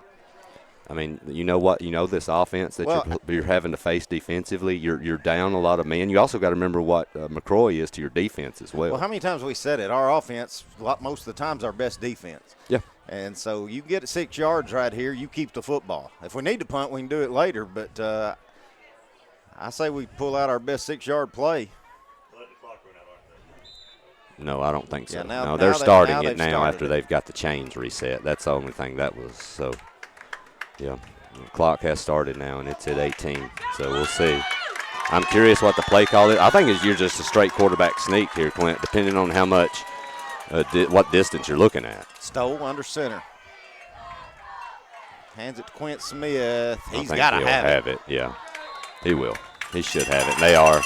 I mean, this offense that you're having to face defensively, you're down a lot of men. You also got to remember what McCroy is to your defense as well.
Well, how many times have we said it? Our offense, most of the time, is our best defense.
Yeah.
And so you get it 6 yards right here, you keep the football. If we need to punt, we can do it later. But I say we pull out our best 6-yard play.
No, I don't think so.
Yeah,
no, they're starting it now
started
after they've got the chains reset. That's the only thing that was. So, yeah, the clock has started now, and it's at 18. So we'll see. I'm curious what the play call is. I think you're just a straight quarterback sneak here, Clint, depending on how much, what distance you're looking at.
Stoll under center. Hands it to Quint Smith. He's got to
have it. Yeah, he will. He should have it. And they are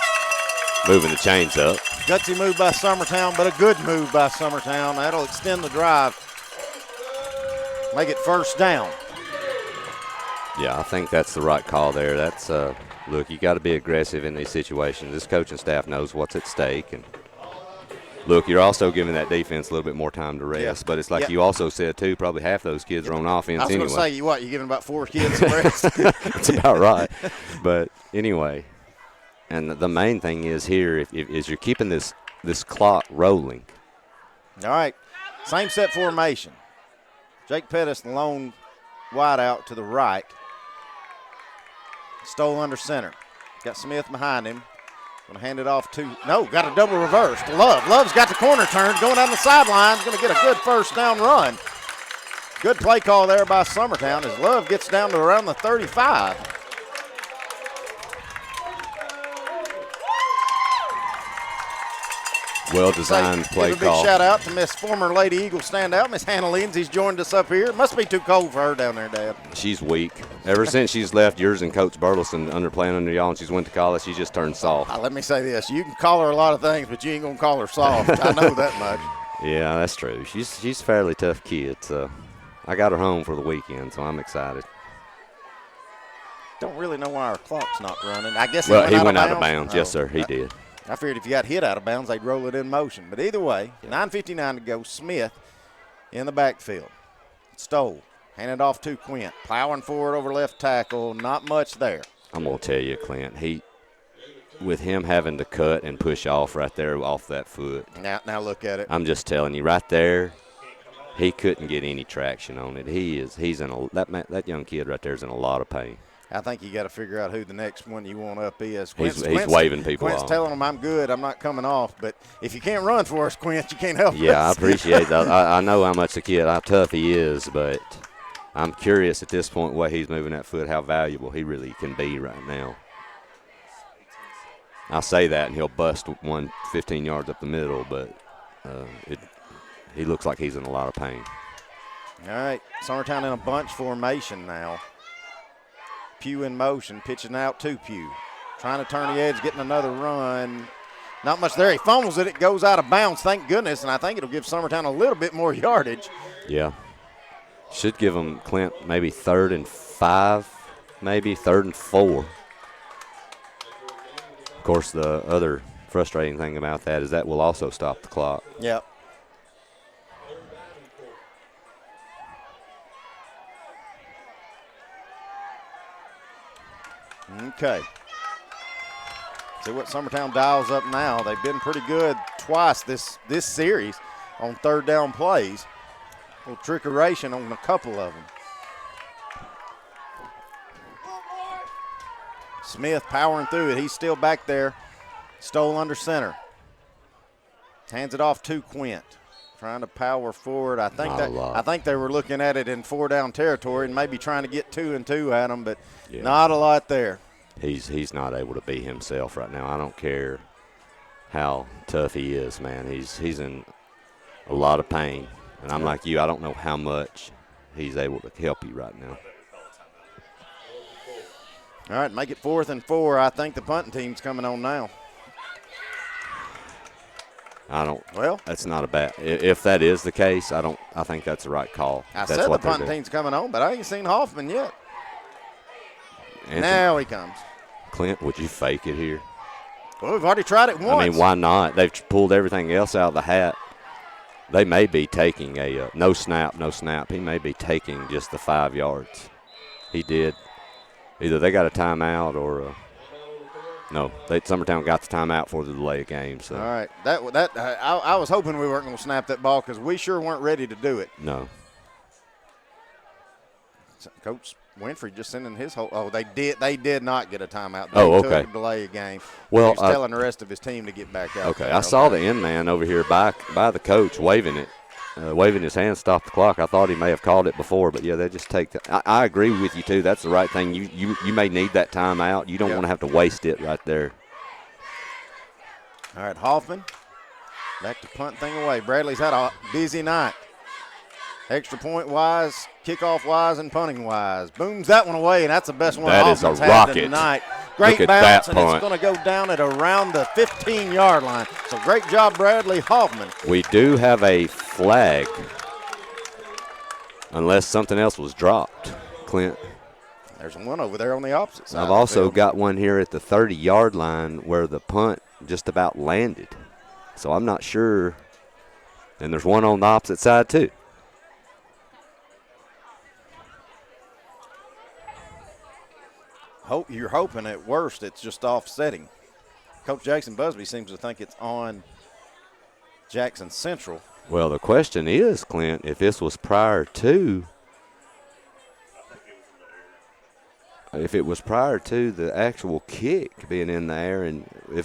moving the chains up.
Gutsy move by Summertown, but a good move by Summertown. That'll extend the drive. Make it first down.
Yeah, I think that's the right call there. That's look, you got to be aggressive in these situations. This coaching staff knows what's at stake, and look, you're also giving that defense a little bit more time to rest. But it's like you also said too. Probably half those kids are on offense anyway.
I was going to say, you're giving about 4 kids some rest.
That's about right. But anyway. And the main thing is here is you're keeping this clock rolling.
All right, same set formation. Jake Pettis, the lone wide out to the right. Stoll under center. Got Smith behind him. Going to hand it off to, got a double reverse to Love. Love's got the corner turned, going down the sideline. Going to get a good first down run. Good play call there by Summertown as Love gets down to around the 35.
Well-designed play
give a big
call.
Shout out to Miss former Lady Eagle standout, Miss Hannah Lindsay's joined us up here. It must be too cold for her down there, Dad.
She's weak. Ever since she's left yours and Coach Burleson playing under y'all and she's went to college, she just turned soft.
Let me say this. You can call her a lot of things, but you ain't going to call her soft. I know that much.
Yeah, that's true. She's a fairly tough kid. So I got her home for the weekend, so I'm excited.
Don't really know why our clock's not running. I guess
he went out of bounds. Yes, sir, he did.
I figured if you got hit out of bounds, they'd roll it in motion. But either way, 9:59 to go. Smith in the backfield. Stoll. Hand it off to Quint. Plowing forward over left tackle. Not much there.
I'm going to tell you, Clint, with him having to cut and push off right there off that foot.
Now look at it.
I'm just telling you, right there, he couldn't get any traction on it. That young kid right there is in a lot of pain.
I think you got to figure out who the next one you want up is.
He's waving people off.
Quint's telling them, I'm good, I'm not coming off. But if you can't run for us, Quint, you can't help us.
Yeah, I appreciate that. I know how much how tough he is, but I'm curious at this point, the way he's moving that foot, how valuable he really can be right now. I say that, and he'll bust 15 yards up the middle, but he looks like he's in a lot of pain.
All right, Summertown in a bunch formation now. Pugh in motion, pitching out to Pugh. Trying to turn the edge, getting another run. Not much there. He fumbles it. It goes out of bounds, thank goodness, and I think it'll give Summertown a little bit more yardage.
Yeah. Should give them, Clint, maybe 3rd and 5, maybe 3rd and 4. Of course, the other frustrating thing about that is that will also stop the clock.
Yep. Okay. See what Summertown dials up now. They've been pretty good twice this series on third down plays. A little trickeration on a couple of them. Smith powering through it. He's still back there. Stoll under center. Hands it off to Quint. Trying to power forward. I think they were looking at it in 4-down territory and maybe trying to get 2 and 2 at him, but not a lot there.
He's not able to be himself right now. I don't care how tough he is, man. He's in a lot of pain. And I'm like you, I don't know how much he's able to help you right now.
All right, make it 4th and 4. I think the punting team's coming on now. That's not a bad. If that is the case, I think that's the right call. I said the punting team's coming on, but I ain't seen Hoffman yet. Now he comes.
Clint, would you fake it here?
Well, we've already tried it once.
I mean, why not? They've pulled everything else out of the hat. They may be taking a no snap. He may be taking just the 5 yards. He did. Either they got a timeout or no. Summertown got the timeout for the delay of game. So.
All right. I was hoping we weren't going to snap that ball because we sure weren't ready to do it.
No.
Coach Winfrey just sending his whole. Oh, they did not get a timeout.
They
took a delay of game.
Well,
he's telling the rest of his team to get back out.
Okay, I saw the end man over here by the coach waving it, waving his hand, stop the clock. I thought he may have called it before, but yeah, they just take. I agree with you too. That's the right thing. You may need that timeout. You don't want to have to waste it right there.
All right, Hoffman, back to punt thing away. Bradley's had a busy night. Extra point wise, kickoff wise, and punting wise. Booms that one away, and that's the best one Hoffman's had tonight. Great bounce, and it's going to go down at around the 15-yard line. So great job, Bradley Hoffman.
We do have a flag, unless something else was dropped, Clint.
There's one over there on the opposite side.
I've also got one here at the 30-yard line where the punt just about landed. So I'm not sure. And there's one on the opposite side, too.
You're hoping at worst it's just offsetting. Coach Jackson Busby seems to think it's on Jackson Central.
Well, the question is, Clint, if this was prior to the actual kick being in the air, and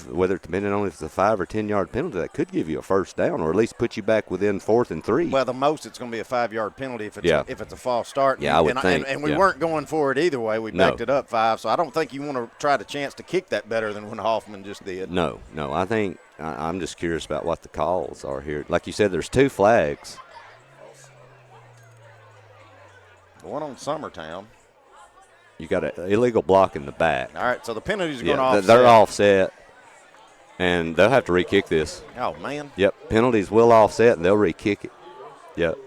whether depending on if it's a 5 or 10 yard penalty, that could give you a first down or at least put you back within 4th and 3.
Well, the most it's going to be a 5-yard penalty if it's a false start.
Yeah, I would think.
And we weren't going for it either way. We backed it up 5, so I don't think you want to try the chance to kick that better than when Hoffman just did.
No. I think I'm just curious about what the calls are here. Like you said, there's 2 flags.
The one on Summertown.
You got an illegal block in the back.
All right, so the penalties are going to offset.
They're offset, and they'll have to re-kick this.
Oh, man.
Yep, penalties will offset, and they'll re-kick it. Yep.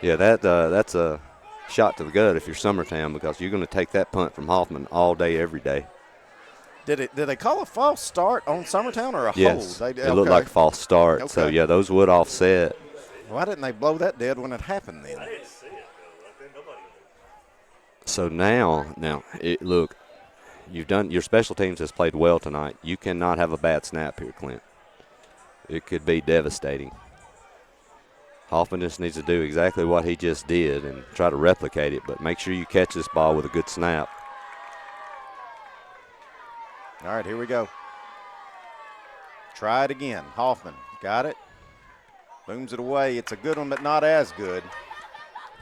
Yeah, that's a shot to the gut if you're Summertown because you're going to take that punt from Hoffman all day, every day.
Did they call a false start on Summertown or a
yes,
hold?
It looked like a false start.
Okay.
So, yeah, those would offset.
Why didn't they blow that dead when it happened then?
So now, look, your special teams has played well tonight. You cannot have a bad snap here, Clint. It could be devastating. Hoffman just needs to do exactly what he just did and try to replicate it, but make sure you catch this ball with a good snap.
All right, here we go. Try it again. Hoffman got it. Booms it away. It's a good one, but not as good.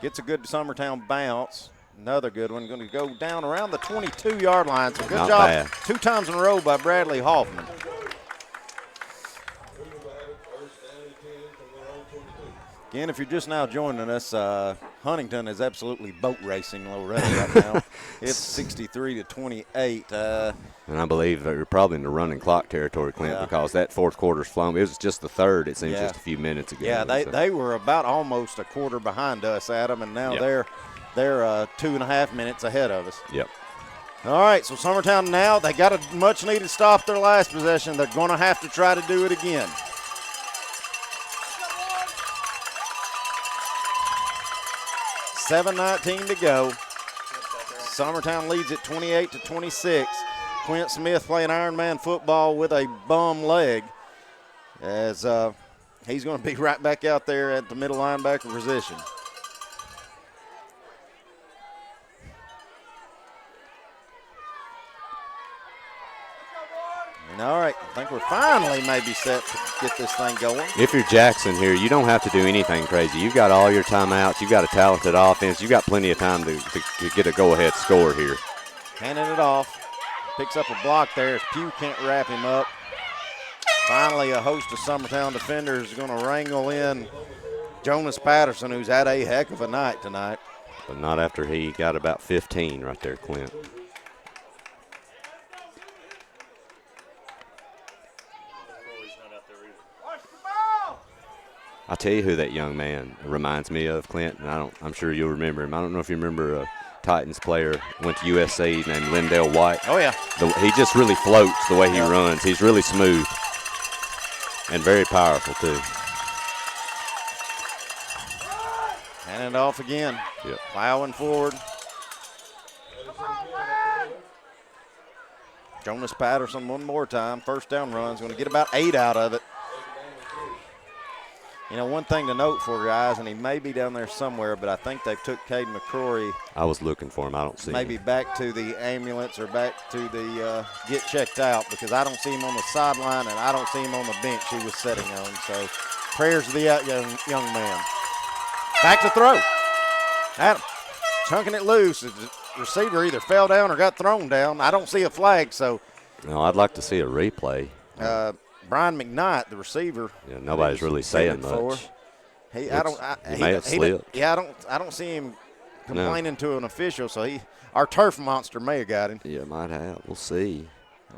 Gets a good Summertown bounce. Another good one. Going to go down around the 22-yard line. So good job.
Bad.
2 times in a row by Bradley Hoffman. Again, if you're just now joining us, Huntington is absolutely boat racing Loretto right now. It's 63-28.
And I believe they're probably in the running clock territory, Clint, because that fourth quarter's flown. It was just the third, it seems, just a few minutes ago.
Yeah, they were about almost a quarter behind us, Adam, and now they're 2.5 minutes ahead of us.
Yep.
All right, so Summertown now, they got a much-needed stop their last possession. They're going to have to try to do it again. $7:19 to go. Summertown leads it 28-26. Quint Smith playing Ironman football with a bum leg as he's going to be right back out there at the middle linebacker position. And all right, I think we're finally maybe set to get this thing going.
If you're Jackson here, you don't have to do anything crazy. You've got all your timeouts. You've got a talented offense. You've got plenty of time to get a go-ahead score here.
Handing it off. Picks up a block there as Pugh can't wrap him up. Finally, a host of Summertown defenders is going to wrangle in Jonas Patterson, who's had a heck of a night tonight.
But not after he got about 15 right there, Clint. I'll tell you who that young man reminds me of, Clint, and I'm sure you'll remember him. I don't know if you remember a Titans player went to USC named Lindell White.
Oh, yeah.
He just really floats the way he runs. He's really smooth and very powerful, too.
Hand it off again.
Yep.
Plowing forward. Jonas Patterson one more time. First down run's going to get about 8 out of it. You know, one thing to note for guys, and he may be down there somewhere, but I think they took Caden McCrory.
I was looking for him. I don't see him.
Maybe back to the ambulance or back to the get checked out, because I don't see him on the sideline and I don't see him on the bench he was sitting on. So prayers to the young man. Back to throw. Adam chunking it loose. The receiver either fell down or got thrown down. I don't see a flag, so.
No, I'd like to see a replay.
Brian McKnight, the receiver.
Yeah, nobody's really saying much.
He
may have slipped.
I don't see him complaining to an official. So our turf monster may have got him.
Yeah, might have. We'll see.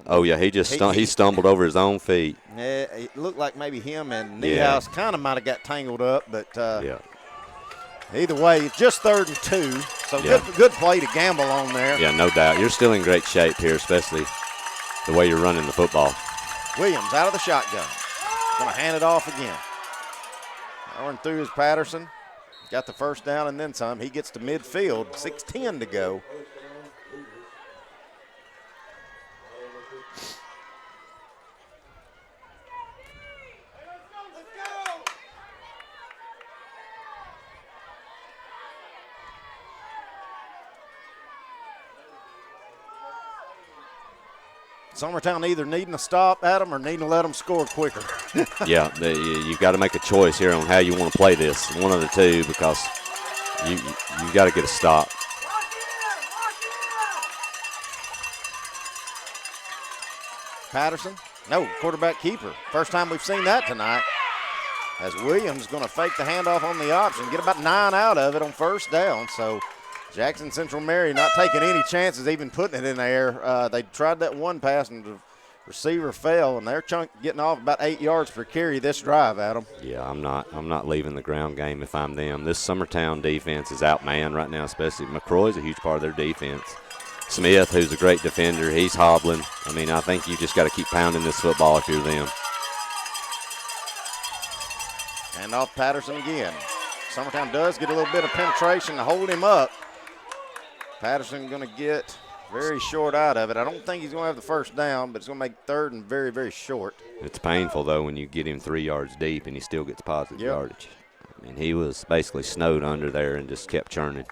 Oh yeah, he stumbled over his own feet.
Yeah, it looked like maybe him and Niehaus kind of might have got tangled up, but
yeah.
Either way, it's just 3rd and 2. So good play to gamble on there.
Yeah, no doubt. You're still in great shape here, especially the way you're running the football.
Williams out of the shotgun. Going to hand it off again. Powering through his Patterson. Got the first down and then some. He gets to midfield. 6:10 to go. Summertown either needing to stop at them or needing to let them score quicker.
Yeah, you've got to make a choice here on how you want to play this. One of the two, because you've got to get a stop.
Patterson, no, quarterback keeper. First time we've seen that tonight. As Williams going to fake the handoff on the option, get about 9 out of it on first down. So Jackson Central Mary not taking any chances, even putting it in the air. They tried that one pass and the receiver fell, and they're getting off about 8 yards per carry this drive, Adam.
Yeah, I'm not leaving the ground game if I'm them. This Summertown defense is outmanned right now, especially McCroy's a huge part of their defense. Smith, who's a great defender, he's hobbling. I mean, I think you just got to keep pounding this football if you're them.
And off Patterson again. Summertown does get a little bit of penetration to hold him up. Patterson going to get very short out of it. I don't think he's going to have the first down, but it's going to make 3rd and very, very short.
It's painful, though, when you get him 3 yards deep and he still gets positive yardage. I mean, he was basically snowed under there and just kept churning.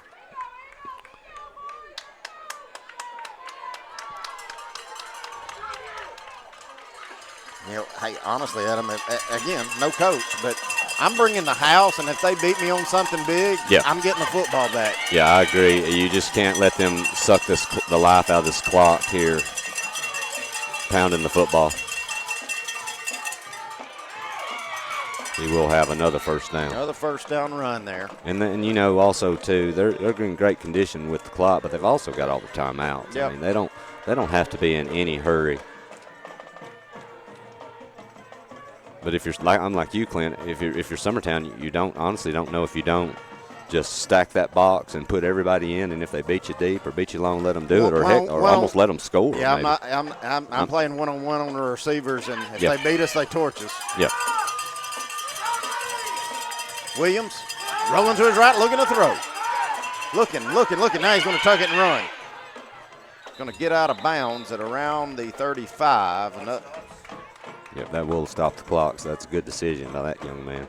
You know, hey, honestly, Adam, again, no coach, but I'm bringing the house, and if they beat me on something big, I'm getting the football back.
Yeah, I agree. You just can't let them suck the life out of this clock here, pounding the football. He will have another first down.
Another first down run there.
And then, you know, also, too, they're in great condition with the clock, but they've also got all the timeouts.
Yep.
I mean, they don't have to be in any hurry. But if I'm like you, Clint, if you're Summertown, you don't know if you don't just stack that box and put everybody in, and if they beat you deep or beat you long, let them do it, or almost let them score.
Yeah, I'm playing one-on-one on the receivers, and if they beat us, they torch us.
Yeah.
Williams rolling to his right, looking to throw. Looking. Now he's going to tuck it and run. going to get out of bounds at around the 35.
Yep, that will stop the clock, so that's a good decision by that young man.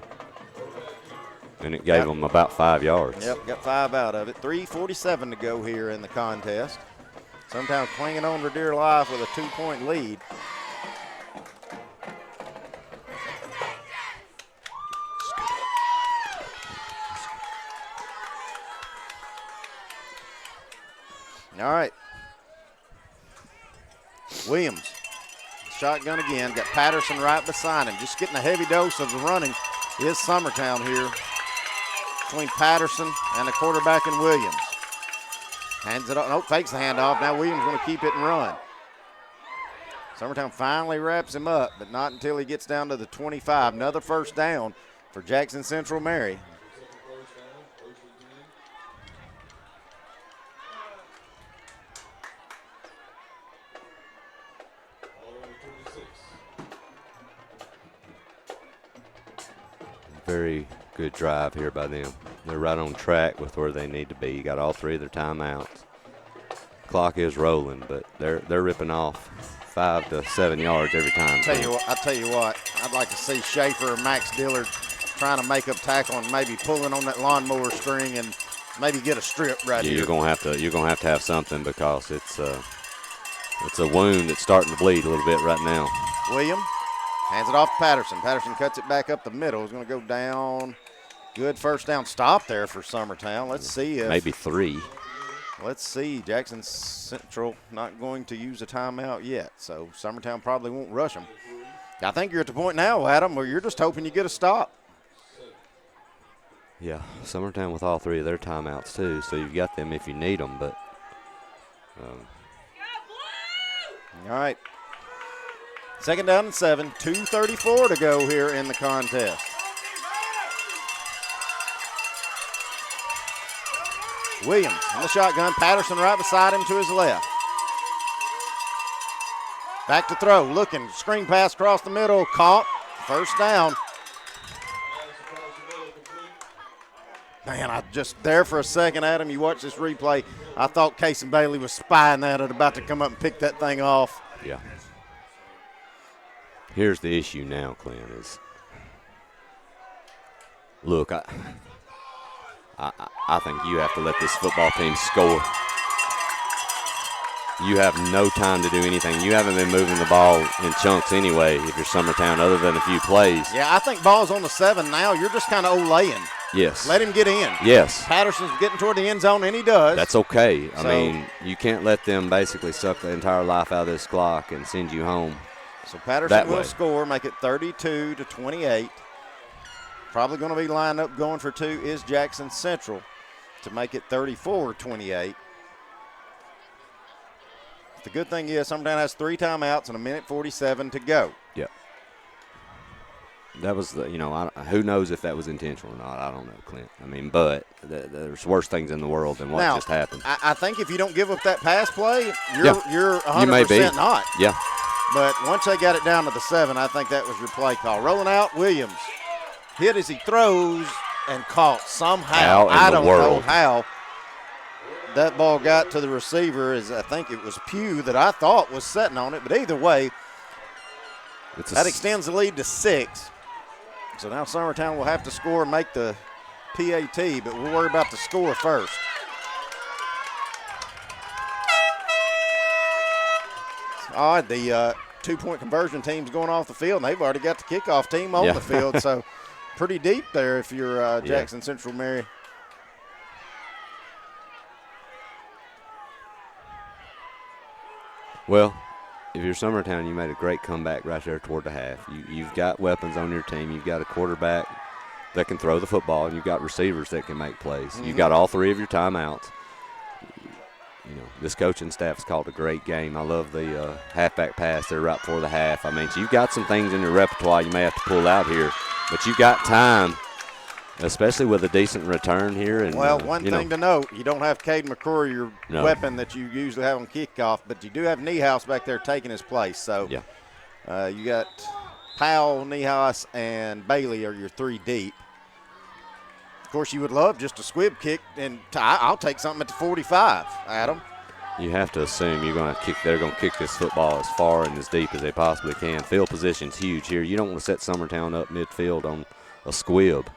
And it gave him about 5 yards.
Yep, got 5 out of it. 3:47 to go here in the contest. Summertown clinging on for dear life with a 2-point lead. All right. Williams, shotgun again. Got Patterson right beside him. Just getting a heavy dose of the running is Summertown here between Patterson and the quarterback and Williams. Hands it off. Nope, fakes the handoff. Now Williams going to keep it and run. Summertown finally wraps him up, but not until he gets down to the 25. Another first down for Jackson Central Mary.
Very good drive here by them. They're right on track with where they need to be. You got all 3 of their timeouts. Clock is rolling, but they're ripping off 5 to 7 yards every time.
I tell you what, I'd like to see Schaefer or Max Dillard trying to make up tackle and maybe pulling on that lawnmower string and maybe get a strip right here.
You're gonna have to have something because it's a wound that's starting to bleed a little bit right now.
William hands it off to Patterson. Patterson cuts it back up the middle. He's going to go down. Good first down stop there for Summertown. Let's see if
maybe 3.
Let's see. Jackson Central not going to use a timeout yet, so Summertown probably won't rush them. I think you're at the point now, Adam, where you're just hoping you get a stop.
Yeah, Summertown with all 3 of their timeouts too, so you've got them if you need them. But
all right. 2nd down and 7, 2:34 to go here in the contest. Williams in the shotgun, Patterson right beside him to his left. Back to throw, looking, screen pass across the middle, caught, first down. Man, I just there for a second, Adam, you watch this replay, I thought Casey Bailey was spying that and about to come up and pick that thing off.
Yeah. Here's the issue now, Clint, is look, I think you have to let this football team score. You have no time to do anything. You haven't been moving the ball in chunks anyway if you're Summertown other than a few plays.
Yeah, I think ball's on the 7 now. You're just kind of olaying.
Yes.
Let him get in.
Yes.
Patterson's getting toward the end zone, and he does.
That's okay. I mean, you can't let them basically suck the entire life out of this clock and send you home.
So Patterson will score, make it 32-28. Probably going to be lined up going for 2 is Jackson Central to make it 34-28. The good thing is Summertown has 3 timeouts and 1:47 to go.
Yep. That was who knows if that was intentional or not. I don't know, Clint. I mean, but there's worse things in the world than what just happened.
I think if you don't give up that pass play, you're 100%
you may be.
not.
Yeah.
But once they got it down to the 7, I think that was your play call. Rolling out, Williams. Hit as he throws and caught somehow. I don't know how that ball got to the receiver. I think it was Pugh that I thought was sitting on it. But either way, that extends the lead to 6. So now Summertown will have to score and make the PAT, but we'll worry about the score first. All right, the 2-point conversion team's going off the field, and they've already got the kickoff team on the field. So pretty deep there if you're Jackson Central Mary.
Well, if you're Summertown, you made a great comeback right there toward the half. You've got weapons on your team. You've got a quarterback that can throw the football, and you've got receivers that can make plays. You've got all 3 of your timeouts. This coaching staff's called a great game. I love the halfback pass there right before the half. I mean, so you've got some things in your repertoire you may have to pull out here, but you've got time, especially with a decent return here. And
one thing to note, you don't have Cade McCrory, your weapon that you usually have on kickoff, but you do have Niehaus back there taking his place. So you got Powell, Niehaus, and Bailey are your 3 deep. Of course, you would love just a squib kick, and I'll take something at the 45, Adam.
You have to assume they're going to kick this football as far and as deep as they possibly can. Field position's huge here. You don't want to set Summertown up midfield on a squib.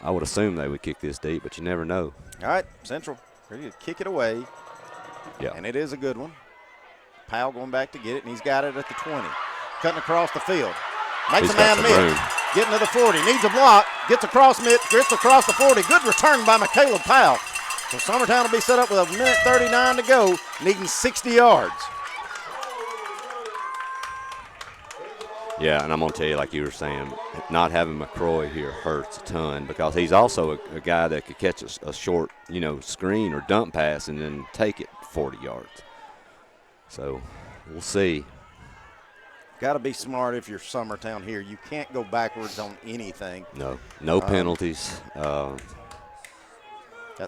I would assume they would kick this deep, but you never know.
All right, Central ready to kick it away.
Yeah.
And it is a good one. Powell going back to get it, and he's got it at the 20. Cutting across the field. Makes a man miss. Getting to the 40. Needs a block. Gets across mid. Gets across the 40. Good return by McCaleb Powell. So Summertown will be set up with 1:39 to go, needing 60 yards.
Yeah, and I'm going to tell you, like you were saying, not having McCroy here hurts a ton because he's also a guy that could catch a short, screen or dump pass and then take it 40 yards. So we'll see.
Got to be smart if you're Summertown here. You can't go backwards on anything.
No penalties.
Got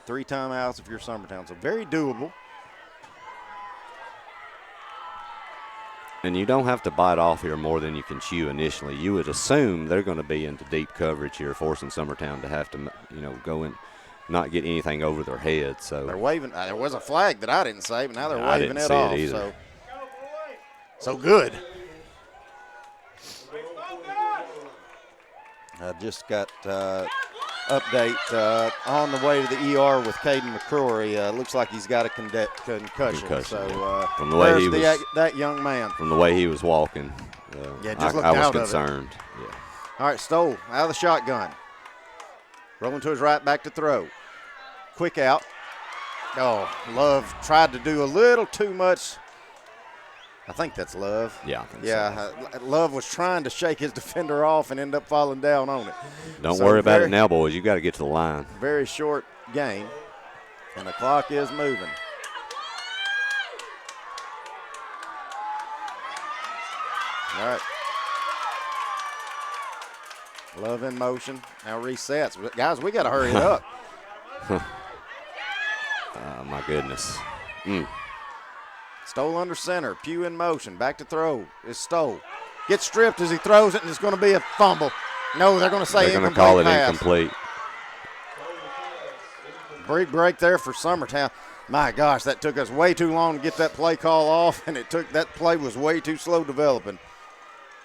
3 timeouts if you're Summertown, so very doable.
And you don't have to bite off here more than you can chew initially. You would assume they're going to be into deep coverage here, forcing Summertown to have to, go in, not get anything over their head. So
they're waving. There was a flag that I didn't say, but now they're waving it off. So good. I just got update on the way to the ER with Caden McCrory. Looks like he's got a concussion. So
from the way
that young man.
From the way he was walking, I was concerned. Yeah.
All right, Stoll out of the shotgun. Rolling to his right, back to throw. Quick out. Oh, Love tried to do a little too much. I think that's Love.
Yeah, I think
so. Love was trying to shake his defender off and end up falling down on it.
Don't worry about it now, boys. You got to get to the line.
Very short game, and the clock is moving. All right. Love in motion. Now resets. Guys, we got to hurry it up.
My goodness.
Stoll under center. Pugh in motion. Back to throw. It's Stoll. Gets stripped as he throws it, and it's going to be a fumble. No, they're going to say incomplete.
They're going to call it
pass.
incomplete.
Big break there for Summertown. My gosh, that took us way too long to get that play call off, and that play was way too slow developing.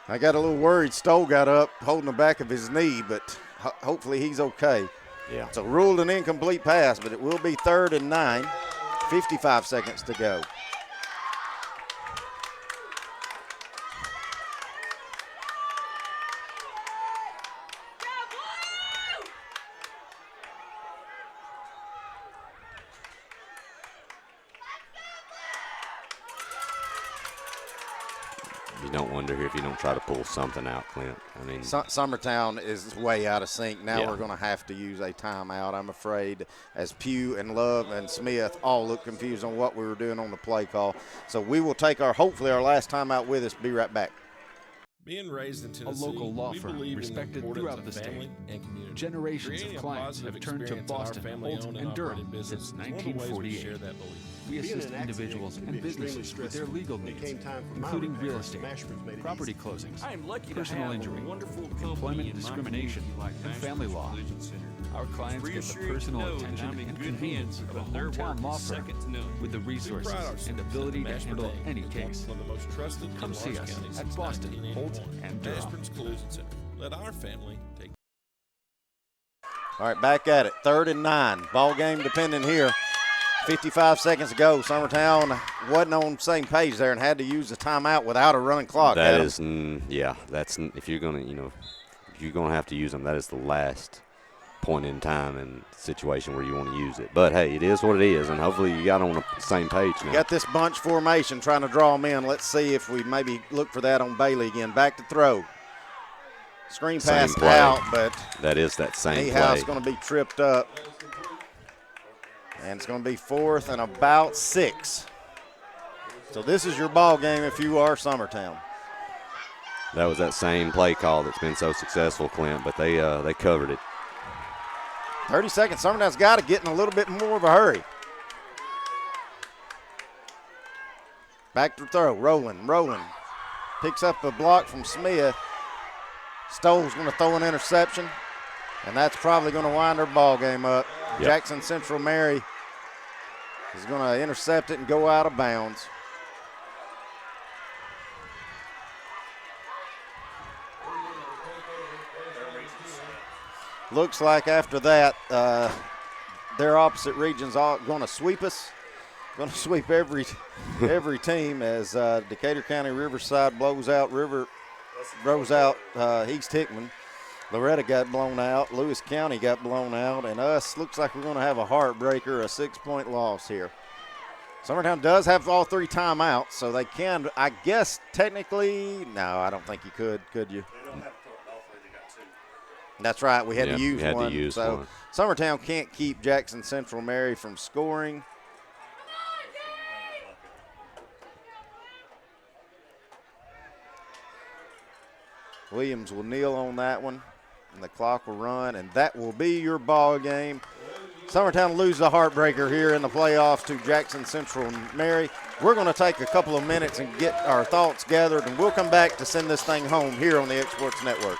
I got a little worried. Stoll got up holding the back of his knee, but hopefully he's okay.
Yeah.
So ruled an incomplete pass, but it will be 3rd and 9. 55 seconds to go.
You don't wonder here if you don't try to pull something out, Clint. I mean,
Summertown is way out of sync. Now we're going to have to use a timeout, I'm afraid, as Pugh and Love and Smith all look confused on what we were doing on the play call. So we will take hopefully our last timeout with us. Be right back.
Being raised in Tennessee,
a local law firm respected throughout the state. Generations of clients have turned to Boston, Holt, and Durham since 1948. We assist individuals and businesses with their legal needs, including real estate, property closings, personal injury, employment discrimination, and family law. Our clients get the personal attention and convenience of a hometown law firm with the resources and ability to handle any case. Come see us at Boston, Holt, and Durham.
Let our family take.
All right, back at it. 3rd and 9. Ball game dependent here. 55 seconds to go. Summertown wasn't on the same page there and had to use the timeout without a running clock.
That is, that's if you're going to have to use them, that is the last point in time and situation where you want to use it. But hey, it is what it is, and hopefully you got on the same page now.
Got this bunch formation trying to draw them in. Let's see if we maybe look for that on Bailey again. Back to throw. Screen pass out, but
that is that same play.
Niehaus going to be tripped up. And it's going to be 4th and about 6. So this is your ball game if you are Summertown.
That was that same play call that's been so successful, Clint, but they covered it.
30 seconds. Summertown's got to get in a little bit more of a hurry. Back to throw. Rolling. Picks up a block from Smith. Stoll's going to throw an interception, and that's probably going to wind their ball game up.
Yep.
Jackson Central Mary is going to intercept it and go out of bounds. Looks like after that, their opposite region's all going to sweep us. Going to sweep every team as Decatur County Riverside blows out East Hickman. Loretta got blown out. Lewis County got blown out. And us, looks like we're going to have a heartbreaker, a 6-point loss here. Summertown does have all 3 timeouts, so they can, I guess, technically, no, I don't think you could you?
They don't have all 3, they got 2.
That's right, we had to use
had
one.
To use
so
one.
Summertown can't keep Jackson Central Mary from scoring. Williams will kneel on that one, and the clock will run, and that will be your ball game. Summertown loses a heartbreaker here in the playoffs to Jackson Central Mary. We're going to take a couple of minutes and get our thoughts gathered, and we'll come back to send this thing home here on the X Sports Network.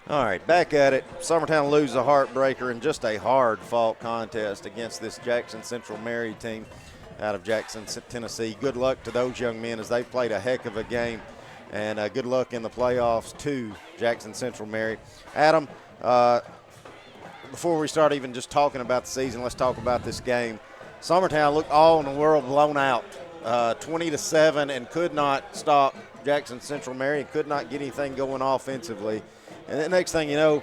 All right, back at it. Summertown loses a heartbreaker in just a hard-fought contest against this Jackson Central Mary team out of Jackson, Tennessee. Good luck to those young men as they played a heck of a game, and good luck in the playoffs to Jackson Central Mary. Adam, before we start even just talking about the season, let's talk about this game. Summertown looked all in the world blown out, 20-7, and could not stop Jackson Central Mary and could not get anything going offensively. And the next thing you know,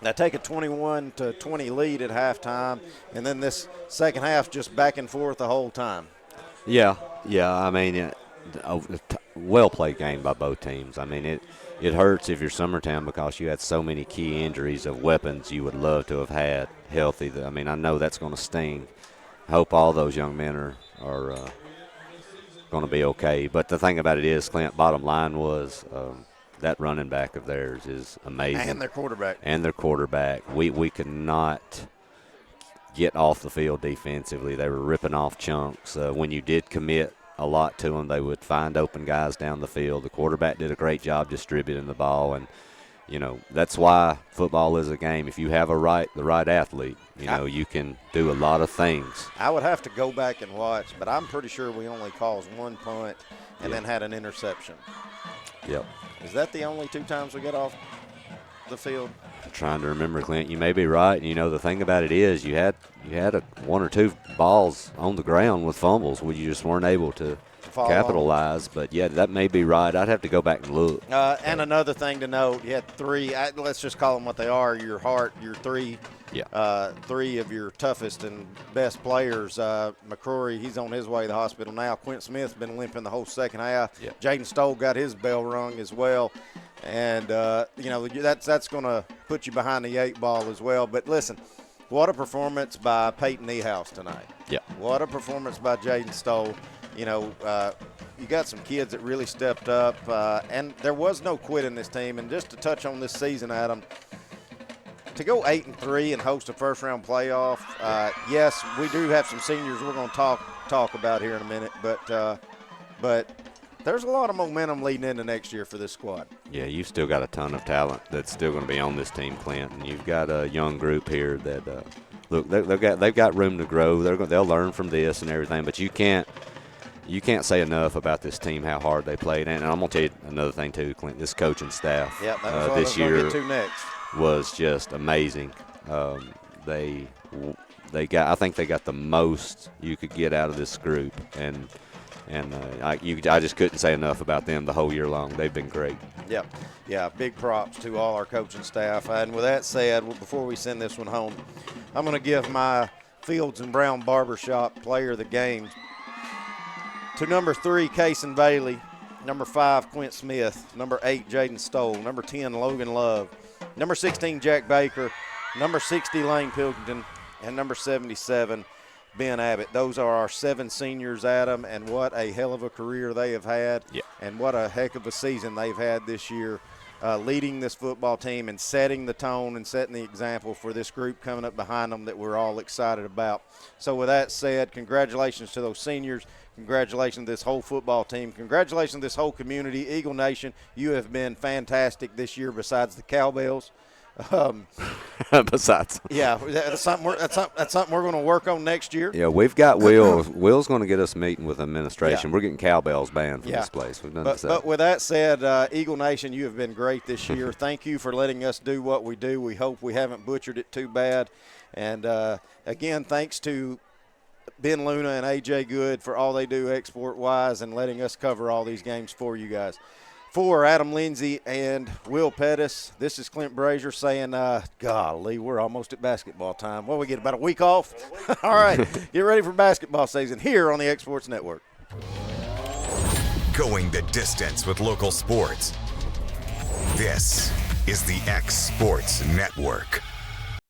they take a 21-20 lead at halftime, and then this second half just back and forth the whole time.
Yeah. I mean, a well-played game by both teams. I mean, it hurts if you're Summertown because you had so many key injuries of weapons you would love to have had healthy. I mean, I know that's going to sting. I hope all those young men are going to be okay. But the thing about it is, Clint, bottom line was that running back of theirs is amazing.
And their
quarterback. We could not get off the field defensively. They were ripping off chunks. When you did commit a lot to them, they would find open guys down the field. The quarterback did a great job distributing the ball, and that's why football is a game. If you have the right athlete, you can do a lot of things.
I would have to go back and watch, but I'm pretty sure we only caused 1 punt and then had an interception.
Yep.
Is that the only 2 times we got off the field?
I'm trying to remember, Clint. You may be right. The thing about it is you had 1 or 2 balls on the ground with fumbles where you just weren't able to capitalize. But, yeah, that may be right. I'd have to go back and look.
And another thing to note, you had 3, let's just call them what they are, your 3.
Yeah.
3 of your toughest and best players. McCrory, he's on his way to the hospital now. Quint Smith's been limping the whole second half.
Yep.
Jaden Stoll got his bell rung as well. And, that's going to put you behind the 8 ball as well. But, listen, what a performance by Peyton Niehaus tonight.
Yeah.
What a performance by Jaden Stoll. You got some kids that really stepped up. And there was no quit in this team. And just to touch on this season, Adam, to go 8-3 and host a first-round playoff, yes, we do have some seniors we're going to talk about here in a minute, but there's a lot of momentum leading into next year for this squad.
Yeah, you've still got a ton of talent that's still going to be on this team, Clint, and you've got a young group here that look, they've got room to grow. They'll learn from this and everything, but you can't say enough about this team, how hard they played. And I'm going to tell you another thing too, Clint. This coaching staff this year
get to next.
Was just amazing. I think they got the most you could get out of this group, and I just couldn't say enough about them the whole year long. They've been great.
Yep. Yeah, big props to all our coaching staff. And with that said, before we send this one home, I'm going to give my Fields and Brown Barbershop player of the game to number 3, Cason Bailey, number 5, Quint Smith, number 8, Jaden Stoll, number 10, Logan Love, number 16, Jack Baker, number 60, Lane Pilkington, and number 77, Ben Abbott. Those are our 7 seniors, Adam, and what a hell of a career they have had, and what a heck of a season they've had this year, leading this football team and setting the tone and setting the example for this group coming up behind them that we're all excited about. So with that said, congratulations to those seniors. Congratulations to this whole football team. Congratulations to this whole community. Eagle Nation, you have been fantastic this year besides the cowbells.
Besides.
Yeah, that's something we're going to work on next year.
Yeah, we've got Will. Will's going to get us meeting with administration.
Yeah.
We're getting cowbells banned from this place. We've done
But with that said, Eagle Nation, you have been great this year. Thank you for letting us do what we do. We hope we haven't butchered it too bad. And, again, thanks to Ben Luna and A.J. Good for all they do export-wise and letting us cover all these games for you guys. For Adam Lindsay and Will Pettis, this is Clint Brazier saying, golly, we're almost at basketball time. What, we get about a week off? All right, get ready for basketball season here on the X Sports Network.
Going the distance with local sports. This is the X Sports Network.